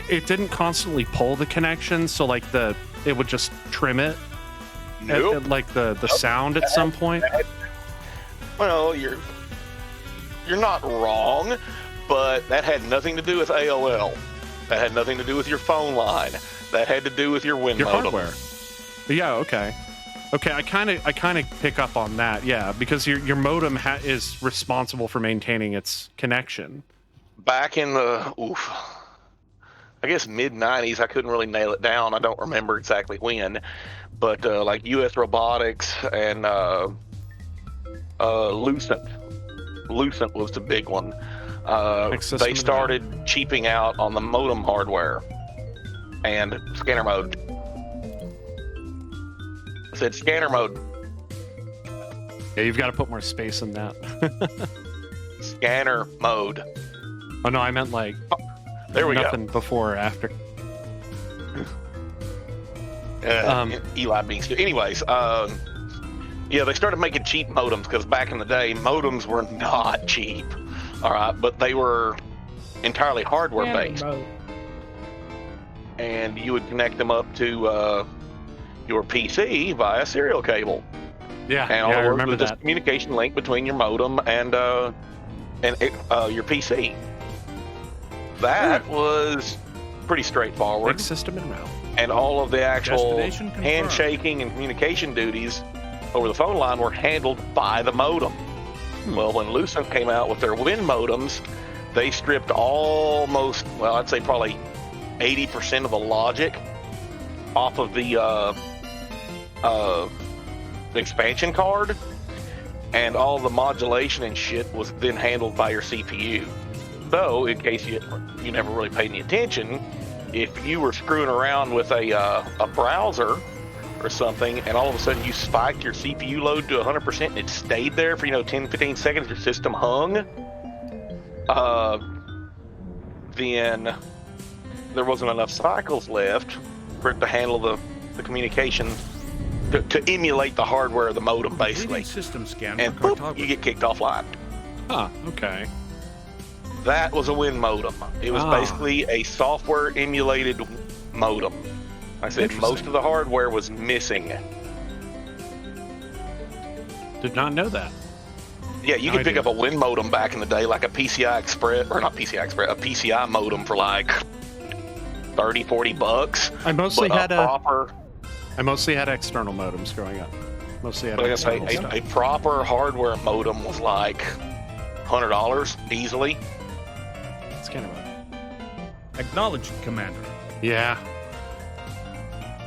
it didn't constantly pull the connection, so like it would just trim it. Nope. At like the sound at some point. Well, you're not wrong, but that had nothing to do with AOL. That had nothing to do with your phone line. That had to do with your WIN modem. Hardware. Yeah, okay. I kind of pick up on that. Yeah, because your modem is responsible for maintaining its connection. Back in the I guess mid-90s, I couldn't really nail it down. I don't remember exactly when, but like U.S. Robotics and Lucent was the big one. They started cheaping out on the modem hardware, and scanner mode. I said scanner mode. Yeah, you've got to put more space in that. Scanner mode. Oh no, I meant like There we nothing before or after. go. Eli being stupid. Anyways, yeah, they started making cheap modems because back in the day, modems were not cheap. All right, but they were entirely hardware based, and you would connect them up to your PC via serial cable. Yeah, And all I it was remember just that. communication link between your modem and your PC. That was pretty straightforward. Big system and route. And all of the actual Destination confirmed. handshaking and communication duties over the phone line were handled by the modem. Well, when Lucent came out with their Win modems, they stripped almost, well, I'd say probably 80% of the logic off of the expansion card, and all the modulation and shit was then handled by your CPU. So, in case you never really paid any attention, if you were screwing around with a browser or something, and all of a sudden you spiked your CPU load to 100% and it stayed there for 10-15 seconds, your system hung, then there wasn't enough cycles left for it to handle the communication to emulate the hardware of the modem, basically. 3D system scan And for boop, cartography. you get kicked offline. Huh, okay. That was a Win modem. It was basically a software emulated modem. I said most of the hardware was missing. Did not know that. Yeah, you No could pick idea. up a Win modem back in the day, like a PCI Express, or not PCI Express, a PCI modem for like $30-$40. I mostly But had proper, I mostly had external modems growing up. Mostly had like I say, external stuff. a proper hardware modem was like $100 easily. It's kind of Acknowledged, Commander. yeah.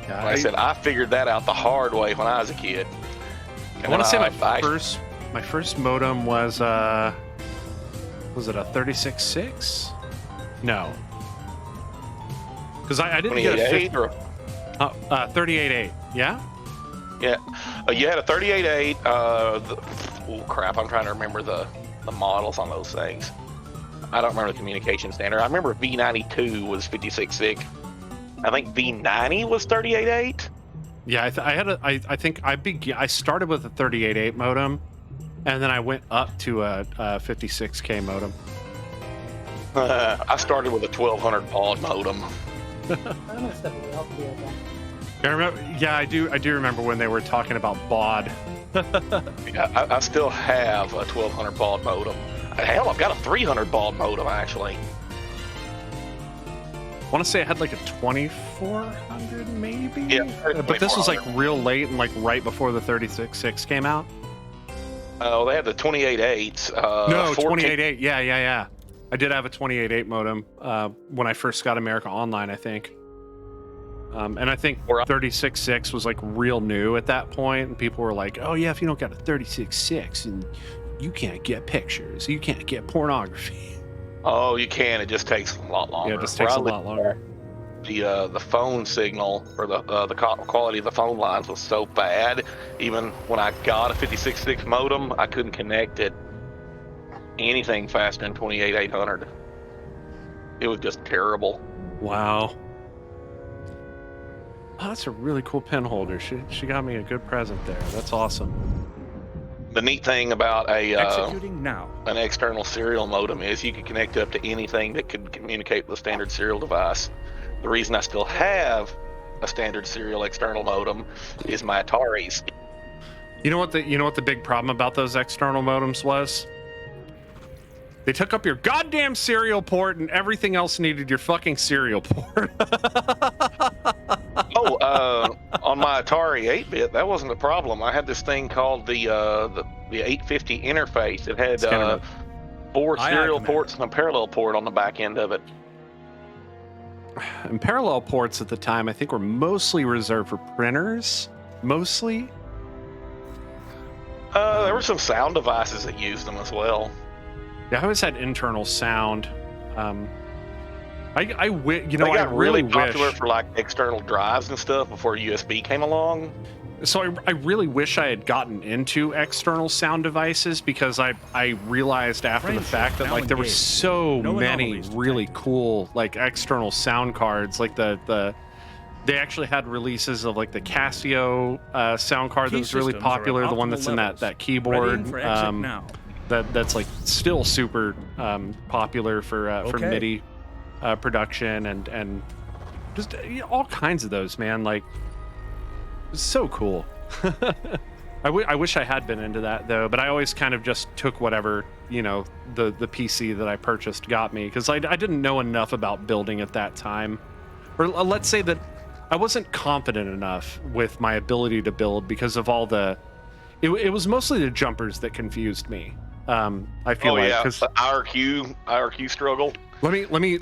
Yeah, Like I said, I figured that out the hard way when I was a kid. I want to say I my first modem was it a 36.6? No, because I didn't get a 28.8 or 38.8. Yeah. yeah, you had a 38.8. Oh crap! I'm trying to remember the models on those things. I don't remember the communication standard. I remember V92 was 56.6. I think V90 was 38.8. Yeah, I think I started with a 38.8 modem, and then I went up to a 56K modem. I started with a 1200 baud modem. I'm gonna step away. I'll be right back. I do remember when they were talking about baud. Yeah, I still have a 1200 baud modem. Hell, I've got a 300 baud modem actually. I want to say I had like a 2400 maybe. Yeah, but this was like 2400. real late and like right before the 36.6 came out. Oh, they had the 28.8s. No, 14 28.8. Yeah. I did have a 28.8 modem when I first got America Online, I think. And I think 36.6 was like real new at that point, and people were like, "Oh yeah, if you don't got a 36.6, and you can't get pictures, you can't get pornography." Oh, you can. It just takes a lot longer. Yeah, it just takes a Where I lot longer. lived, the phone signal or the quality of the phone lines was so bad. Even when I got a 56.6 modem, I couldn't connect it anything faster than 28.800. It was just terrible. Wow. Oh, that's a really cool pen holder. She got me a good present there. That's awesome. The neat thing about Executing now. an external serial modem is you can connect up to anything that could communicate with a standard serial device. The reason I still have a standard serial external modem is my Ataris. You know what the big problem about those external modems was? They took up your goddamn serial port, and everything else needed your fucking serial port. On my Atari 8-bit, that wasn't a problem. I had this thing called the 850 interface. It had Scanner 4 Aye, serial Commander. ports and a parallel port on the back end of it. And parallel ports at the time, I think, were mostly reserved for printers. Mostly. There were some sound devices that used them as well. Yeah, I always had internal sound. I They I got really really popular wish. for like external drives and stuff before USB came along. So I really wish I had gotten into external sound devices because I realized after the Friendship fact that now like there were engaged. so No many anomalies really detected. cool like external sound cards. Like they actually had releases of like the Casio sound card that Key was really systems are at popular, the one optimal that's in levels. that keyboard. Readying for exit now. That's like still super popular for Okay. MIDI production and just all kinds of those, man. Like, it's so cool. I wish I had been into that though, but I always kind of just took whatever the PC that I purchased got me because I didn't know enough about building at that time, or let's say that I wasn't confident enough with my ability to build because of all the. It was mostly the jumpers that confused me. I feel like yeah, because the IRQ struggle. let me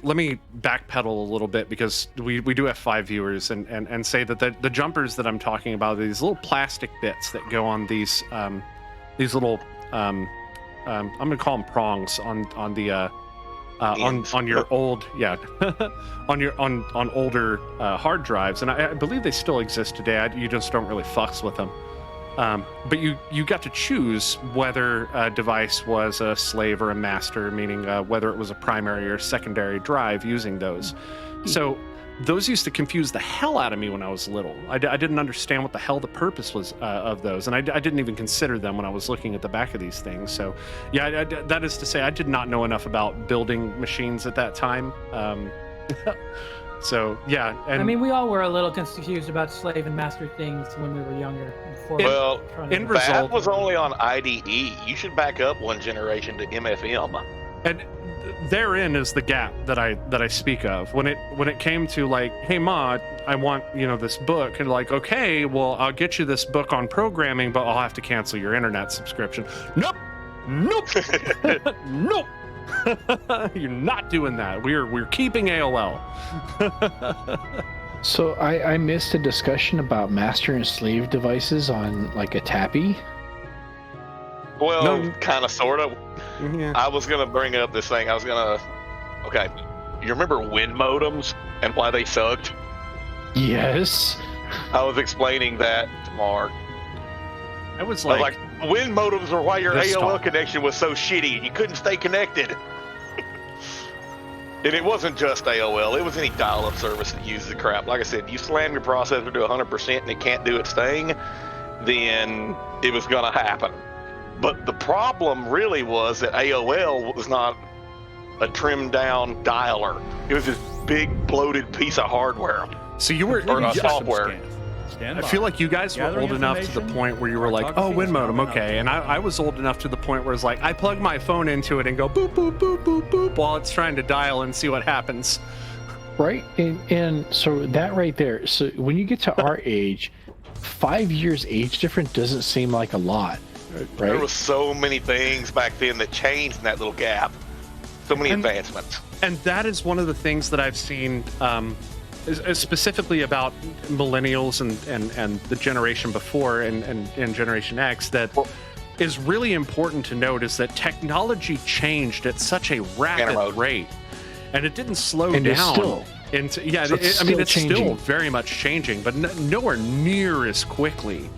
backpedal a little bit because we do have 5 viewers and say that the jumpers that I'm talking about are these little plastic bits that go on these little I'm gonna call them prongs on the on your old on older hard drives, and I believe they still exist today. You just don't really fucks with them. But you got to choose whether a device was a slave or a master, meaning whether it was a primary or secondary drive using those. So those used to confuse the hell out of me when I was little. I didn't understand what the hell the purpose was of those, and I didn't even consider them when I was looking at the back of these things. So yeah, that is to say, I did not know enough about building machines at that time. So yeah, and I mean, we all were a little confused about slave and master things when we were younger. Well, in that result, was only on IDE. You should back up one generation to MFM. and therein is the gap that I speak of. When it came to like, hey Ma, I want this book, and like, okay, well I'll get you this book on programming, but I'll have to cancel your internet subscription. Nope. Nope. You're not doing that. We're keeping AOL. So I missed a discussion about master and slave devices on like a Tappy. Well, No. kind of, sort of. Yeah. I was gonna bring up this thing. Okay, you remember wind modems and why they sucked? Yes. I was explaining that to Mark. I was I was like, like, wind modems were why your this AOL talk. connection was so shitty and you couldn't stay connected. And it wasn't just AOL, it was any dial-up service that uses the crap. Like I said, you slam your processor to 100% and it can't do its thing, then it was gonna happen. But the problem really was that AOL was not a trimmed down dialer. It was this big bloated piece of hardware. so you were. Or you- System software. Stand I by. feel like you guys were Gathering old enough to the information. point where you were like, oh, Cartography wind is modem, coming up. okay. And I was old enough to the point where it's like, I plug my phone into it and go boop, boop, boop, boop, boop while it's trying to dial and see what happens. Right. And so that right there. So when you get to our age, 5 years age difference doesn't seem like a lot. There Right. was so many things back then that changed in that little gap. So many And- advancements. And that is one of the things that I've seen specifically about millennials and the generation before and Generation X that is really important to note is that technology changed at such a rapid Animal. rate. And it didn't slow And it's down. still- Yeah, So it's I mean, still it's still changing. very much changing, but nowhere near as quickly.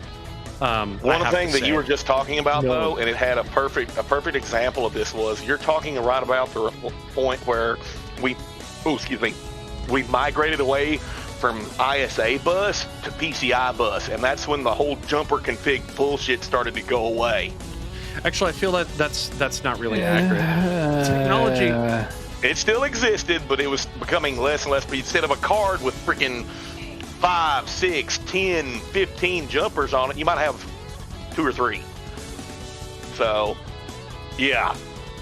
One thing that you were just talking about, No. though, and it had a perfect example of this was you're talking right about the point where we migrated away from ISA bus to PCI bus, and that's when the whole jumper config bullshit started to go away. Actually, I feel that that's not really accurate. Technology. It still existed, but it was becoming less and less. But instead of a card with freaking 5, 6, 10, 15 jumpers on it, you might have 2 or 3. So, yeah.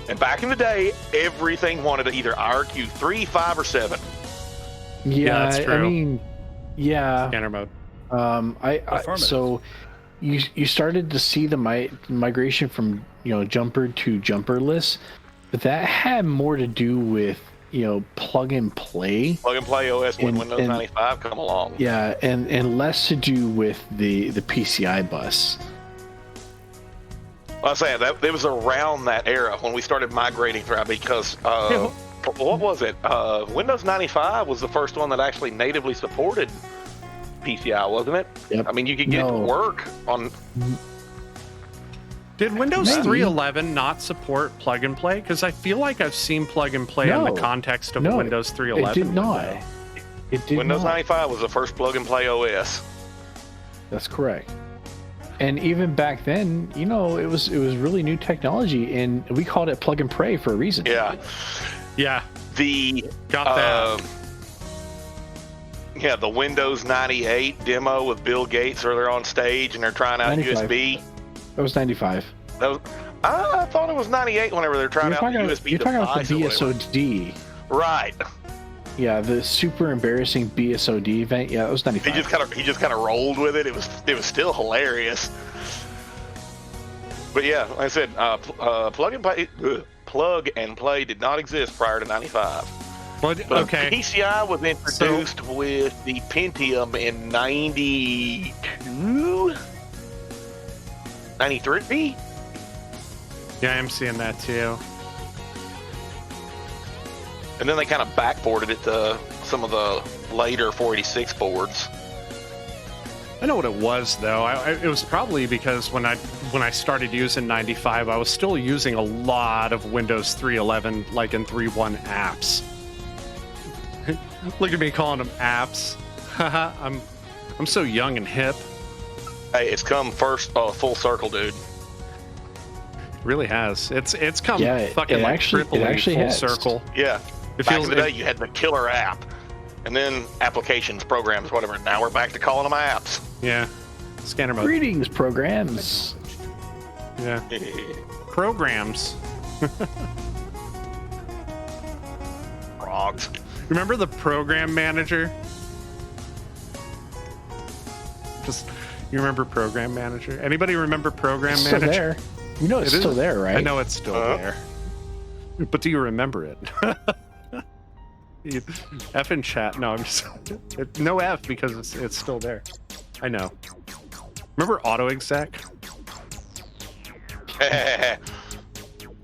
And back in the day, everything wanted either IRQ 3, 5, or 7. Yeah, that's I true. mean, yeah. Scanner mode. Affirmative. So you started to see the migration from jumper to jumperless, but that had more to do with plug and play. Plug and play OS when And- Windows and- 95 come along. Yeah, and less to do with the PCI bus. I was saying that it was around that era when we started migrating through because what was it? Windows 95 was the first one that actually natively supported PCI, wasn't it? Yep. I mean, you could get it to work on. Did Windows Maybe. 3.11 not support plug and play? Because I feel like I've seen plug and play in No. the context of No, Windows 3.11. It did not. It did Windows not. 95 was the first plug and play OS. That's correct. And even back then, you know, it was really new technology, and we called it plug and pray for a reason. Yeah. Yeah, The got that. Yeah, the Windows 98 demo with Bill Gates where they're on stage and they're trying out 95. USB. That was 95. That was, I thought it was 98 whenever they're trying out the USB you're talking about device the or whatever. BSOD. Right. Yeah, the super embarrassing BSOD event. Yeah, that was 95. He just kind of rolled with it. It was still hilarious. But yeah, like I said, plug and play did not exist prior to 95. But, But okay. PCI was introduced with the Pentium in 92, 93. Yeah, I'm seeing that too. And then they kind of backported it to some of the later 486 boards. I know what it was though. It was probably because when I started using 95, I was still using a lot of Windows 3.11, like in 3.1 apps. Look at me calling them apps. I'm so young and hip. Hey, it's come full circle, dude. Really has. It's come fucking it like actually- tripling it actually full has. circle. Yeah. It Back feels in the day, you had the killer app, and then applications, programs, whatever. Now we're back to calling them apps. Yeah. Scanner mode. Greetings, programs. Yeah. Programs. Frogs. Remember the program manager? You remember program manager? Anybody remember program It's manager? still there. You know it's It still is. there, right? I know it's still there. But do you remember it? F in chat. No, I'm just no F because it's still there. I know. Remember auto exec?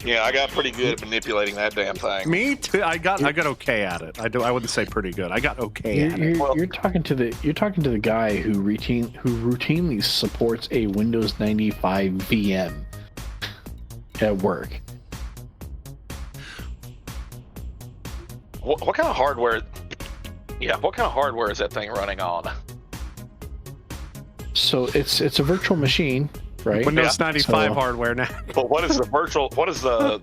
Yeah, I got pretty good at manipulating that damn thing. Me too. I got okay at it. I wouldn't say pretty good. I got okay at it. You're talking to the guy who routinely supports a Windows 95 VM at work. What kind of hardware? Yeah, what kind of hardware is that thing running on? So it's a virtual machine, right? Windows 95 So- hardware now. But what is the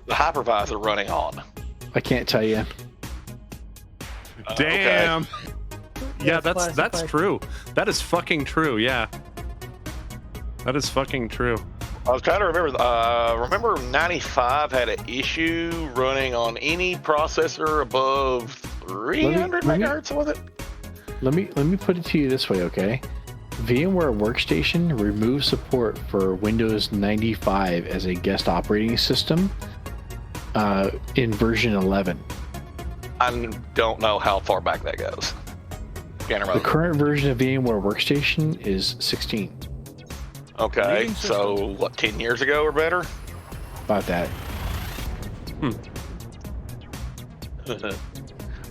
hypervisor running on? I can't tell you. Damn. Yeah, Classic that's like- true. That is fucking true. Yeah. That is fucking true. I was trying to remember. Remember 95 had an issue running on any processor above 300 let me- megahertz, was it? Let me put it to you this way, okay? VMware Workstation removes support for Windows 95 as a guest operating system in version 11. I don't know how far back that goes. Can't The remember. current version of VMware Workstation is 16. Okay, Leading so what, 10 years ago or better? About that.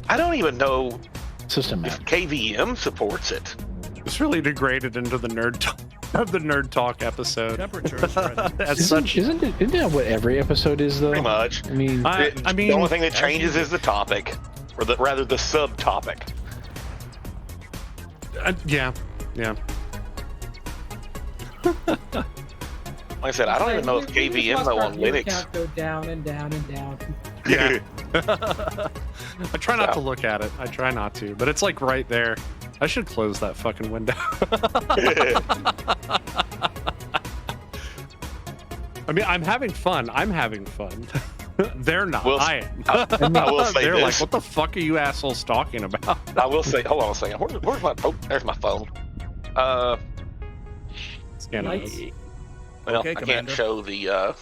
I don't even know System if map. KVM supports it. It's really degraded into the nerd talk episode. Temperature is ready. As such, Isn't that what every episode is, though? Pretty much. I mean, I mean, the only thing that changes is the topic, or rather the subtopic. yeah. Like I said, I don't even know if We just KVM watched though our on viewer Linux. count go down and down and down. Yeah. I try not to look at it. I try not to, but it's like right there. I should close that fucking window. I mean, I'm having fun. They're not. Well, I am. I will say They're like, this. what the fuck are you assholes talking about? I will say, hold on a second. Where's my? Oh, there's my phone. Scan Lights. those. Well, Okay, I can't Commander. show the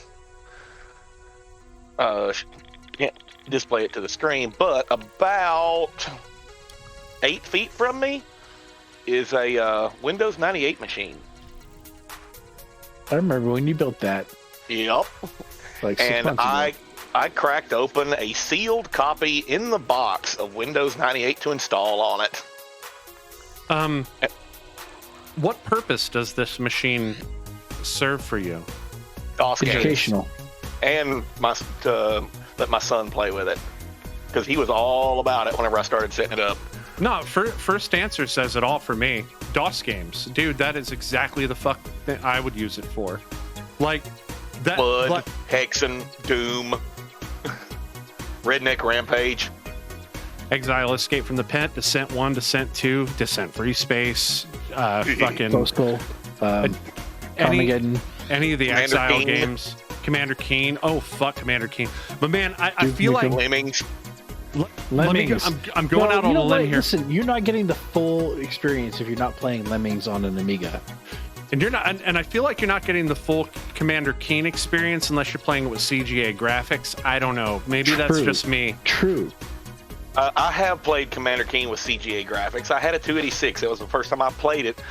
can't display it to the screen, but about 8 feet from me is a Windows 98 machine. I remember when you built that, Yep. like 6 And months ago. I cracked open a sealed copy in the box of Windows 98 to install on it. What purpose does this machine serve for you? DOS games. Educational. And let my son play with it. Because he was all about it whenever I started setting it up. No, first answer says it all for me. DOS games. Dude, that is exactly the fuck that I would use it for. Like, that. Blood, Hexen, Doom, Redneck Rampage. Exile, Escape from the Pit, Descent 1, Descent 2, Descent Free Space, fucking... Postal. Armageddon. Any of the Commander Exile Keen. games. Commander Keen. Oh, fuck Commander Keen. But man, I feel like... Lemmings. Let me Lemmings. I'm going out on a limb here. Listen, you're not getting the full experience if you're not playing Lemmings on an Amiga. And you're not, and I feel like you're not getting the full Commander Keen experience unless you're playing it with CGA graphics. I don't know. Maybe that's True. just me. True. I have played Commander Keen with CGA graphics. I had a 286. It was the first time I played it.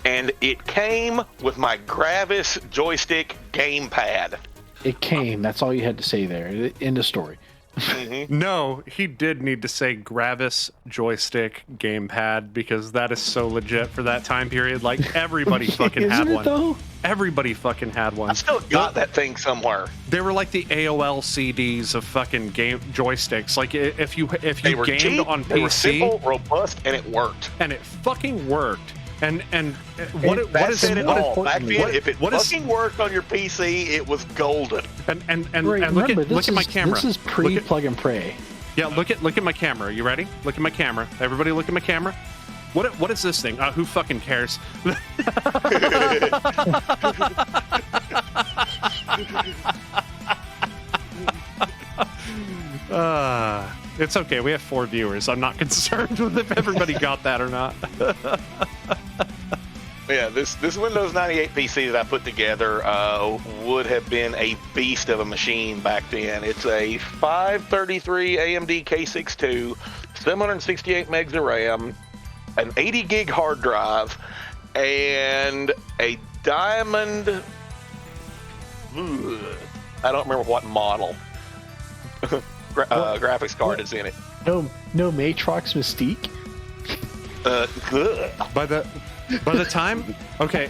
And it came with my Gravis joystick gamepad. It came. That's all you had to say there. End of story. No, he did need to say Gravis joystick gamepad because that is so legit for that time period. Like everybody fucking had Isn't it, one. though? Everybody fucking had one. I still got that thing somewhere. They were like the AOL CDs of fucking game joysticks. Like if you They were gamed cheap, on they were PC simple, robust, and it worked. and it fucking worked. And what That said it all. Back then, what- if it what is- fucking worked on your PC, it was golden. and Right, look remember, at my camera. This is pre-plug and pray. Yeah, look at my camera. You ready? Look at my camera. Everybody, look at my camera. What is this thing? Who fucking cares? It's okay. We have 4 viewers. I'm not concerned with if everybody got that or not. Yeah, this Windows 98 PC that I put together would have been a beast of a machine back then. It's a 533 AMD K62, 768 megs of RAM, an 80 gig hard drive, and a Diamond. I don't remember what model. Graphics card is in it. No Matrox Mystique. By the time, okay,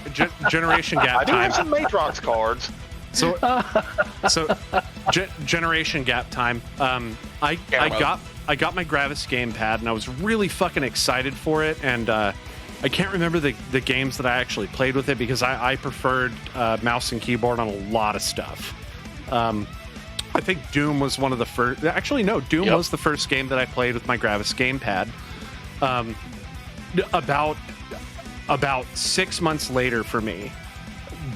generation gap I do time. have some Matrox cards. So generation gap time. I got my Gravis gamepad and I was really fucking excited for it. And I can't remember the games that I actually played with it because I preferred mouse and keyboard on a lot of stuff. I think Doom was one of the first. Actually, no, Doom was the first game that I played with my Gravis gamepad. About 6 months later for me,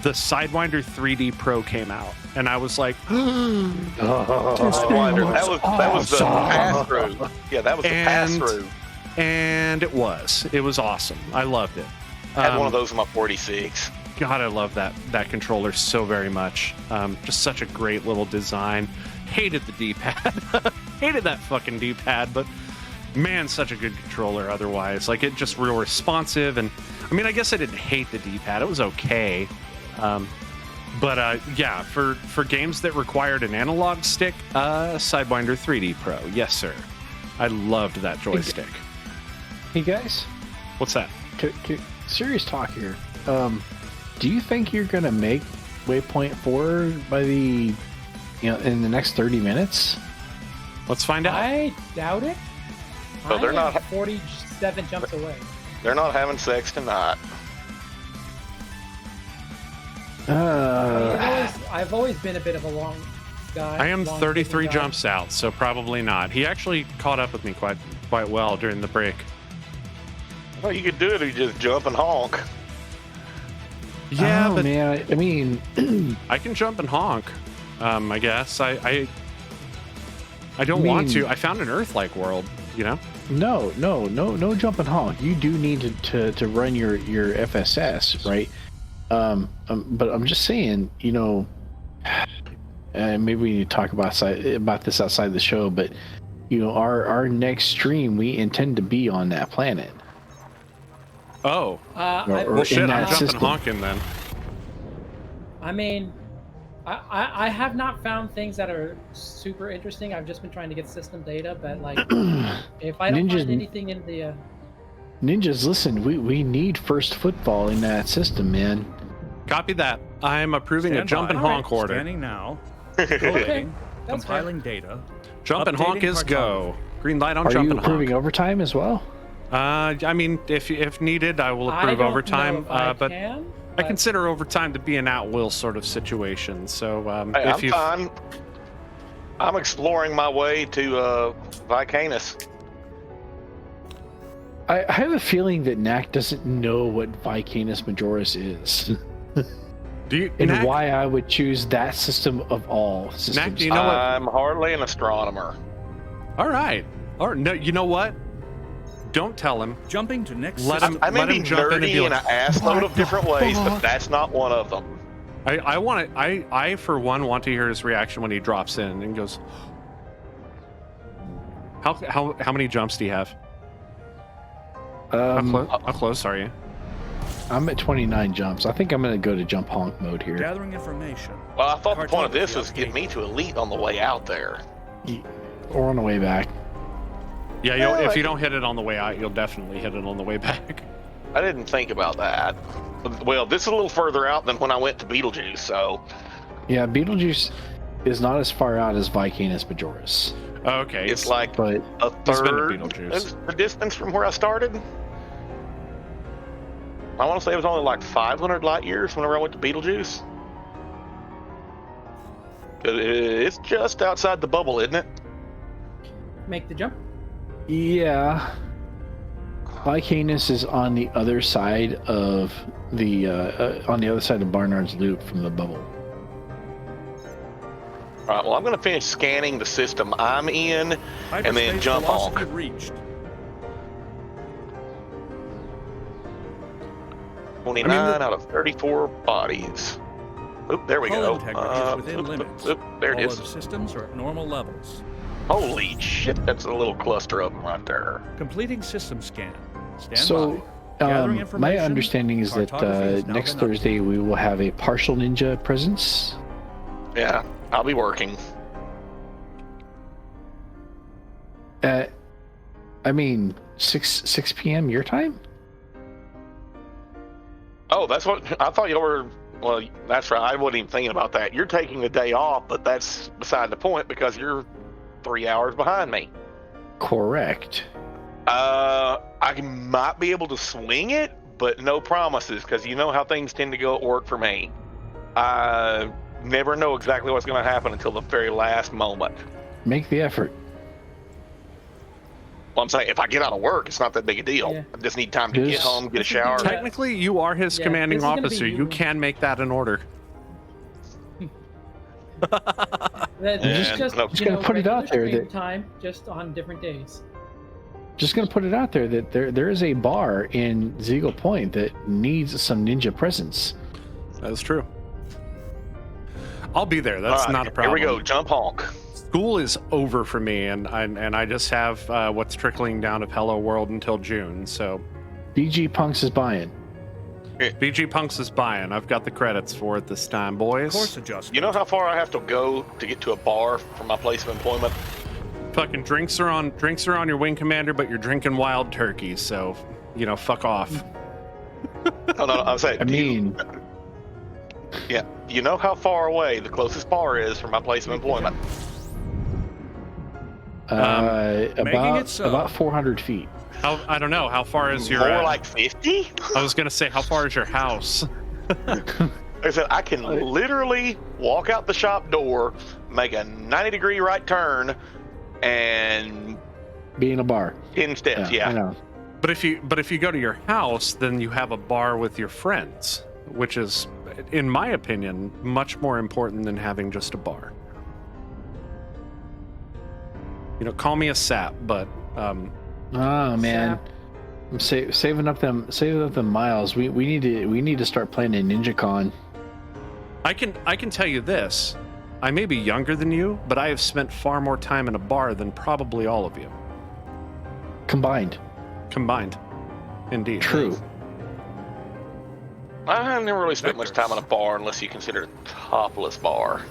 the Sidewinder 3D Pro came out, and I was like, Sidewinder. That was the pass-through. Yeah, that was the pass-through. And it was awesome. I loved it. I had one of those in my 46. God, I love that controller so very much. Just such a great little design. Hated the D-pad. Hated that fucking D-pad, but man, such a good controller otherwise. Like, it just real responsive. And I mean, I guess I didn't hate the D-pad. It was okay. But yeah, for games that required an analog stick, Sidewinder 3D Pro. Yes, sir. I loved that joystick. Hey guys, What's that? Serious talk here. Do you think you're gonna make Waypoint 4 by in the next 30 minutes? Let's find out. I doubt it. So they're I not- am 47 jumps away. They're not having sex tonight. I've always been a bit of a long guy. I am long 33 guy. jumps out, so probably not. He actually caught up with me quite well during the break. Well, you could do it if you just jump and honk. Yeah, oh, but man, I mean, I can jump and honk. I guess I don't want to. I found an Earth-like world, you know. no jump and honk. You do need to run your FSS, right? But I'm just saying, maybe we need to talk about this outside the show. But our next stream, we intend to be on that planet. Oh, Or well, shit! in I'm that jumping system. honking then. I mean, I have not found things that are super interesting. I've just been trying to get system data, but like, if I don't find anything in the Ninjas, listen, we need first football in that system, man. Copy that. I am approving a Stand jump by. and honk order. Scanning now. Okay, Collating. that's Compiling data. Jump and honk Updating is go. Green light on Are jump you and approving honk. overtime as well? I mean, if needed, I will I approve don't overtime. know if I But can, I but consider overtime to be an at-will sort of situation. So Hey, if I'm you fine. I'm exploring my way to Vicanus. I have a feeling that Knack doesn't know what Vicanus Majoris is. do you, And Knack, why I would choose that system of all systems. Knack, do you know what? I'm hardly an astronomer. All right. No, you know what? Don't tell him. Jumping to next Let system. him- I may let be him jump in and be nerdy in like, an assload of "What different the ways, but fuck?" that's not one of them. I want to. I for one want to hear his reaction when he drops in and goes, How many jumps do you have? How close are you? I'm at 29 jumps. I think I'm going to go to jump honk mode here. Gathering information. Well, I thought the point of this was to Cartography get me to elite on the way out there. Or on the way back. Yeah, Well, if I you don't hit it on the way out, you'll definitely hit it on the way back. I didn't think about that. Well, this is a little further out than when I went to Beetlejuice, so Yeah, Beetlejuice is not as far out as Vicanus Majoris. Okay, it's like But a He's been to third Beetlejuice. is the distance from where I started. I want to say it was only like 500 light years whenever I went to Beetlejuice. 'Cause it's just outside the bubble, isn't it? make the jump. yeah, Vicanus is on the other side of the Barnard's Loop from the bubble. All right. Well, I'm going to finish scanning the system I'm in, and then Hyperspace jump velocity honk. reached. 29 out of 34 bodies. Oop, there we Hull go. integrity is within limits. There it All is. other systems are at normal levels. Holy shit, that's a little cluster of them right there. Completing system scan. Stand So, by. Gathering my information. understanding is that Cartography has now next been updated. Thursday we will have a partial ninja presence. Yeah, I'll be working. I mean, 6 p.m. your time? Oh, that's what I thought you were. Well, that's right. I wasn't even thinking about that. You're taking the day off, but that's beside the point because you're 3 hours behind me. Correct. I might be able to swing it, but no promises because you know how things tend to go at work for me. I never know exactly what's going to happen until the very last moment. Make the effort. Well, I'm saying if I get out of work, it's not that big a deal. Yeah. I just need time to This- get home, get a this is shower. gonna- Technically, you are his Yeah, commanding this is gonna be officer. You you. can make that an order. That Just- just no. Just gonna put it out there stream that- time just on different days. Just gonna put it out there that there is a bar in Zeagle Point that needs some ninja presence. That's true. I'll be there. That's All right, not a problem. Here we go. Jump honk. School is over for me, and I just have what's trickling down of Hello World until June. So BG Punks is buying. BG Punks is buying. I've got the credits for it this time, boys. Course adjustment. You know how far I have to go to get to a bar from my place of employment? Fucking drinks are on your wing commander, but you're drinking wild turkey. So fuck off. No, I'm saying. I mean, Yeah. You know how far away the closest bar is from my place of employment? about so. about 400 feet. I don't know. How far is your? More like 50? I was gonna say, how far is your house? Like I said, I can literally walk out the shop door, make a 90-degree right turn, and Be in a bar. 10 steps. I Yeah. know. But if you go to your house, then you have a bar with your friends, which is, in my opinion, much more important than having just a bar. Call me a sap, but Oh man, I'm saving up them miles. We need to start playing a Ninja Con. I can tell you this: I may be younger than you, but I have spent far more time in a bar than probably all of you Combined. combined. Indeed. True. I never really spent much time in a bar unless you consider it a topless bar.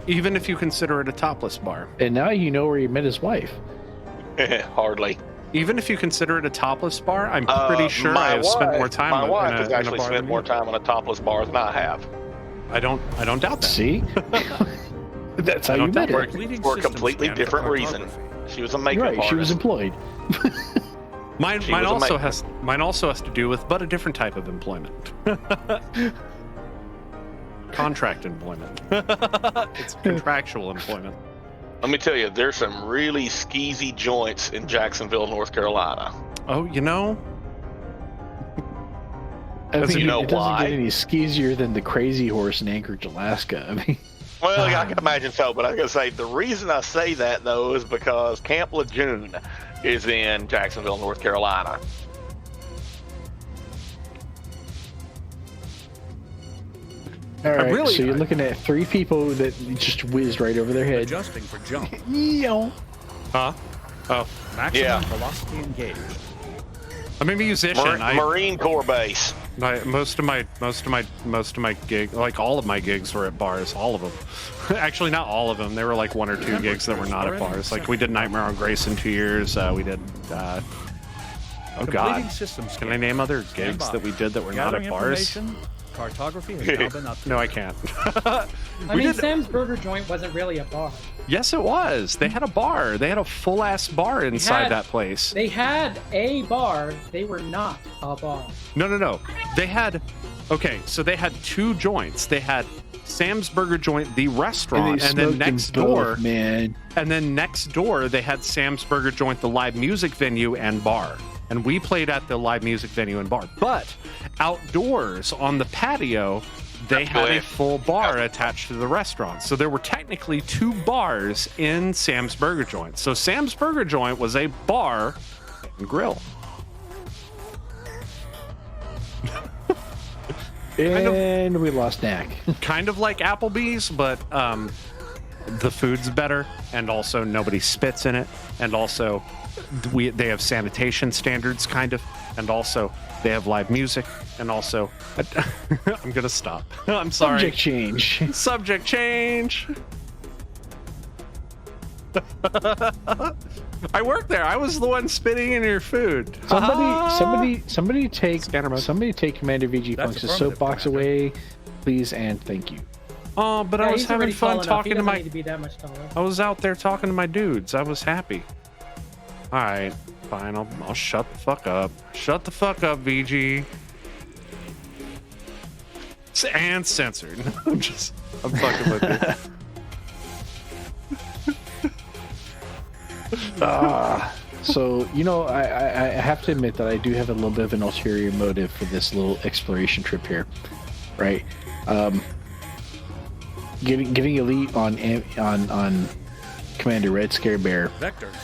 Even if you consider it a topless bar. And now you know where he met his wife. Hardly. Even if you consider it a topless bar, I'm pretty sure my I have spent more wife- time My in wife a, has in a actually bar spent than more you. time in a topless bar than I have. I don't doubt that. See? That's how I you don't met doubt her. it. Leading For a systems completely scan for different reason. cartography. She was a makeup Right, she was artist. employed. Mine She was a also maker. has to do with but a different type of employment. Contract employment. It's contractual employment. Let me tell you, there's some really skeezy joints in Jacksonville, North Carolina. Oh, you know, I Doesn't mean, you know it doesn't why? get any skeezier than the Crazy Horse in Anchorage, Alaska. I mean, Well, yeah, I can imagine so, but I was going to say, the reason I say that, though, is because Camp Lejeune is in Jacksonville, North Carolina. all right, really- so you're looking at 3 people that just whizzed right over their head. Adjusting for jump. Yo. huh? Oh, Maximum Yeah. velocity engaged. I'm a musician. Marine Corps Base. Most of my gig, like all of my gigs were at bars. All of them. Actually, not all of them. There were like 1 or 2 gigs that were not at bars. Like we did Nightmare on Grace in 2 years. We did. Oh God. Completing systems Can I name other gigs that we did that were not Gathering at bars? information, cartography has now been updated. No, I can't. I We mean, did- Sam's Burger Joint wasn't really a bar. Yes, it was. They had a bar. They had a full ass bar inside had- that place. They had a bar. They were not a bar. No. They had. Okay, so they had 2 joints. They had Sam's Burger Joint, the restaurant, they and then smoked them next both, door, man. and then next door they had Sam's Burger Joint, the live music venue and bar. And we played at the live music venue and bar. But outdoors on the patio, they had a full bar attached to the restaurant. So there were technically 2 bars in Sam's Burger Joint. So Sam's Burger Joint was a bar and grill. And we lost Knack. Kind of like Applebee's, but the food's better, and also nobody spits in it, and also they have sanitation standards, kind of, and also they have live music, and also I'm gonna stop. I'm sorry. Subject change. Subject change. I worked there. I was the one spitting in your food. Somebody take Scanner mode. Commander VG That's Punk's affirmative, soapbox Commander. away, please, and thank you. Oh, but I Yeah, was he's having already fun tall enough. talking He to doesn't my. need to be that much taller. I was out there talking to my dudes. I was happy. All right, fine. I'll shut the fuck up. Shut the fuck up, VG. And censored. I'm fucking with you. So, I have to admit that I do have a little bit of an ulterior motive for this little exploration trip here, right? Getting elite on Commander Red Scare Bear Vectors.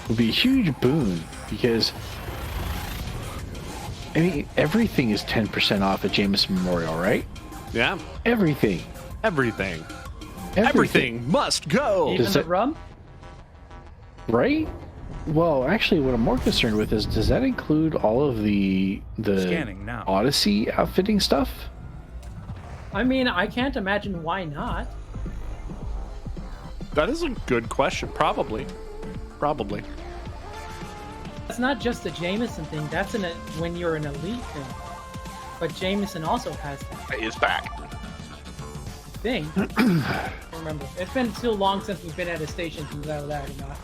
would be a huge boon because, I mean, everything is 10% off at Jameson Memorial, right? Yeah. Everything. Everything must go. Even Does the it- rum? Right? Well, actually, what I'm more concerned with is, does that include all of the Scanning now. Odyssey outfitting stuff? I mean, I can't imagine why not. That is a good question. Probably. It's not just the Jameson thing. That's when you're an elite thing. But Jameson also has that Is back. thing. I don't remember. It's been too long since we've been at a station to know that or not.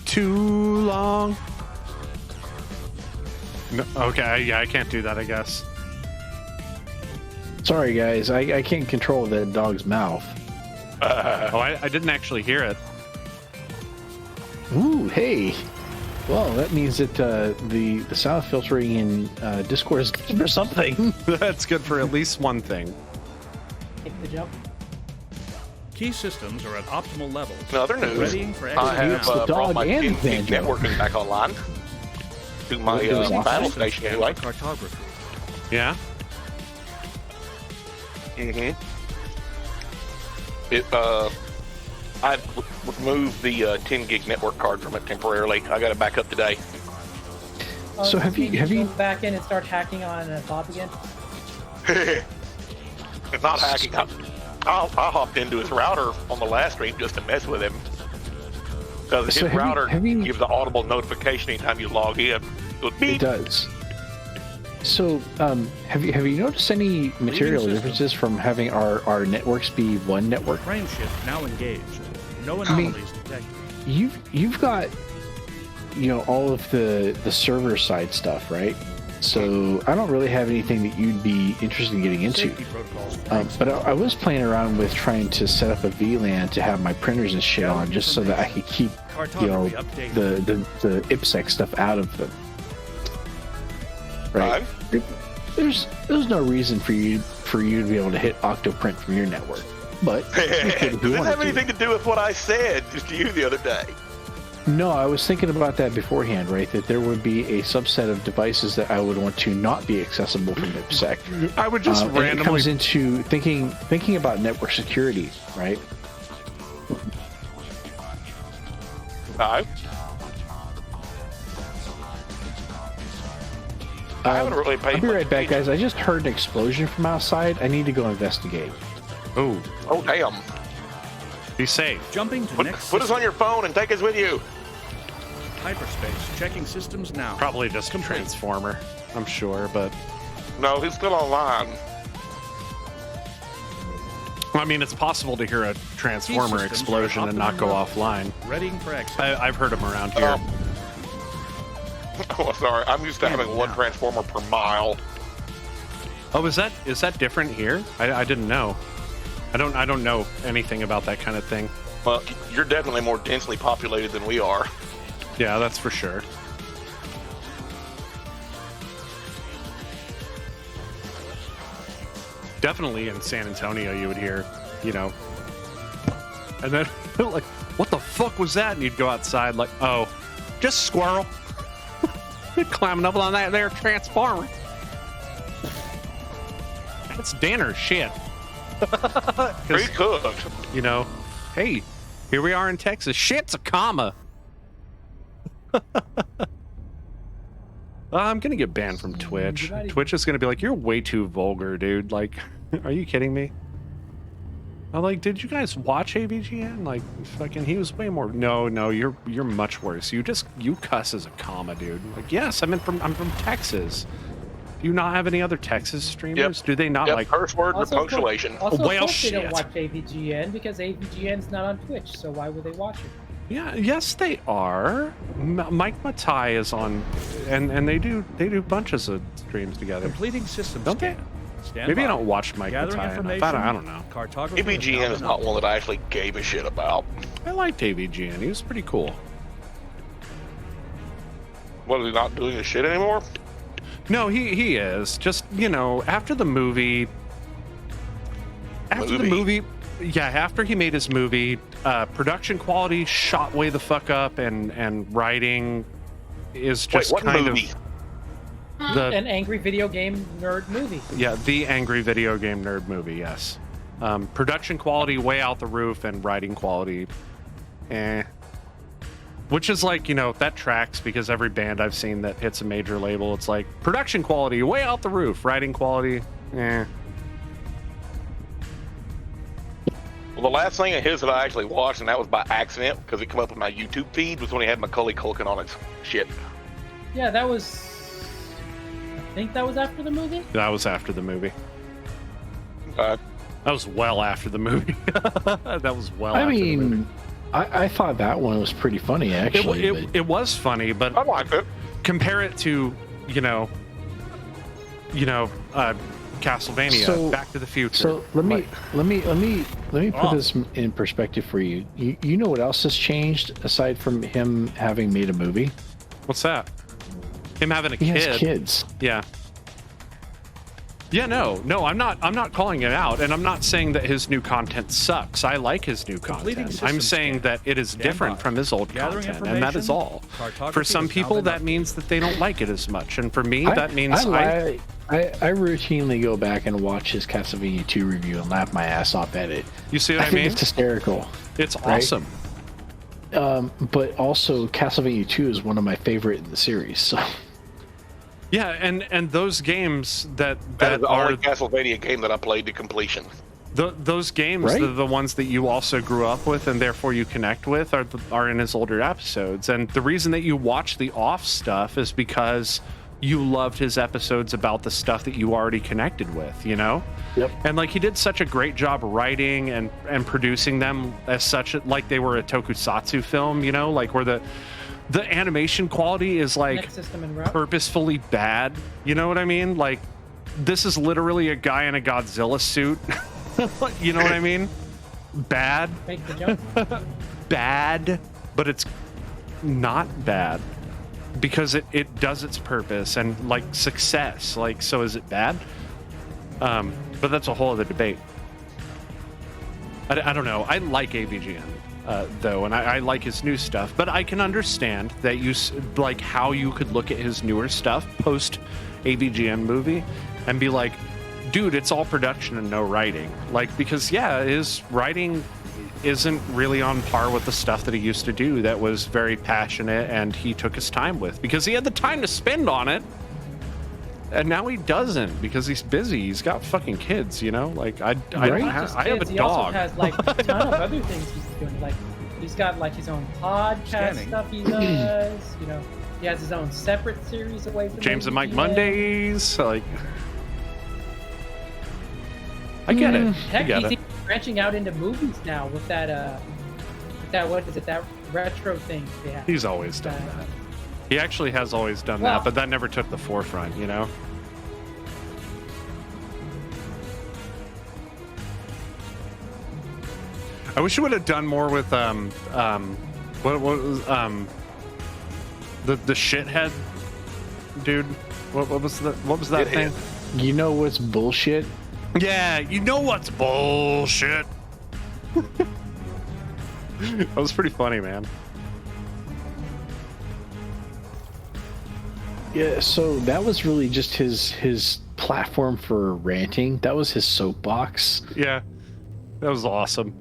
Too long. No, okay, yeah, I can't do that, I guess. Sorry, guys, I can't control that dog's mouth. Oh, I didn't actually hear it. Ooh, hey. Well, that means that the sound filtering in Discord is good for something. That's good for at least one thing. Take the jump. Key systems are at optimal levels. In other news, Readying for I have It's the brought dog my and 10 gig banjo. networking back online to my It was battle awesome. station anyway. Cartography. Yeah? Mm-hmm. I've removed the 10 gig network card from it temporarily. I got it back up today. So have you go back in and start hacking on Bob again? Not hacking. I hopped into his router on the last stream just to mess with him. Because his router gives the audible notification anytime you log in. It does. So, have you noticed any material differences from having our networks be one network? Frame shift now engaged. No anomalies detected. You've got, all of the server side stuff, right? So I don't really have anything that you'd be interested in getting into. But I was playing around with trying to set up a VLAN to have my printers and shit on, just so that I could keep, the IPsec stuff out of them. Right? There's no reason for you to be able to hit Octoprint from your network. But does this have anything to do with what I said to you the other day? No, I was thinking about that beforehand, right? That there would be a subset of devices that I would want to not be accessible from IPsec. I would just randomly. And it comes into thinking about network security, right? I haven't really paid. I'll be right back, guys. I just heard an explosion from outside. I need to go investigate. Oh damn! Be safe. Jumping to next. Put us on your phone and take us with you. Hyperspace. Checking systems now. Probably just a transformer, I'm sure, but no, he's still online. I mean, it's possible to hear a transformer explosion and not go offline. Readying for exit. I've heard them around here. Oh, sorry. I'm used to having one transformer per mile. Oh, is that different here? I didn't know. I don't know anything about that kind of thing. Well, you're definitely more densely populated than we are. Yeah, that's for sure. Definitely in San Antonio, you would hear, and then like, what the fuck was that? And you'd go outside like, oh, just squirrel climbing up on that there transformer. That's Danner's shit. Pretty cooked. Hey, here we are in Texas. Shit's a comma. I'm gonna get banned from Twitch. Twitch is gonna be like, you're way too vulgar, dude. Like, are you kidding me? I'm like, did you guys watch AVGN? Like, fucking, he was way more. No, you're much worse. You cuss as a comma, dude. Like, yes, I'm from Texas. Do you not have any other Texas streamers? Yep. Do they not like curse word with punctuation? Also, well, of course they don't watch AVGN because AVGN's not on Twitch. So why would they watch it? Yeah, yes, they are. Mike Matai is on, and they do bunches of streams together. Completing system don't scan. Maybe I don't watch Mike Matai enough. I don't know. AVGN is not one that I actually gave a shit about. I liked AVGN. He was pretty cool. What, is he not doing his shit anymore? No, he is. Just, after the movie. After he made his movie, production quality shot way the fuck up, and writing is just an angry video game nerd movie. Yeah, the angry video game nerd movie. Yes, production quality way out the roof, and writing quality, which is like, that tracks, because every band I've seen that hits a major label, it's like production quality way out the roof, writing quality, Well, the last thing of his that I actually watched, and that was by accident because it came up in my YouTube feed, was when he had Macaulay Culkin on his shit. Yeah, I think that was after the movie? That was after the movie. That was well after the movie. That was well I after mean, the movie. I thought that one was pretty funny, actually. It was funny, but I liked it. Compare it to, Castlevania, Back to the Future. So let me put this in perspective for you. You know what else has changed aside from him having made a movie? What's that? Him having a He kid. has kids. Yeah. Yeah, no, I'm not calling it out, and I'm not saying that his new content sucks. I like his new content. I'm saying that it is different from his old content, and that is all. For some people, that means that they don't like it as much, and for me, that means I routinely go back and watch his Castlevania 2 review and laugh my ass off at it. You see what I think mean? It's hysterical. It's awesome. But also, Castlevania 2 is one of my favorite in the series. So Yeah, and those games That that is the are only Castlevania game that I played to completion. those games, Right. the ones that you also grew up with and therefore you connect with, are in his older episodes. And the reason that you watch the off stuff is because you loved his episodes about the stuff that you already connected with, you know? Yep. And like he did such a great job writing and producing them as such, like they were a tokusatsu film, you know, like where the animation quality is like Next system and route. purposefully bad. You know what I mean? Like this is literally a guy in a Godzilla suit. You know what I mean? Bad. Make the jump. Bad, but it's not bad because it does its purpose and like success. Like, so is it bad? But that's a whole other debate. I don't know. I like AVGN though, and I like his new stuff, but I can understand that like how you could look at his newer stuff post AVGN movie and be like, dude, it's all production and no writing. Like, because yeah, his writing isn't really on par with the stuff that he used to do that was very passionate and he took his time with because he had the time to spend on it. And now he doesn't because he's busy. He's got fucking kids, you know? Like, I Just have a kids, he dog. also has like a ton of other things he's doing. Like he's got like his own podcast Scanning. stuff he does. You know, he has his own separate series away from James and Mike AVGN. Mondays. Like, I get it. I Heck, get he's it. even branching out into movies now with that what is it, that retro thing they have. He's always done that. He actually has always done Well- that, but that never took the forefront, you know? I wish you would have done more with what was the shithead dude. What was that thing? You know what's bullshit? Yeah, you know what's bullshit. That was pretty funny, man. Yeah, so that was really just his platform for ranting. That was his soapbox. Yeah, that was awesome.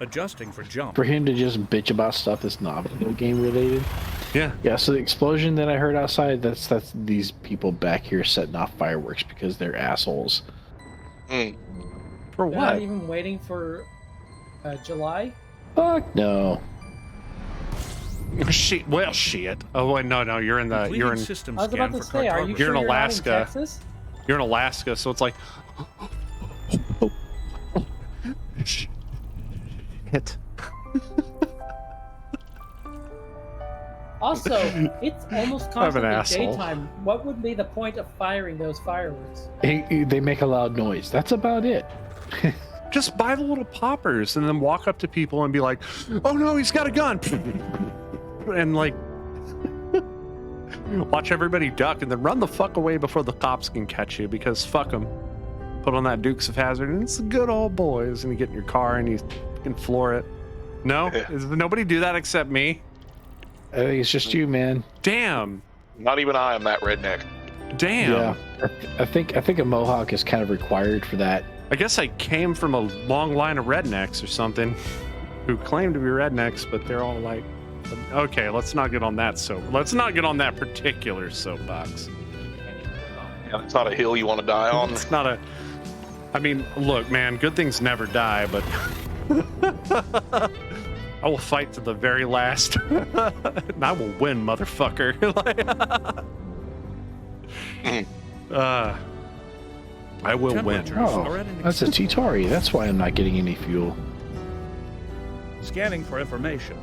Adjusting for jump. For him to just bitch about stuff that's not video game related. Yeah. Yeah, so the explosion that I heard outside, that's these people back here setting off fireworks because they're assholes. Mm. For They're not what? even waiting for July. Fuck no. Shit. Well, shit. Oh wait, no, you're in the you're in System I was scan about to for say, are you cartography. You're sure in you're Alaska. not in Texas? you're in Alaska, so it's like. Shit. Also, it's almost I'm an constantly asshole. daytime. What would be the point of firing those fireworks? They make a loud noise. That's about it. Just buy the little poppers and then walk up to people and be like, "Oh no, he's got a gun!" And like, watch everybody duck and then run the fuck away before the cops can catch you because fuck them. Put on that Dukes of Hazzard and it's the good old boys, and you get in your car and you can floor it. No, does nobody do that except me? I think it's just you, man. Damn, Not even I am that redneck. damn. Yeah. I think a mohawk is kind of required for that. I guess I came from a long line of rednecks or something who claim to be rednecks, but they're all like, okay, let's not get on that let's not get on that particular soapbox. Yeah, it's not a hill you want to die on. It's not a, I mean, look, man, good things never die, but I will fight to the very last, and I will win, motherfucker. I will win. Temperatures Oh, are at an that's a T-Tori. That's why I'm not getting any fuel. Scanning for information.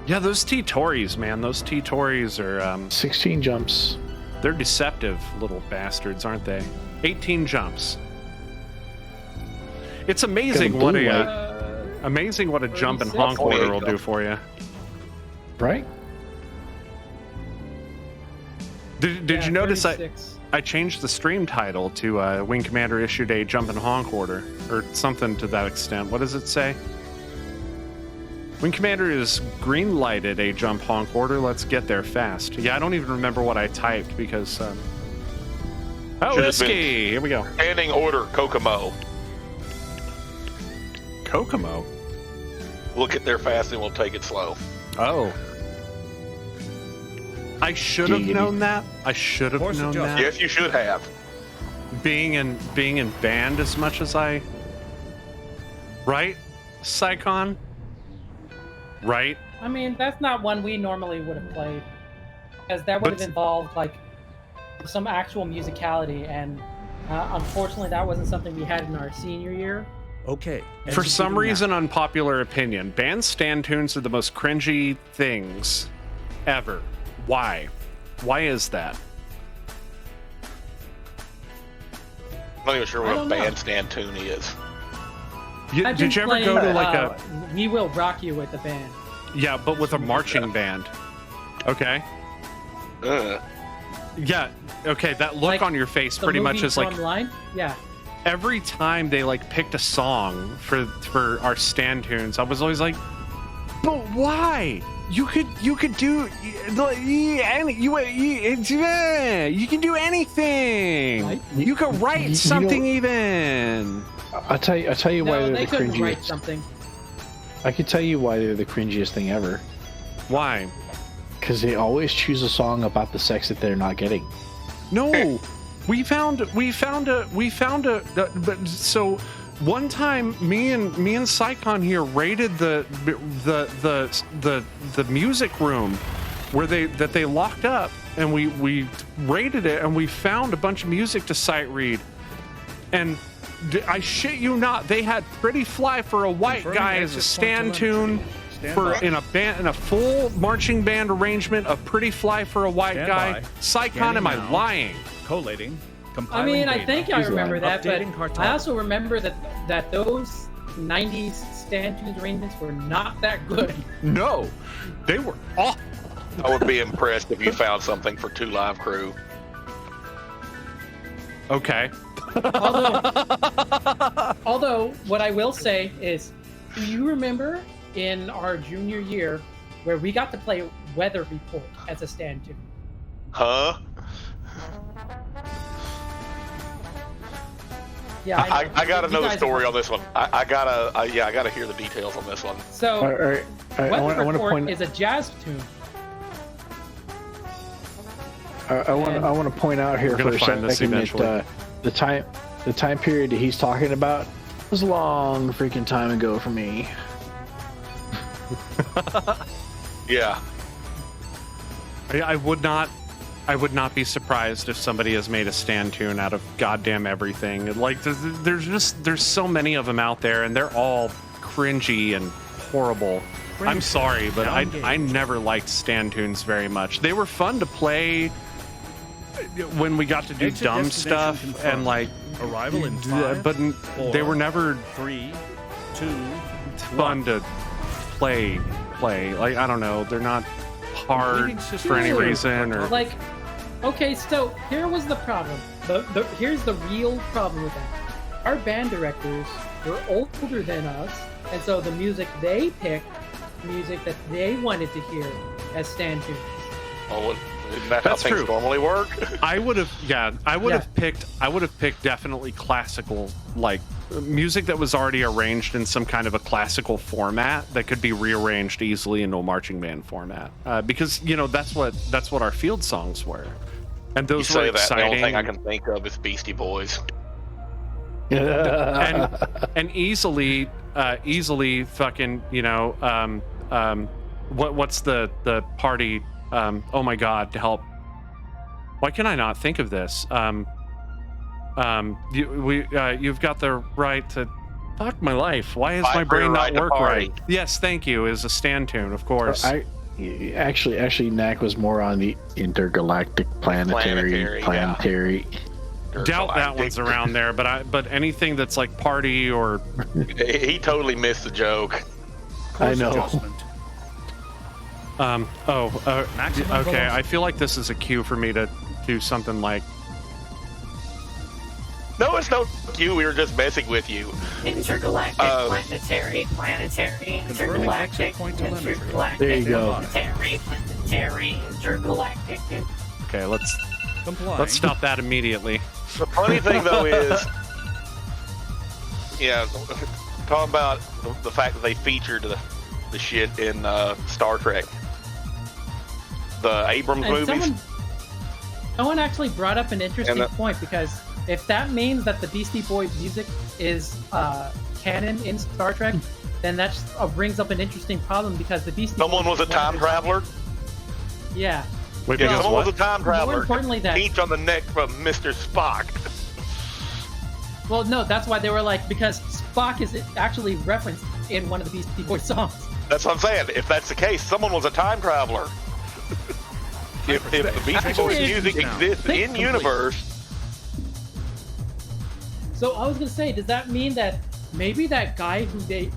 Yeah, those T-Tories, man, those T-Tories are, 16 jumps. they're deceptive little bastards, aren't they? 18 jumps. It's amazing Got a what blue amazing what a jump and 36. honk order will 28 do for you. Right? Did Yeah, you notice 36. I changed the stream title to Wing Commander issued a jump and honk order or something to that extent. What does it say? Wing Commander is green lighted a jump honk order. Let's get there fast. Yeah, I don't even remember what I typed because. Oh, Should've been- whiskey! Here we go. Standing order, Kokomo. Kokomo. We'll get there fast and we'll take it slow. Oh. I should have known that. I should have Course known adjustment. that. Yes, you should have. Being in band as much as I. Right, Psychon? Right? I mean, that's not one we normally would have played, because that would have But- involved like some actual musicality, and unfortunately, that wasn't something we had in our senior year. Okay. For some executing reason, now. unpopular opinion, band stand tunes are the most cringy things ever. Why? Why is that? I'm not even sure I what a don't know. bandstand tune is. I've Did been you ever playing, go to like We Will Rock You with the band. yeah, but with a marching band? Okay. Ugh. Yeah. Okay. That look Like on your face The pretty much movie is like Line? Yeah. every time they like picked a song for our stand tunes, I was always like, but why? You could do you can do anything. Right. You could write You something know- even. I'll tell you why No, they're they the couldn't write cringiest. something. I could tell you why they're the cringiest thing ever. Why? Because they always choose a song about the sex that they're not getting. No, we found a but so one time me and Psychon here raided the music room where they locked up, and we raided it, and we found a bunch of music to sight read, and I shit you not, they had Pretty Fly for a White Confirming Guy as a exit stand point tune telemetry. Stand for by. in a full marching band arrangement of Pretty Fly for a White Stand Guy. by. Psychon, Scanning am I now. lying? Collating. I Compiling mean, I data. think I He's remember lying. that, but Updating cartography. I also remember that those 90s stand tunes arrangements were not that good. No, they were awful. I would be impressed if you found something for 2 Live Crew. Okay. Although, what I will say is, do you remember in our junior year where we got to play Weather Report as a stand tune? Huh? Yeah, know. I gotta You know the guys- story on this one. I gotta hear the details on this one. So, All right, I Weather want to Report point. is a jazz tune. I want to point out here We're gonna for a find this second eventually. that the time period that he's talking about was a long freaking time ago for me. Yeah. I would not be surprised if somebody has made a stand tune out of goddamn everything. Like there's so many of them out there, and they're all cringy and horrible. I'm sorry, but I never liked stand tunes very much. They were fun to play when we got to do Exit dumb destination stuff confirmed. and like Arrival in 5, but they were never 3, 2, fun to play. Like I don't know, they're not hard Completing system for any Dude, reason or Like, okay, so here was the problem. Here's the real problem with that. Our band directors were older than us, and so the music they picked, music that they wanted to hear as stand tunes. Oh, isn't that how That's things true. normally work? I would have Yeah. picked definitely classical, like music that was already arranged in some kind of a classical format that could be rearranged easily into a marching band format. Because that's what our field songs were, and You those say were that, the only exciting thing I can think of is Beastie Boys. and easily fucking what's the party? Oh my God, help! Why can I not think of this? You've got the right to. Fuck my life. Why is Fight my for your brain not right to work party. right? Yes, thank you. Is a stand tune, of course. Actually, Knack was more on the intergalactic planetary. Planetary, Doubt that one's around there, but anything that's like party or He totally missed the joke. I know. Adjustment. Maximum velocity. okay. I feel like this is a cue for me to do something like No, it's no you. We were just messing with you. Intergalactic, planetary, Confirming intergalactic, exit point telemetry. intergalactic, There you go. planetary, intergalactic. okay. Let's Complying. stop that immediately. The funny thing though is, talking about the fact that they featured the shit in Star Trek. the Abrams And movies. someone actually brought up an interesting And point, because if that means that the Beastie Boys music is canon in Star Trek, then that brings up an interesting problem, because the Beastie Someone Boys was a time traveler. Yeah. Wait, Yeah, because someone what? was a time More traveler. importantly, that Each on the neck from Mr. Spock. well, no, that's why they were like, because Spock is actually referenced in one of the Beastie Boys songs. That's what I'm saying. If that's the case, someone was a time traveler. If the Beastie Boys music exists in universe, So I was gonna say, does that mean that maybe that guy who Key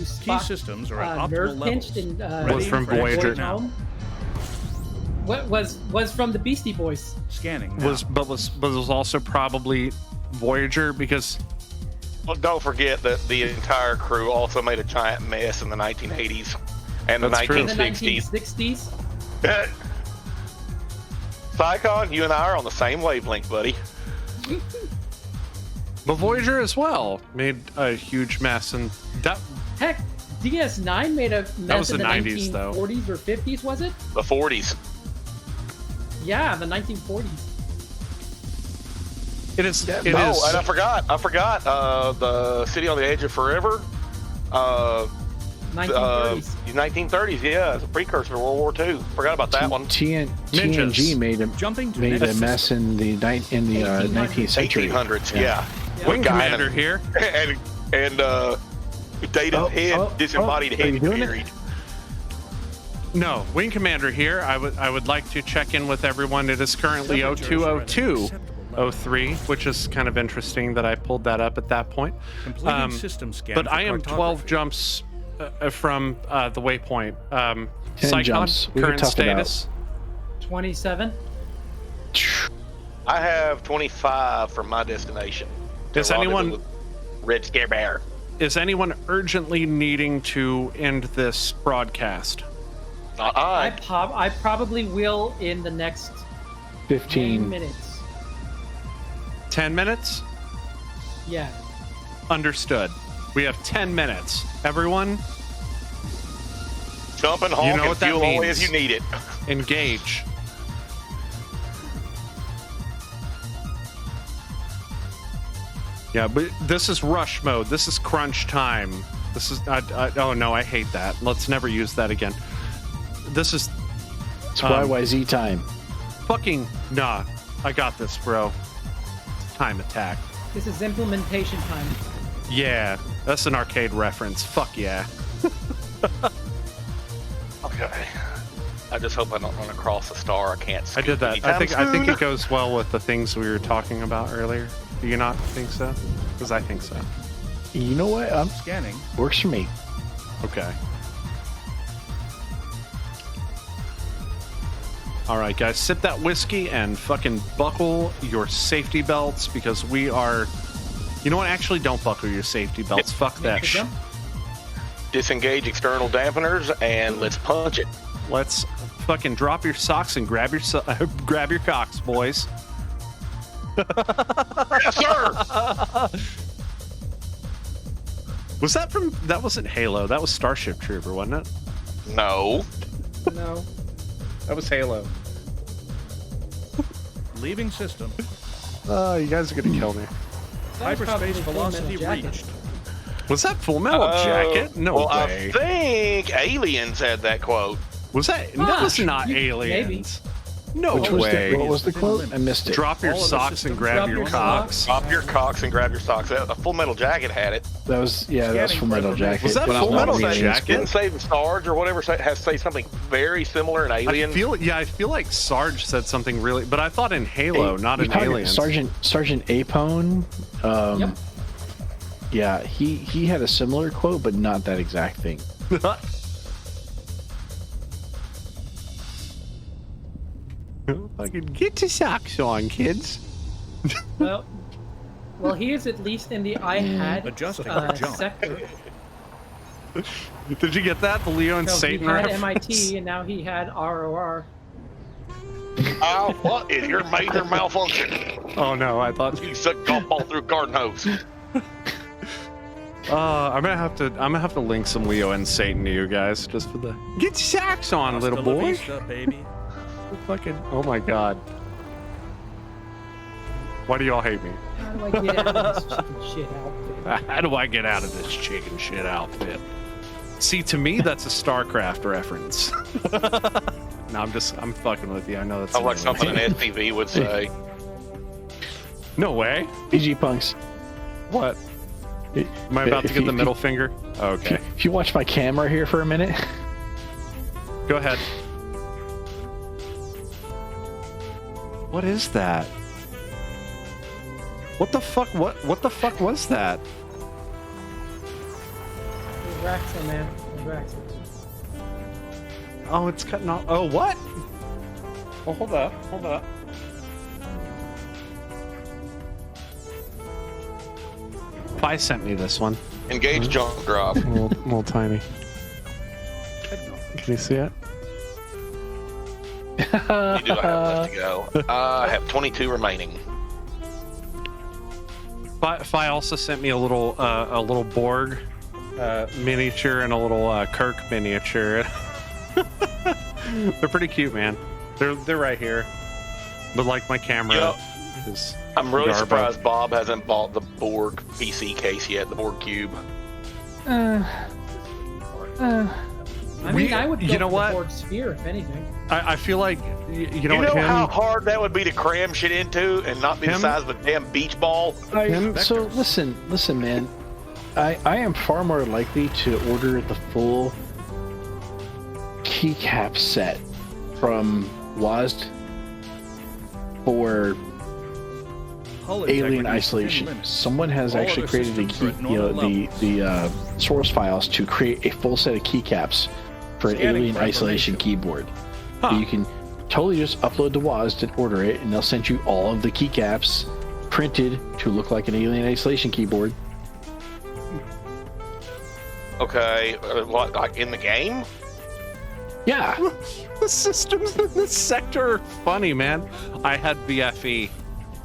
Spock systems are at optimal nerve levels. pinched in Was from Voyager Voyager. home? What was from the Beastie Boys? Scanning now. was also probably Voyager, because well, don't forget that the entire crew also made a giant mess in the 1980s and the That's true. In the 1960s. 1960s? Psychon, you and I are on the same wavelength, buddy. but Voyager as well made a huge mess, and that Heck, DS9 made a mess was in the the 90s, though. 1940s or 50s, was it? The 40s. Yeah, the 1940s. it is. It Oh, is- and I forgot. The City on the Edge of Forever. 1930s. 1930s. Yeah, it's a precursor to World War II. Forgot about that one. Ninjas. TNG Jumping to made a next mess in the 19th century. 1800s. Yeah. Wing With guy Commander in- here. and Data's head, disembodied are head you doing it? carried. No, Wing Commander here. I would like to check in with everyone. It is currently Temperatures are at 0202. acceptable levels. 03, which is kind of interesting that I pulled that up at that point. Completing system scan But for I am 12 cartography. jumps from the waypoint. 10 Psychon, jumps. We can current tough it out. status. 27. I have 25 from my destination. to Is rendezvous anyone- with Red Scare Bear? Is anyone urgently needing to end this broadcast? Not I I. probably will in the next 10 15. minutes. 10 minutes? Yeah. Understood. We have 10 minutes. Everyone, Jump and honk You know and what that fuel only means. as you need it. engage. Yeah, but this is rush mode. This is crunch time. This is. Oh no, I hate that. Let's never use that again. This is It's YYZ time. fucking nah. I got this, bro. Time attack. This is implementation time. Yeah, that's an arcade reference. Fuck yeah. Okay. I just hope I don't run across a star I can't see. I did that. I think it goes well with the things we were talking about earlier. Do you not think so? Because I think so. You know what? Scanning. Works for me. Okay. All right, guys, sip that whiskey and fucking buckle your safety belts, because we are. You know what? Actually, don't buckle your safety belts. Fuck that. the jump. Disengage external dampeners and let's punch it. Let's fucking drop your socks and grab your grab your cocks, boys. Yes, sir. Was that from? That wasn't Halo. That was Starship Trooper, wasn't it? No. No. That was Halo. Leaving system. Oh, you guys are gonna kill me. That was probably Hyperspace Full velocity Metal Jacket. reached. Was that Full Metal Jacket? No well, way. I think Aliens had that quote. Was that? That was not Maybe. Aliens. No Which was way. what was the quote? I missed it. Drop your All of the socks and systems- grab Drop your your cocks. socks. Drop your cocks and grab your socks. A Full Metal Jacket had it. That was that's Scanning Full Metal for Jacket. Was that but I'm Full not Metal really- Jacket? Didn't say Sarge or whatever say something very similar in I Alien. feel like Sarge said something really, but I thought in Halo, not You're in talking Aliens. Sergeant Apone. Yep. Yeah, he had a similar quote, but not that exact thing. Fucking get your socks on, kids. Well, he is at least in the I had Adjusting for jump. sector. Did you get that? The Leo and So Satan he had reference? MIT, and now he had ROR. Oh, what is your major malfunction? Oh no, I thought. You suck golf ball through a garden hose. I'm gonna have to link some Leo and Satan to you guys just for the get socks on, little Hasta la boy. vista, baby. Fucking oh my god. Why do y'all hate me? How do I get out of this chicken shit outfit? How do I get out of this chicken shit outfit? See, to me, that's a StarCraft reference. No, I'm fucking with you. I know that's Sounds like something an SPV would say. No way. PG punks. What? Am I about to get the middle finger? Okay. If you watch my camera here for a minute. Go ahead. What is that? What the fuck? What the fuck was that? Raxel, man. Raxel. Oh, it's cutting off. Oh, what? Oh, hold up. Hold up. Fi sent me this one. Engage jump drop. A little tiny. Can you see it? You do have left to go. I have 22 remaining. Fi also sent me a little Borg miniature and a little Kirk miniature. They're pretty cute, man. They're right here. But like my camera is. I'm really Garbo. surprised Bob hasn't bought the Borg PC case yet, the Borg Cube. I mean, I would go you know for what? the Borg Sphere, if anything. I feel like you know, You know him, how hard that would be to cram shit into and not be the Him? size of a damn beach ball? So listen, man. I am far more likely to order the full keycap set from WASD for Hull alien integrity is isolation. within limits. Someone has All actually other created systems are at the source files to create a full set of keycaps for an Scanning alien for isolation information. keyboard. Huh. So you can totally just upload to WASD and order it, and they'll send you all of the keycaps printed to look like an alien isolation keyboard. Okay, what, like in the game? Yeah. the systems in this sector are funny, man. I had VFE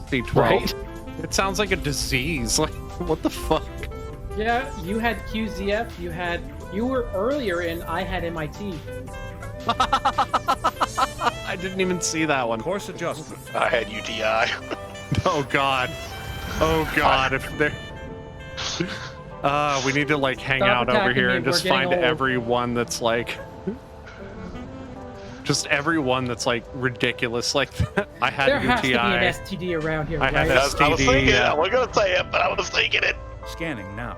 C12. Right. It sounds like a disease. Like, what the fuck? Yeah, you had QZF. You were earlier, and I had MIT. I didn't even see that one. Course adjustment. I had UTI. Oh god. Oh god. If they're we need to like hang Stop out over attacking here me, and we're just getting find old. everyone that's like just everyone that's like ridiculous like that. I had There has to be UTI. an STD around here, I right? had I was STD, thinking, yeah. I wasn't gonna say it, but I was thinking it. Scanning now.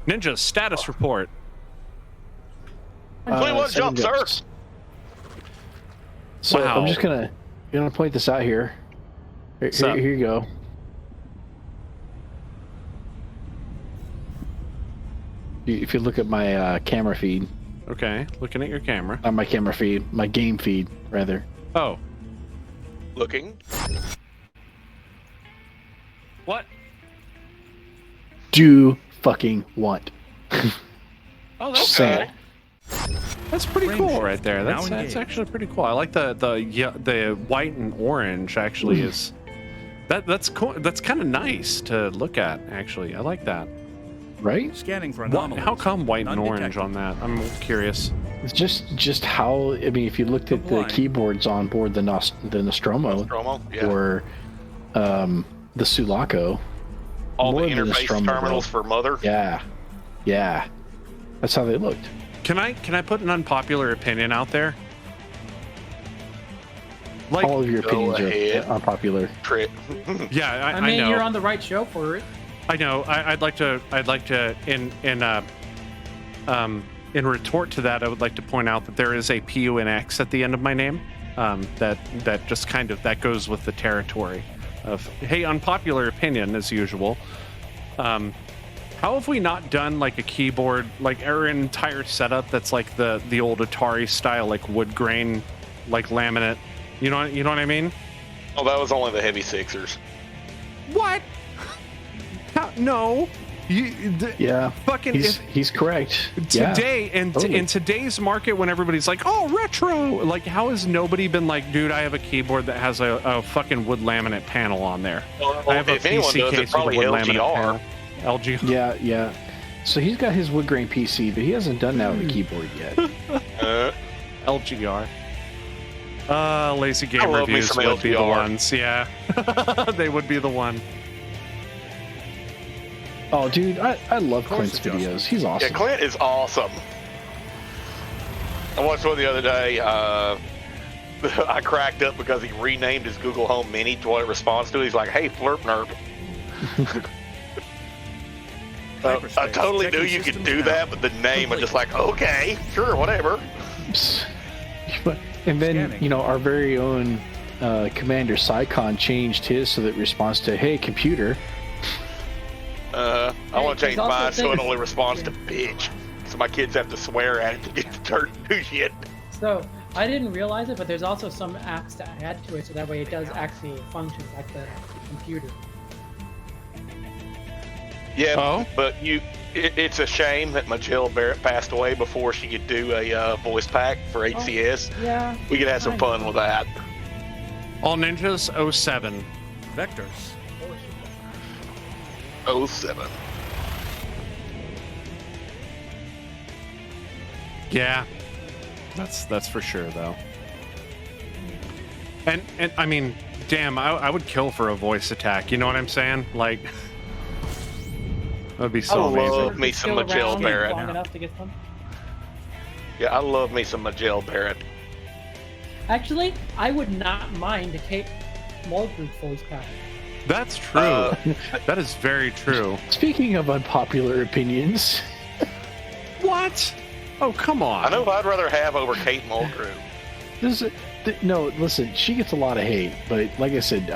Ninja status report. 21 7 jump, sir. jumps. So Wow. I'm just gonna point this out here. Sup? Here you go. If you look at my camera feed, Okay, looking at your camera. not my camera feed, my game feed rather. Oh, Looking. what? Do fucking want? Oh, Just that's saying. That's pretty Range cool shift. right there. Now That's engage. actually pretty cool. I like the white and orange actually is that's cool. That's kind of nice to look at actually. I like that. Right? Scanning for What, anomalies. how come white and None orange detected. on that? I'm curious. It's just how I mean, if you looked at the Blind. keyboards on board the Nostromo Stromo, yeah. or the Sulaco, All the more than the interface Nostromo, terminals for Mother. yeah, that's how they looked. Can I put an unpopular opinion out there? Like, All of your Go opinions ahead. are unpopular. Trip. yeah, I I mean, know. you're on the right show for it. I know. I'd like to in retort to that, I would like to point out that there is a PU and X at the end of my name. That just kind of that goes with the territory of hey, unpopular opinion as usual. How have we not done like a keyboard, like or an entire setup that's like the old Atari style, like wood grain, like laminate? You know what I mean? Oh, that was only the heavy sixers. What? No. Yeah, Fucking he's correct. today totally. in today's market, when everybody's like, "Oh, retro!" Like, how has nobody been like, "Dude, I have a keyboard that has a fucking wood laminate panel on there. I have a if anyone PC does, it's case with a probably wood laminate LGR. panel." LG. Yeah. So he's got his wood grain PC, but he hasn't done that with a keyboard yet. LGR. Lazy game love me reviews some would be the LGR. ones. Yeah, they would be the one. Oh, dude, I love Clint's it's awesome. videos. He's Yeah, awesome. Clint is awesome. I watched one the other day. I cracked up because he renamed his Google Home Mini to what it responds to. He's like, "Hey, Flurp Nerp." I totally knew you could do that, but the name, I'm just like, okay, sure, whatever. And then, our very own Commander Psycon changed his so that it responds to, "Hey, computer." I want to change there's also mine so it things- only responds to bitch. So my kids have to swear at it to get the dirt and do shit. So I didn't realize it, but there's also some apps to add to it, so that way it does actually function like the computer. Yeah, but it's a shame that Majel Barrett passed away before she could do a voice pack for HCS. Yeah. We could have some fun with that. All Ninjas 07. Vectors. 07. Yeah, that's for sure though. And I mean, damn, I would kill for a voice attack. You know what I'm saying? Like, that would be so I love amazing. me some Still Majel around Barrett. long enough to get some. Yeah, I love me some Majel Barrett. Actually, I would not mind a Kate Mulgrew voice pack. That's true. That is very true. Speaking of unpopular opinions, What? Oh, come on. I know who I'd rather have over Kate Mulgrew. no, listen, she gets a lot of hate, but like I said,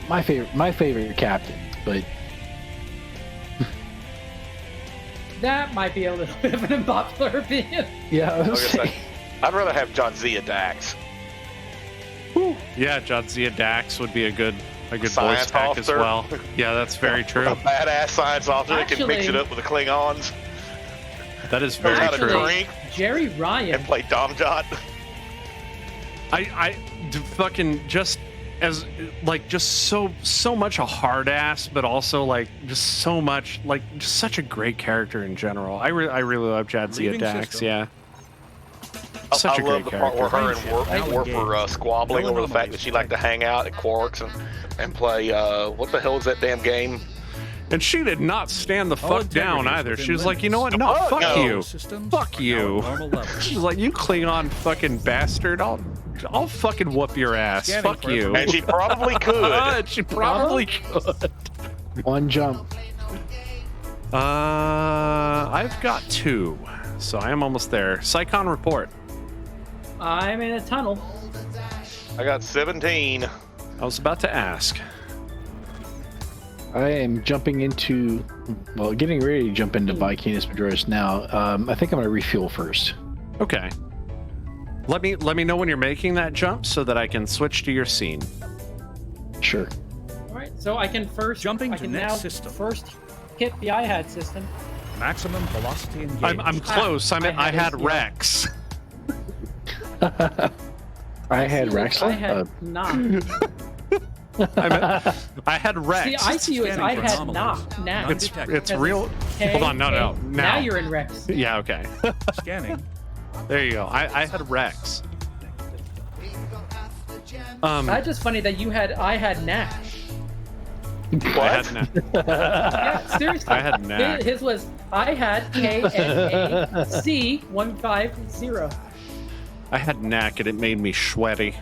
my favorite captain, but That might be a little bit of an unpopular opinion. yeah, I was Like I saying, said, I'd rather have Jadzia Dax. Yeah, Jadzia Dax would be a good voice Science pack as officer. well. Yeah, that's very true. A badass science officer that can mix it Actually- up with the Klingons. That is Knows very how to true. drink Jerry and Ryan. play Domjot. Fucking just as like just so much a hard ass, but also like just so much like just such a great character in general. I really love Jadzia Leaving Dax. system. Yeah, such I a love great the part where character. her and Warp were squabbling No over the fact anomalies. that she liked to hang out at Quarks and play, what the hell is that damn game? And she did not stand the All fuck down integrity is either. within She was like, you know what? limits. No, fuck no. you. Systems Fuck are you. now at normal levels. She's like, you Klingon fucking bastard. I'll fucking whoop your ass. Scanning Fuck for you. And she probably could. She probably could. one jump. I've got 2, so I am almost there. Psycon report. I'm in a tunnel. I got 17. I was about to ask. I am getting ready to jump into Vikinus Majoris now. I think I'm going to refuel first. Okay. Let me know when you're making that jump so that I can switch to your scene. Sure. All right, so I can first. Jumping I to can next now system. First hit the IHAD system. Maximum velocity engagement. I'm close. I I had had Rex. I had See, Rex. I had not. I had Rex. See, I see you as I Scanning for had anomalies. not. Now. It's Because real. K, Hold on, no. Now Now you're in Rex. Yeah, okay. Scanning. There you go. I had Rex. That's just funny that I had Nash. I had Yeah, seriously. I had Nash. His was I had KNAC 150. I had Knack and it made me sweaty.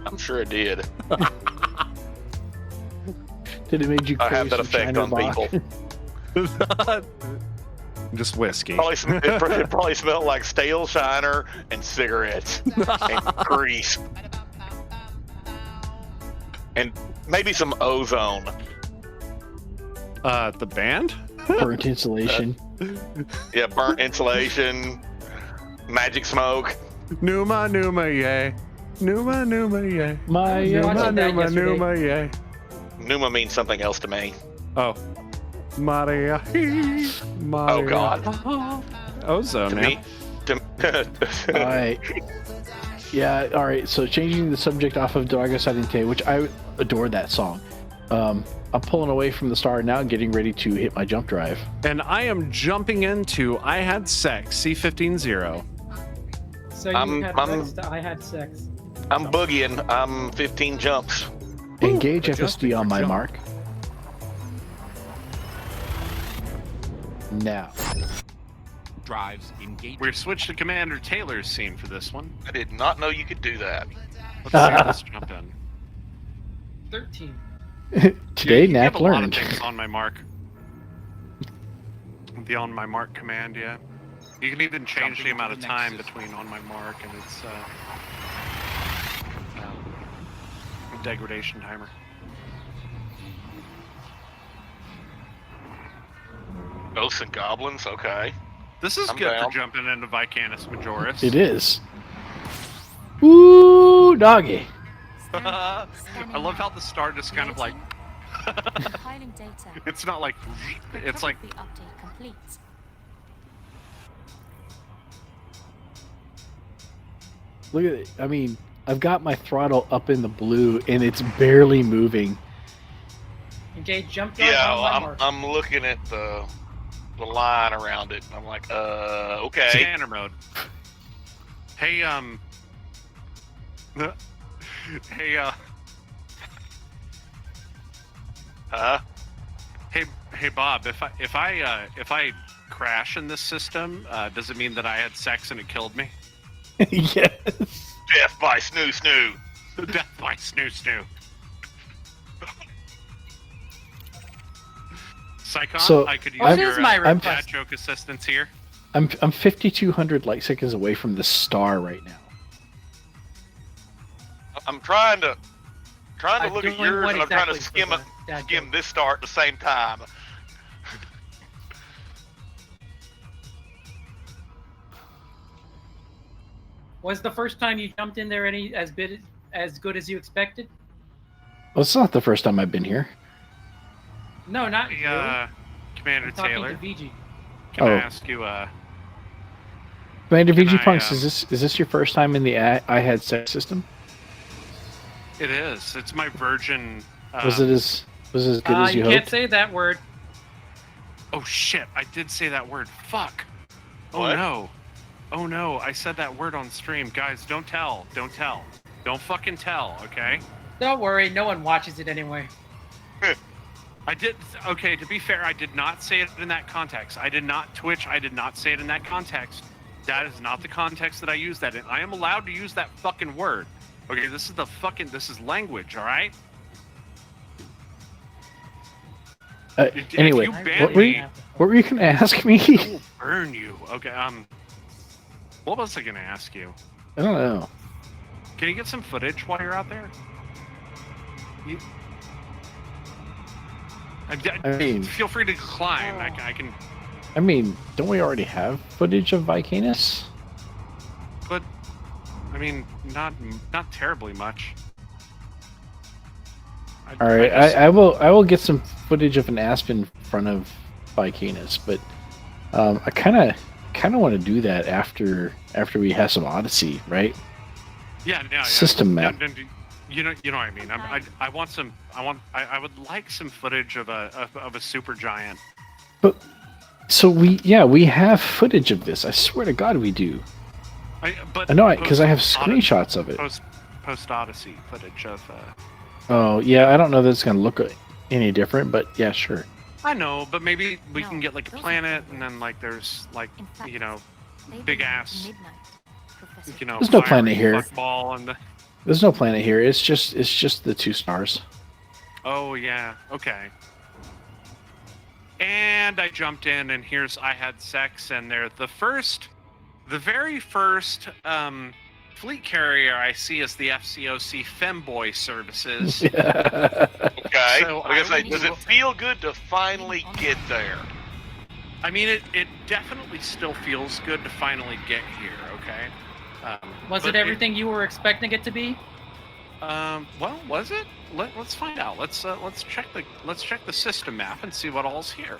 I'm sure it did. Did it make you I crave have that some effect on Shiner people. Just whiskey. It probably smelled like stale shiner and cigarettes and grease. And maybe some ozone. The band? burnt insulation? Yeah, burnt insulation, magic smoke. Numa, yay. Numa, yay. My watching Numa, that yesterday. yay. Numa means something else to me. Oh, Maria. Oh, God. Ozone, To man. me, All right. Yeah, all right. So changing the subject off of Drago Salente, which I adore that song. I'm pulling away from the star now, getting ready to hit my jump drive. And I am jumping into I Had Sex, C15-0. So you I'm- had I'm- sex, I had sex. I'm boogieing. I'm 15 jumps. Engage adjusting FSD on for my jump. mark. Now. Drives engaged. We're switched to Commander Taylor's scene for this one. I did not know you could do that. Let's see, let's jump in. 13. Today, you Nat have a lot of learned. things on my mark. The on my mark command, yeah. You can even change Jumping the amount to of the time next between on my mark and its degradation timer. Ghosts and goblins, okay. This is I'm good down. for jumping into Vicanus Majoris. It is. Ooh, doggy. I love how the star just kind of like. Compiling data. It's not like. It's like. Cryptography update complete. Look at it. I mean, I've got my throttle up in the blue, and it's barely moving. Engage jump drive Yeah, on my mark. I'm looking at the line around it. I'm like, okay. Scanner mode. Hey, hey, Huh? hey, Bob. If I crash in this system, does it mean that I had sex and it killed me? Yes. Death by snoo snoo. Death by snoo snoo. Psychon, So, I could use What your is my I'm- dad request? joke assistance here. I'm 5,200 light seconds away from the star right now. I'm trying to I'm look at doing yours, what and I'm trying to exactly skim for it, the dad skim joke? this star at the same time. Was the first time you jumped in there as good as you expected? Well, it's not the first time I've been here. No, not Hey, really. Commander I'm talking Taylor, to VG. can I Oh. ask you, Commander Can VG I, Punks, is this your first time in the I Had Sex system? it is. It's my virgin. Was it as good as you you can't hoped? say that word. Oh shit! I did say that word. Fuck. Oh What? no. Oh no! I said that word on stream, guys. Don't tell. Don't tell. Don't fucking tell. Okay. Don't worry, no one watches it anyway. I did. Okay. To be fair, I did not say it in that context. I did not Twitch. I did not say it in that context. That is not the context that I use that in. I am allowed to use that fucking word. Okay. This is language. All right. If Anyway, you ban what were me, what were you gonna ask me? I will burn you. Okay. What was I gonna ask you? I don't know. Can you get some footage while you're out there? I mean- feel free to decline. I can, I mean, don't we already have footage of Vicanus? but I mean, not terribly much. All right, I will get some footage of an asp in front of Vicanus, but I kind of want to do that after we have some Odyssey, right? Yeah, System map. You know what I mean. I would like some footage of a super giant. But so we have footage of this. I swear to God, we do. But I know because I have post- screenshots of it. Post Odyssey footage of. Oh yeah, I don't know that it's gonna look any different, but yeah, sure. I know, but maybe we No, can get like a those are planet, fake. and then like there's like In fact, you know They big belong to ass, Midnight, Professor. you know. There's no fiery planet here. Fuckball and the, There's no planet here. It's just the two stars. oh yeah, okay. And I jumped in, and here's I Had Sex, and they're the very first fleet carrier I see is the FCOC Femboy Services. Okay. So I was gonna I say, does will- it feel good to finally get there? I mean, it definitely still feels good to finally get here. Okay. Was but it everything you were expecting it to be? Well, was it? Let's find out. Let's check the system map and see what all's here.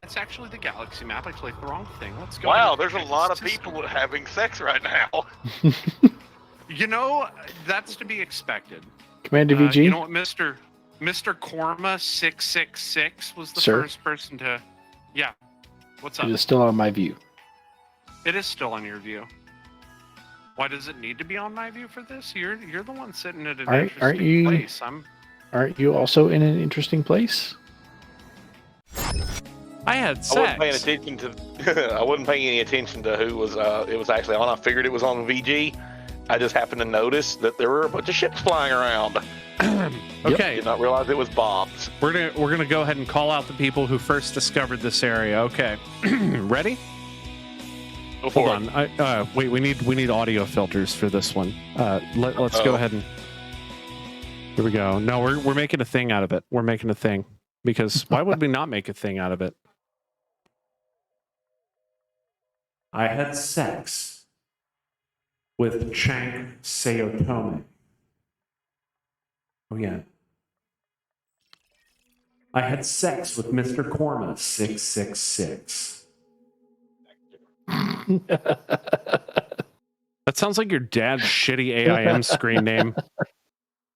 That's actually the galaxy map. I clicked the wrong thing. Let's go. Wow, ahead and there's a check the lot of system people map. having sex right now. You know, that's to be expected. Commander VG? You know what, Mr. Korma 666 was the Sir? first person to. Yeah. What's up? It is still on my view. It is still on your view. Why does it need to be on my view for this? You're the one sitting at an interesting place. Aren't you also in an interesting place? I had I sex. wasn't paying attention to. I wasn't paying any attention to who was. It was actually on. I figured it was on VG. I just happened to notice that there were a bunch of ships flying around. Okay. Did not realize it was bombs. We're gonna go ahead and call out the people who first discovered this area. Okay. Ready? Go for Hold it. on. Wait. We need audio filters for this one. Let's go ahead and. Here we go. No, we're making a thing out of it. We're making a thing because why would we not make a thing out of it? I had sex with Chang Sayotome. Oh yeah. I had sex with Mr. Korma 666. That sounds like your dad's shitty AIM screen name.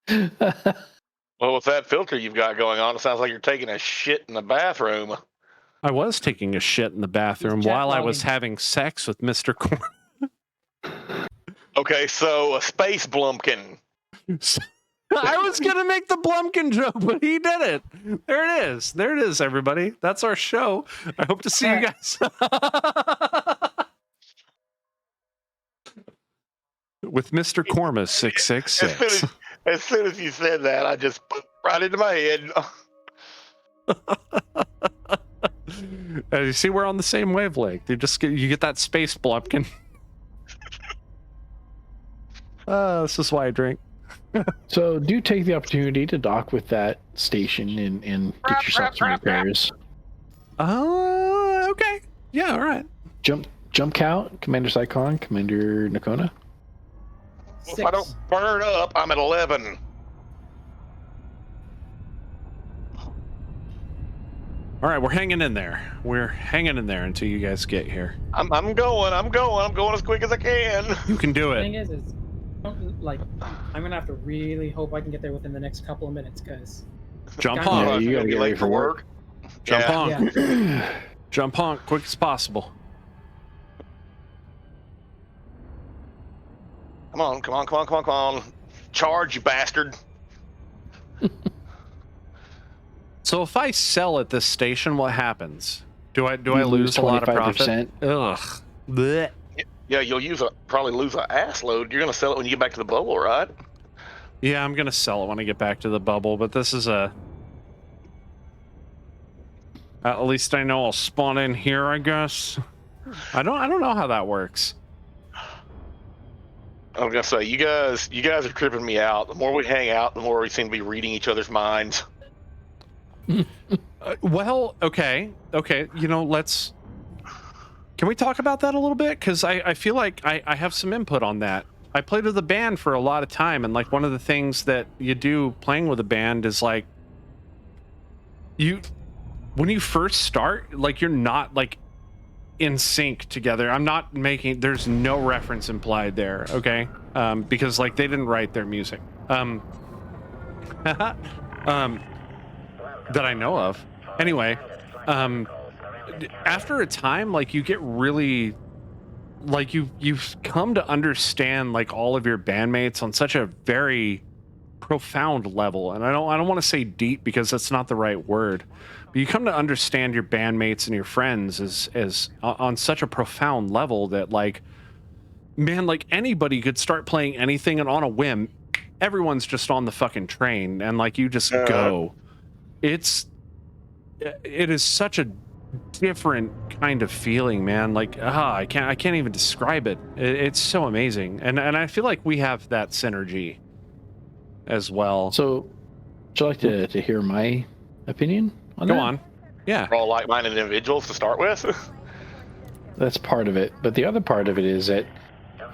Well, with that filter you've got going on, it sounds like you're taking a shit in the bathroom. I was taking a shit in the bathroom He's chat while I was logging. having sex with Mr. Korma. Okay, so a space blumpkin. I was gonna make the Blumpkin joke, but he did it. There it is. There it is, everybody. That's our show. I hope to see you guys. With Mr. Korma 666. As soon as you said that, I just put right into my head. You see, we're on the same wavelength. You get that space Blumpkin. This is why I drink. So do take the opportunity to dock with that station and get yourself some repairs. Oh, okay. Yeah, all right. Jump count, Commander Psychon, Commander Nakona. If I don't burn up, I'm at 11. All right, we're hanging in there. We're hanging in there until you guys get here. I'm going as quick as I can. You can do The it. thing is, like, I'm gonna have to really hope I can get there within the next couple of minutes, because Jump Yeah, on. Yeah, you gotta be get late ready for work. Jump Yeah. on. yeah, Jump on, quick as possible. Come on. Charge, you bastard. So if I sell at this station, what happens? Do I You lose a lot of profit? 25%. Ugh. Blech. Yeah, you'll probably lose an ass load. You're gonna sell it when you get back to the bubble, right? Yeah, I'm gonna sell it when I get back to the bubble, but this is a. At least I know I'll spawn in here, I guess. I don't know how that works. I was gonna say you guys are tripping me out. The more we hang out, the more we seem to be reading each other's minds. Well, okay. You know, let's. Can we talk about that a little bit? Because I feel like I have some input on that. I played with a band for a lot of time, and like one of the things that you do playing with a band is like when you first start, like you're not like in sync together. I'm not making. There's no reference implied there. Okay, because like they didn't write their music. That I know of. Anyway, after a time, like you get really, like you've come to understand like all of your bandmates on such a very profound level, and I don't want to say deep because that's not the right word, but you come to understand your bandmates and your friends as on such a profound level that like, man, like anybody could start playing anything, and on a whim, everyone's just on the fucking train, and like you just go. It is such a different kind of feeling, man. Like I can't even describe it. It's so amazing, and I feel like we have that synergy as well. So, would you like to hear my opinion on Go that? on. Yeah. We're all like-minded individuals to start with. That's part of it. But the other part of it is that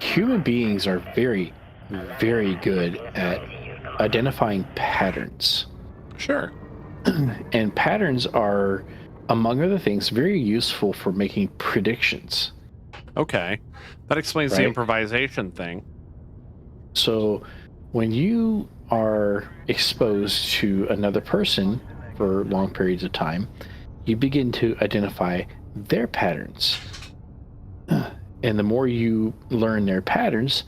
human beings are very, very good at identifying patterns. Sure. And patterns are, among other things, very useful for making predictions. Okay. That explains the Right. improvisation thing. So when you are exposed to another person for long periods of time, you begin to identify their patterns. And the more you learn their patterns,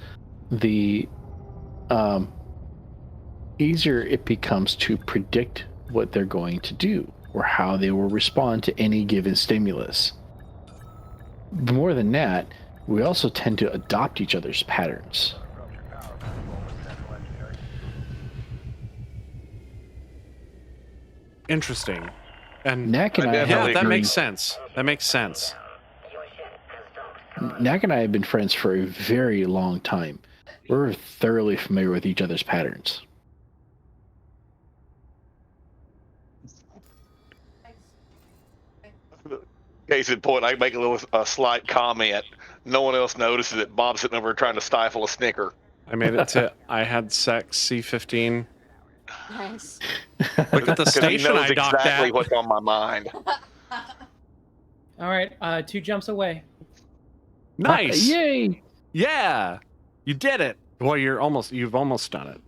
the easier it becomes to predict what they're going to do or how they will respond to any given stimulus. More than that, we also tend to adopt each other's patterns. Interesting. And Knack and I yeah, have that been- makes sense. That makes sense. Knack and I have been friends for a very long time. We're thoroughly familiar with each other's patterns. Case in point, I make a slight comment. No one else notices it. Bob's sitting over trying to stifle a snicker. I made it to I had sex C15. Nice. Look at the 'Cause he station knows I docked exactly at. what's on my mind. All right, 2 jumps away. Nice. Yay! Yeah. You did it. Well, you've almost done it.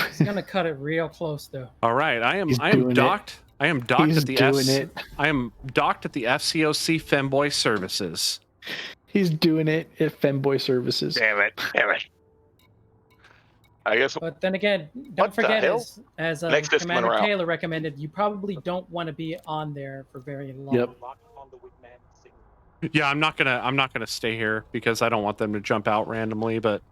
He's gonna cut it real close though. All right. I am He's doing it. docked. I am docked He's at the doing it. I am docked at the FCOC Femboy Services. He's doing it at Femboy Services. Damn it. I guess But then again, What don't the forget, hell? as Next system Commander around. Taylor recommended, you probably don't want to be on there for very long. Yep. Yeah, I'm not gonna stay here because I don't want them to jump out randomly, but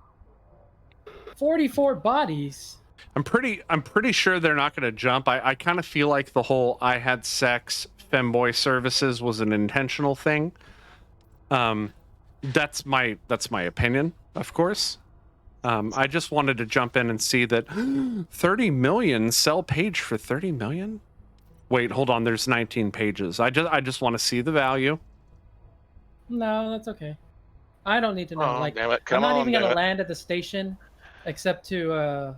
44 bodies. I'm pretty sure they're not gonna jump. I kind of feel like the whole I had sex Femboy Services was an intentional thing. That's my opinion, of course. I just wanted to jump in and see that 30 million sell page for 30 million. Wait, hold on. There's 19 pages. I just want to see the value. No, that's okay. I don't need to know. Oh, like, damn it. I'm Come not on, even damn gonna it. land at the station, except to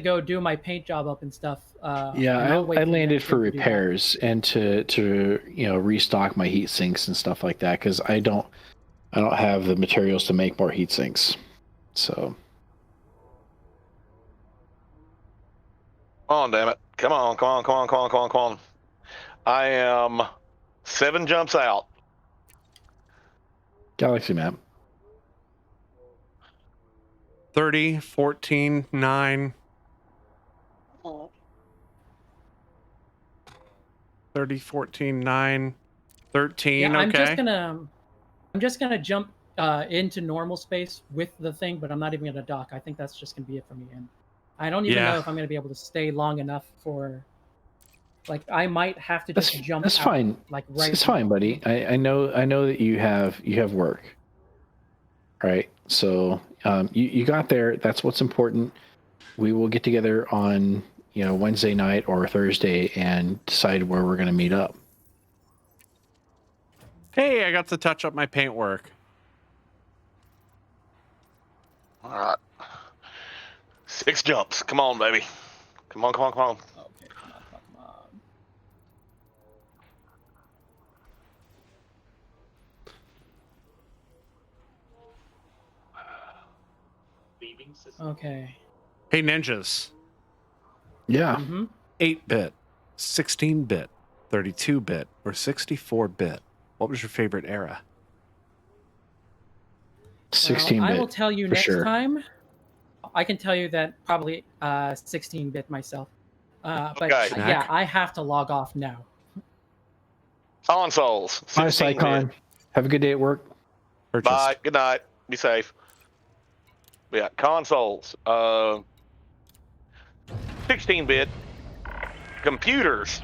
go do my paint job up and stuff. Yeah, and I'll wait I for the landed next for group to do that. repairs and to restock my heat sinks and stuff like that because I don't have the materials to make more heat sinks. So Come on, damn it. Come on. I am 7 jumps out. Galaxy map. 30, 14, 9. 30, 14, 9, 13. Yeah, Okay. I'm just gonna jump into normal space with the thing, but I'm not even gonna dock. I think that's just gonna be it for me. And I don't even Yeah. know if I'm gonna be able to stay long enough for. Like, I might have to just jump. That's out, fine. Like right. It's fine, buddy. I know that you have work. Right. So you got there. That's what's important. We will get together on Wednesday night or Thursday and decide where we're going to meet up. Hey, I got to touch up my paintwork. All right. 6 jumps. Come on, baby. Come on. Okay, come on. Okay. Hey, ninjas. Yeah. Mm-hmm. 8-bit, 16-bit, 32-bit, or 64-bit. What was your favorite era? 16-bit. I will tell you for next sure. time. I can tell you that probably 16-bit myself. But Okay. yeah, I have to log off now. Consoles. Bye, 16-bit. Psycon. Have a good day at work. Purchased. Bye. Good night. Be safe. Yeah, consoles. 16-bit. Computers.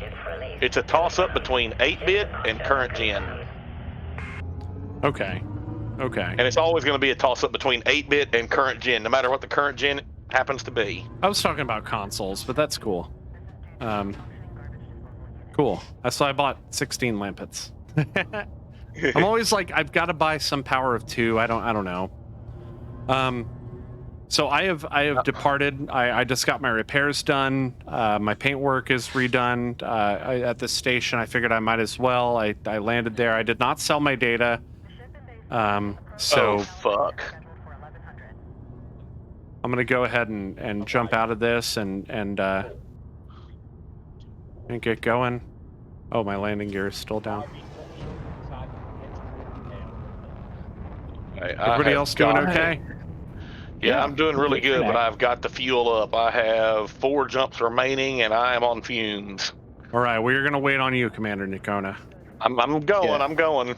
It's a toss-up between 8-bit and current gen. Okay. And it's always going to be a toss-up between 8-bit and current gen, no matter what the current gen happens to be. I was talking about consoles, but that's cool. Cool. So I bought 16 Lampets. I'm always like, I've got to buy some power of 2. I don't know. So I have departed. I just got my repairs done. My paint work is redone at this station. I figured I might as well. I landed there. I did not sell my data. So Oh fuck. I'm gonna go ahead and jump out of this and get going. Oh, my landing gear is still down. Everybody else doing okay? Yeah, I'm doing really good, but I've got the fuel up. I have 4 jumps remaining, and I am on fumes. All right, we're gonna wait on you, Commander Nikona. I'm going. Yeah. I'm going.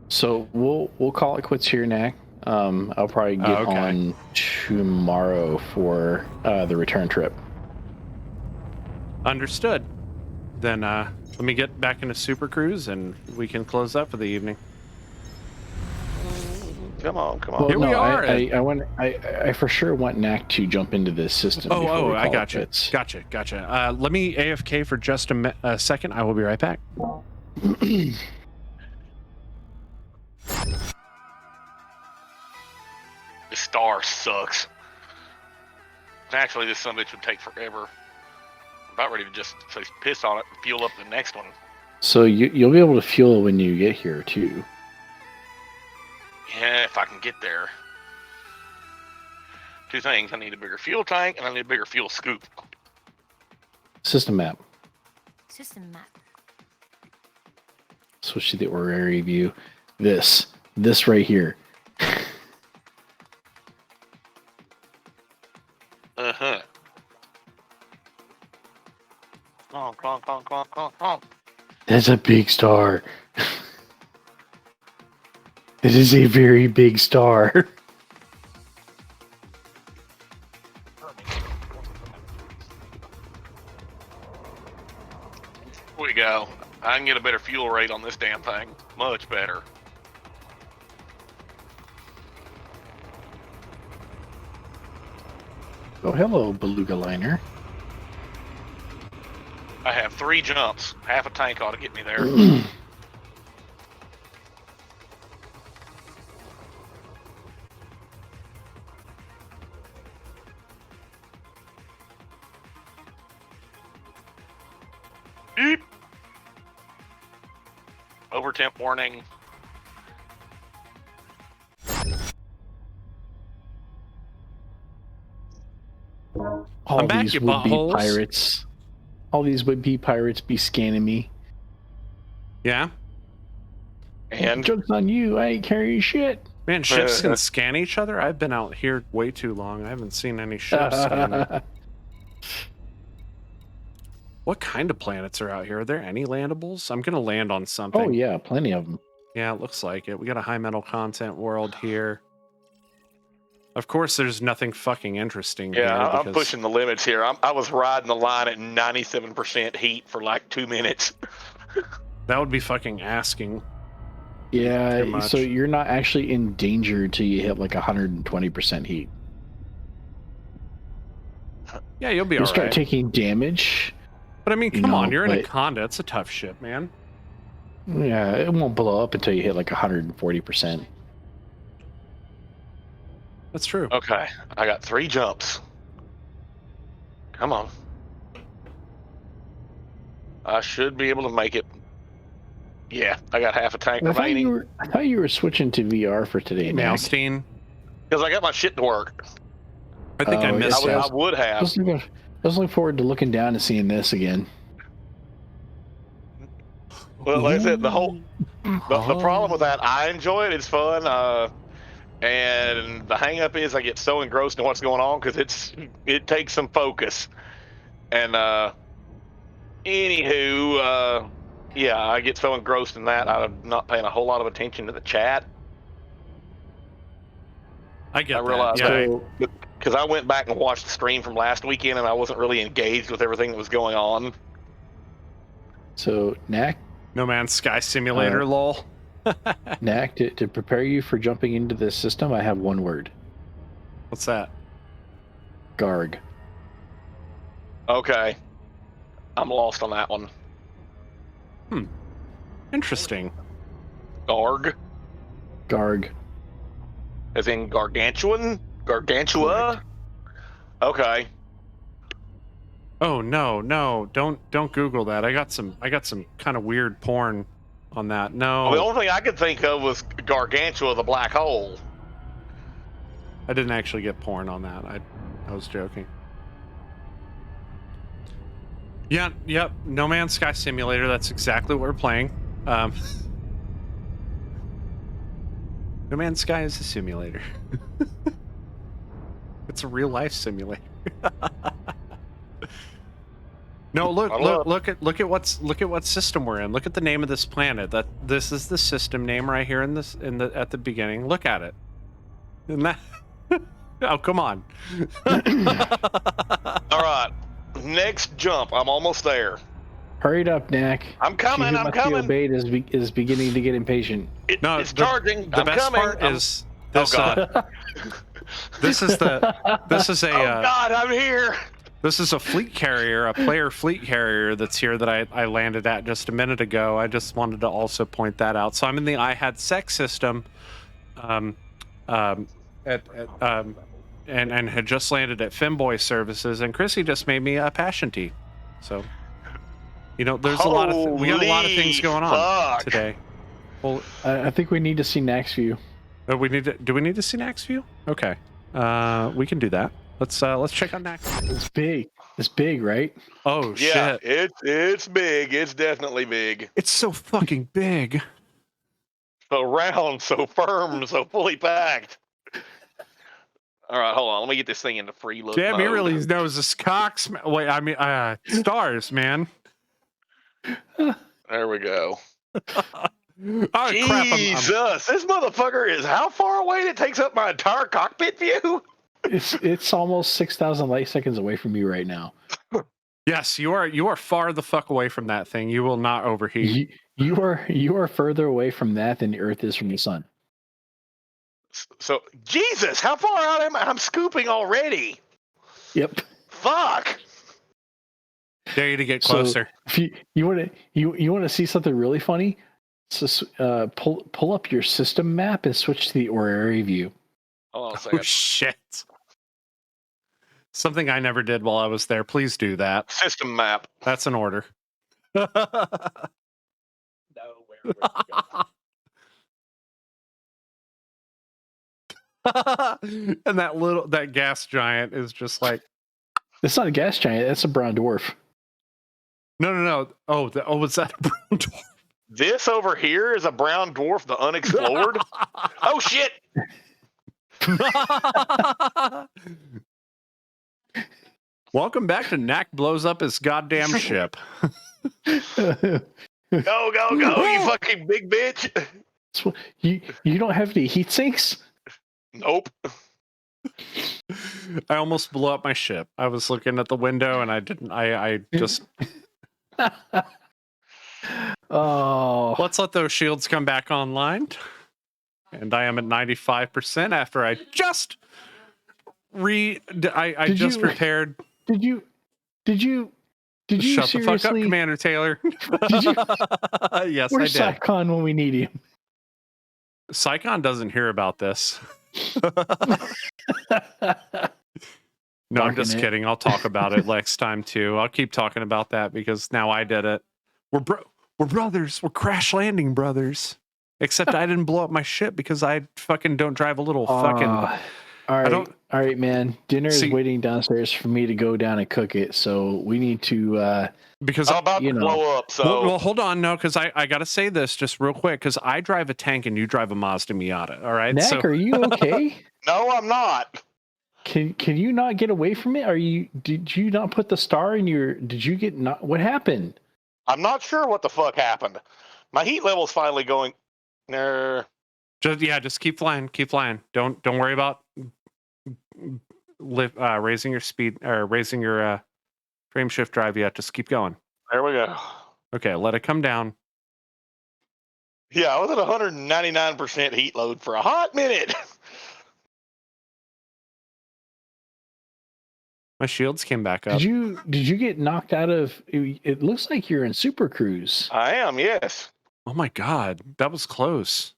So we'll call it quits here, Knack. I'll probably get on tomorrow for the return trip. Understood. Then let me get back into Super Cruise, and we can close up for the evening. Come on. Well, Here we are. I for sure want Knack to jump into this system. Oh, I got gotcha. Gotcha. Let me AFK for just a second. I will be right back. The star sucks. Actually, this son of a bitch would take forever. I'm about ready to just piss on it and fuel up the next one. So you'll be able to fuel when you get here too. Yeah, if I can get there. 2 things. I need a bigger fuel tank, and I need a bigger fuel scoop. System map. System map. Switch to the orrery view. This right here. Uh-huh. Come. That's a big star. It is a very big star. Here we go. I can get a better fuel rate on this damn thing. Much better. Oh, hello, beluga liner. I have 3 jumps. Half a tank ought to get me there. Beep. Overtemp warning. All I'm back, these you would-be buttholes. pirates. All these would-be pirates be scanning me. Yeah? And Joke's on you. I ain't carrying shit. Man, ships can scan each other? I've been out here way too long. I haven't seen any ships scanning. What kind of planets are out here? Are there any landables? I'm going to land on something. Oh, yeah, plenty of them. Yeah, it looks like it. We got a high metal content world here. Of course, there's nothing fucking interesting here. yeah, I'm because pushing the limits here. I was riding the line at 97% heat for like 2 minutes. that would be fucking asking. Too Yeah, much. so you're not actually in danger till you hit like 120% heat. Yeah, you'll be You'll all start right. taking damage. But I mean, you come know, on, you're in a but- Conda. It's a tough ship, man. Yeah, it won't blow up until you hit like 140%. That's true. Okay, I got 3 jumps. Come on. I should be able to make it. Yeah, I got half a tank I thought remaining. you were switching to VR for today, Mac. Malstein. Because I got my shit to work. I think I Oh, missed yes, it. I would I have. was looking forward to looking down and seeing this again. Well, like I said, the problem with that, I enjoy it. It's fun. And the hang up is I get so engrossed in what's going on because it takes some focus. And anywho, yeah, I get so engrossed in that I'm not paying a whole lot of attention to the chat. I get I that. realized Yeah, So, because I went back and watched the stream from last weekend and I wasn't really engaged with everything that was going on. so Knack, No Man's Sky Simulator, lol. Knack, to prepare you for jumping into this system, I have one word: What's that? Garg. Okay, I'm lost on that one. Interesting. Garg. Garg. As in gargantuan? Gargantua? Okay. Oh no, don't Google that. I got some kind of weird porn on that. No, Well, the only thing I could think of was Gargantua, the black hole. I didn't actually get porn on that. I was joking. Yeah, yep. No Man's Sky Simulator. That's exactly what we're playing. No Man's Sky is a simulator. It's a real life simulator. No, look at what system we're in. Look at the name of this planet. This is the system name right here at the beginning. Look at it. Isn't that? Oh, come on. All right. Next jump. I'm almost there. Hurry up, Knack. I'm coming. I'm coming. Obeyed is beginning to get impatient. It's charging. The I'm best coming. part is this. Oh God. This is a. Oh God, I'm here. This is a fleet carrier, a player fleet carrier that's here that I landed at just a minute ago. I just wanted to also point that out. So I'm in the I Had Sex system, and had just landed at Femboy Services, and Chrissy just made me a passion tea. So, you know, there's we got a lot of things going on today. Well, I think we need to see Knack's view. do we need to see Knack's view? Okay, we can do that. Let's check on Knack. It's big. It's big, right? Oh Yeah, shit! it's big. It's definitely big. It's so fucking big. So round, so firm, so fully packed. All right, hold on. Let me get this thing into free look. Damn, mode. he really knows this cock. Wait, I mean, stars, man. There we go. Oh Jesus, crap! this motherfucker is how far away it takes up my entire cockpit view? It's almost 6,000 light seconds away from you right now. Yes, you are far the fuck away from that thing. You will not overheat. You are further away from that than the Earth is from the sun. So, Jesus, how far out am I? I'm scooping already. Yep. Fuck. Dare you to get closer. So if you want to see something really funny, so pull up your system map and switch to the area view. Hold on a Oh second. shit! Something I never did while I was there. Please do that. System map. That's an order. And that gas giant is just like, It's not a gas giant. That's a brown dwarf. no. Oh, was that a brown dwarf? This over here is a brown dwarf, the unexplored. Oh shit! Welcome back to Knack blows up his goddamn ship. Go, you fucking big bitch. You don't have any heat sinks? Nope. I almost blew up my ship. I was looking at the window and I didn't. I just. Oh. Let's let those shields come back online. And I am at 95% after I just repaired. Did you Shut the fuck up, Commander Taylor. Did you? Yes, Where's I did. Psycon when we need him? Psycon doesn't hear about this. No, I'm just kidding. I'll talk about it next time too. I'll keep talking about that because now I did it. We're brothers. We're crash landing brothers. Except I didn't blow up my ship because I fucking don't drive a little fucking. All right, man. Dinner is waiting downstairs for me to go down and cook it. So we need to. Because I'm about to blow up. So well, hold on, no, because I got to say this just real quick because I drive a tank and you drive a Mazda Miata. All right, Knack, are you okay? No, I'm not. Can you not get away from it? Did you not put the star in your? Did you get not? What happened? I'm not sure what the fuck happened. My heat level's finally going. Just keep flying. Keep flying. Don't worry about raising your speed or raising your frame shift drive yet. Just keep going. There we go. Okay, let it come down. Yeah, I was at 199% heat load for a hot minute. My shields came back up. Did you get knocked out of? It looks like you're in Super Cruise. I am, yes. Oh my god, that was close.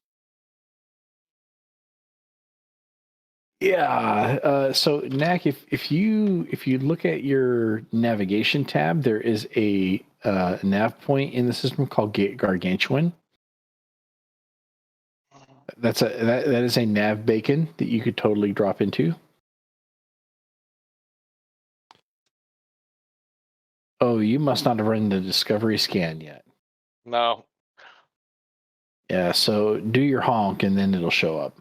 Yeah. So Knack, if you look at your navigation tab, there is a nav point in the system called Gargantuan. That is a nav beacon that you could totally drop into. Oh, you must not have run the discovery scan yet. No. Yeah, so do your honk and then it'll show up.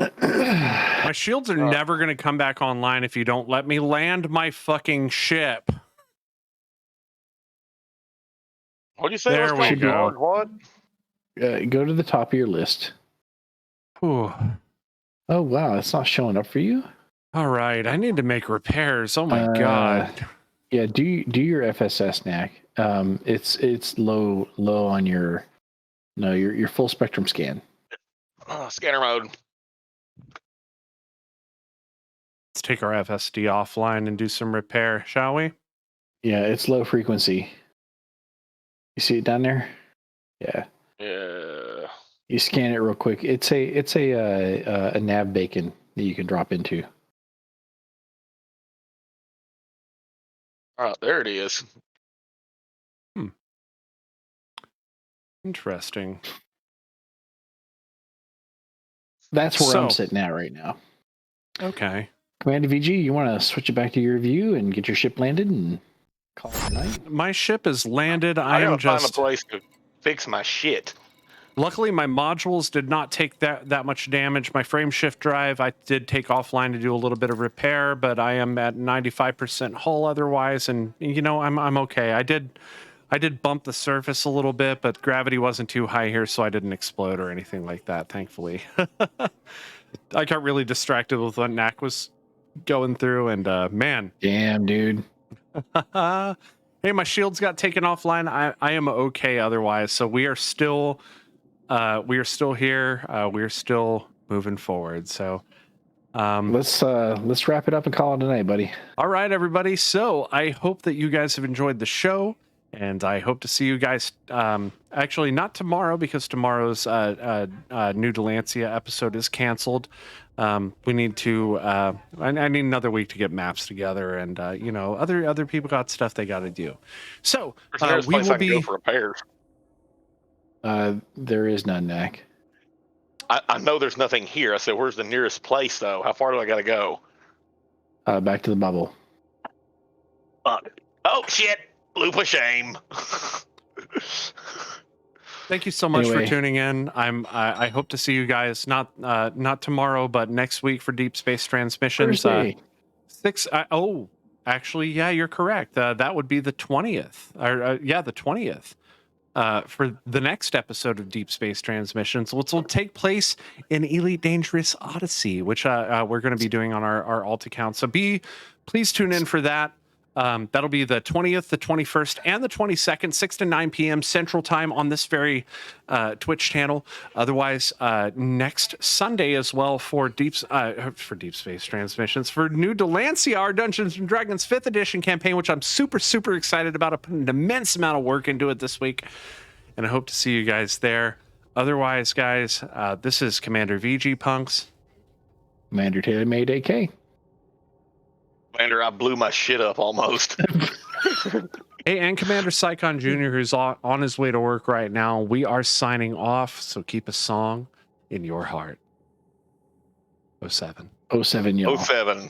My shields are never going to come back online if you don't let me land my fucking ship. What'd you say? There we go. What? Go to the top of your list. Whew. Oh, wow. It's not showing up for you? All right. I need to make repairs. Oh, my God. Yeah, do your FSS, Knack. It's low on your full spectrum scan. Scanner mode. Let's take our FSD offline and do some repair, shall we? Yeah, it's low frequency. You see it down there? Yeah. Yeah. You scan it real quick. It's a nav beacon that you can drop into. Oh, there it is. Interesting. That's where I'm sitting at right now. Okay. Commander VG, you want to switch it back to your view and get your ship landed and call it a night? My ship is landed. I gotta find a place to fix my shit. Luckily, my modules did not take that much damage. My frame shift drive, I did take offline to do a little bit of repair, but I am at 95% hull otherwise, and I'm okay. I did bump the surface a little bit, but gravity wasn't too high here, so I didn't explode or anything like that, thankfully. I got really distracted with what Knack was going through, and man. Damn, dude. Hey, my shields got taken offline. I am okay otherwise, so we are still here. We are still moving forward. So let's wrap it up and call it a night, buddy. All right, everybody. So I hope that you guys have enjoyed the show, and I hope to see you guys. Actually, not tomorrow because tomorrow's New Delancia episode is canceled. We need to. I need another week to get maps together, and other people got stuff they got to do. So we will be go for repairs. There is none, Knack. I know there's nothing here. I said, where's the nearest place, though? How far do I got to go? Back to the bubble. Oh, shit. Loop of shame. Thank you so much for tuning in. I hope to see you guys not tomorrow, but next week for Deep Space Transmissions. Thursday. Actually, yeah, you're correct. That would be the 20th. The 20th. For the next episode of Deep Space Transmissions, which will take place in Elite Dangerous Odyssey, which we're going to be doing on our alt account. So please tune in for that. That'll be the 20th, the 21st, and the 22nd, 6 to 9 p.m. Central Time on this very Twitch channel. Otherwise, next Sunday as well for Deep Space Transmissions, for New Delancia, our Dungeons & Dragons 5th edition campaign, which I'm super, super excited about. I put an immense amount of work into it this week, and I hope to see you guys there. Otherwise, guys, this is Commander VG Punks. Commander Taylor-MadeAK. Commander, I blew my shit up almost. Hey, and Commander Psychon Jr., who's on his way to work right now. We are signing off, so keep a song in your heart. 07. 07, y'all. 07.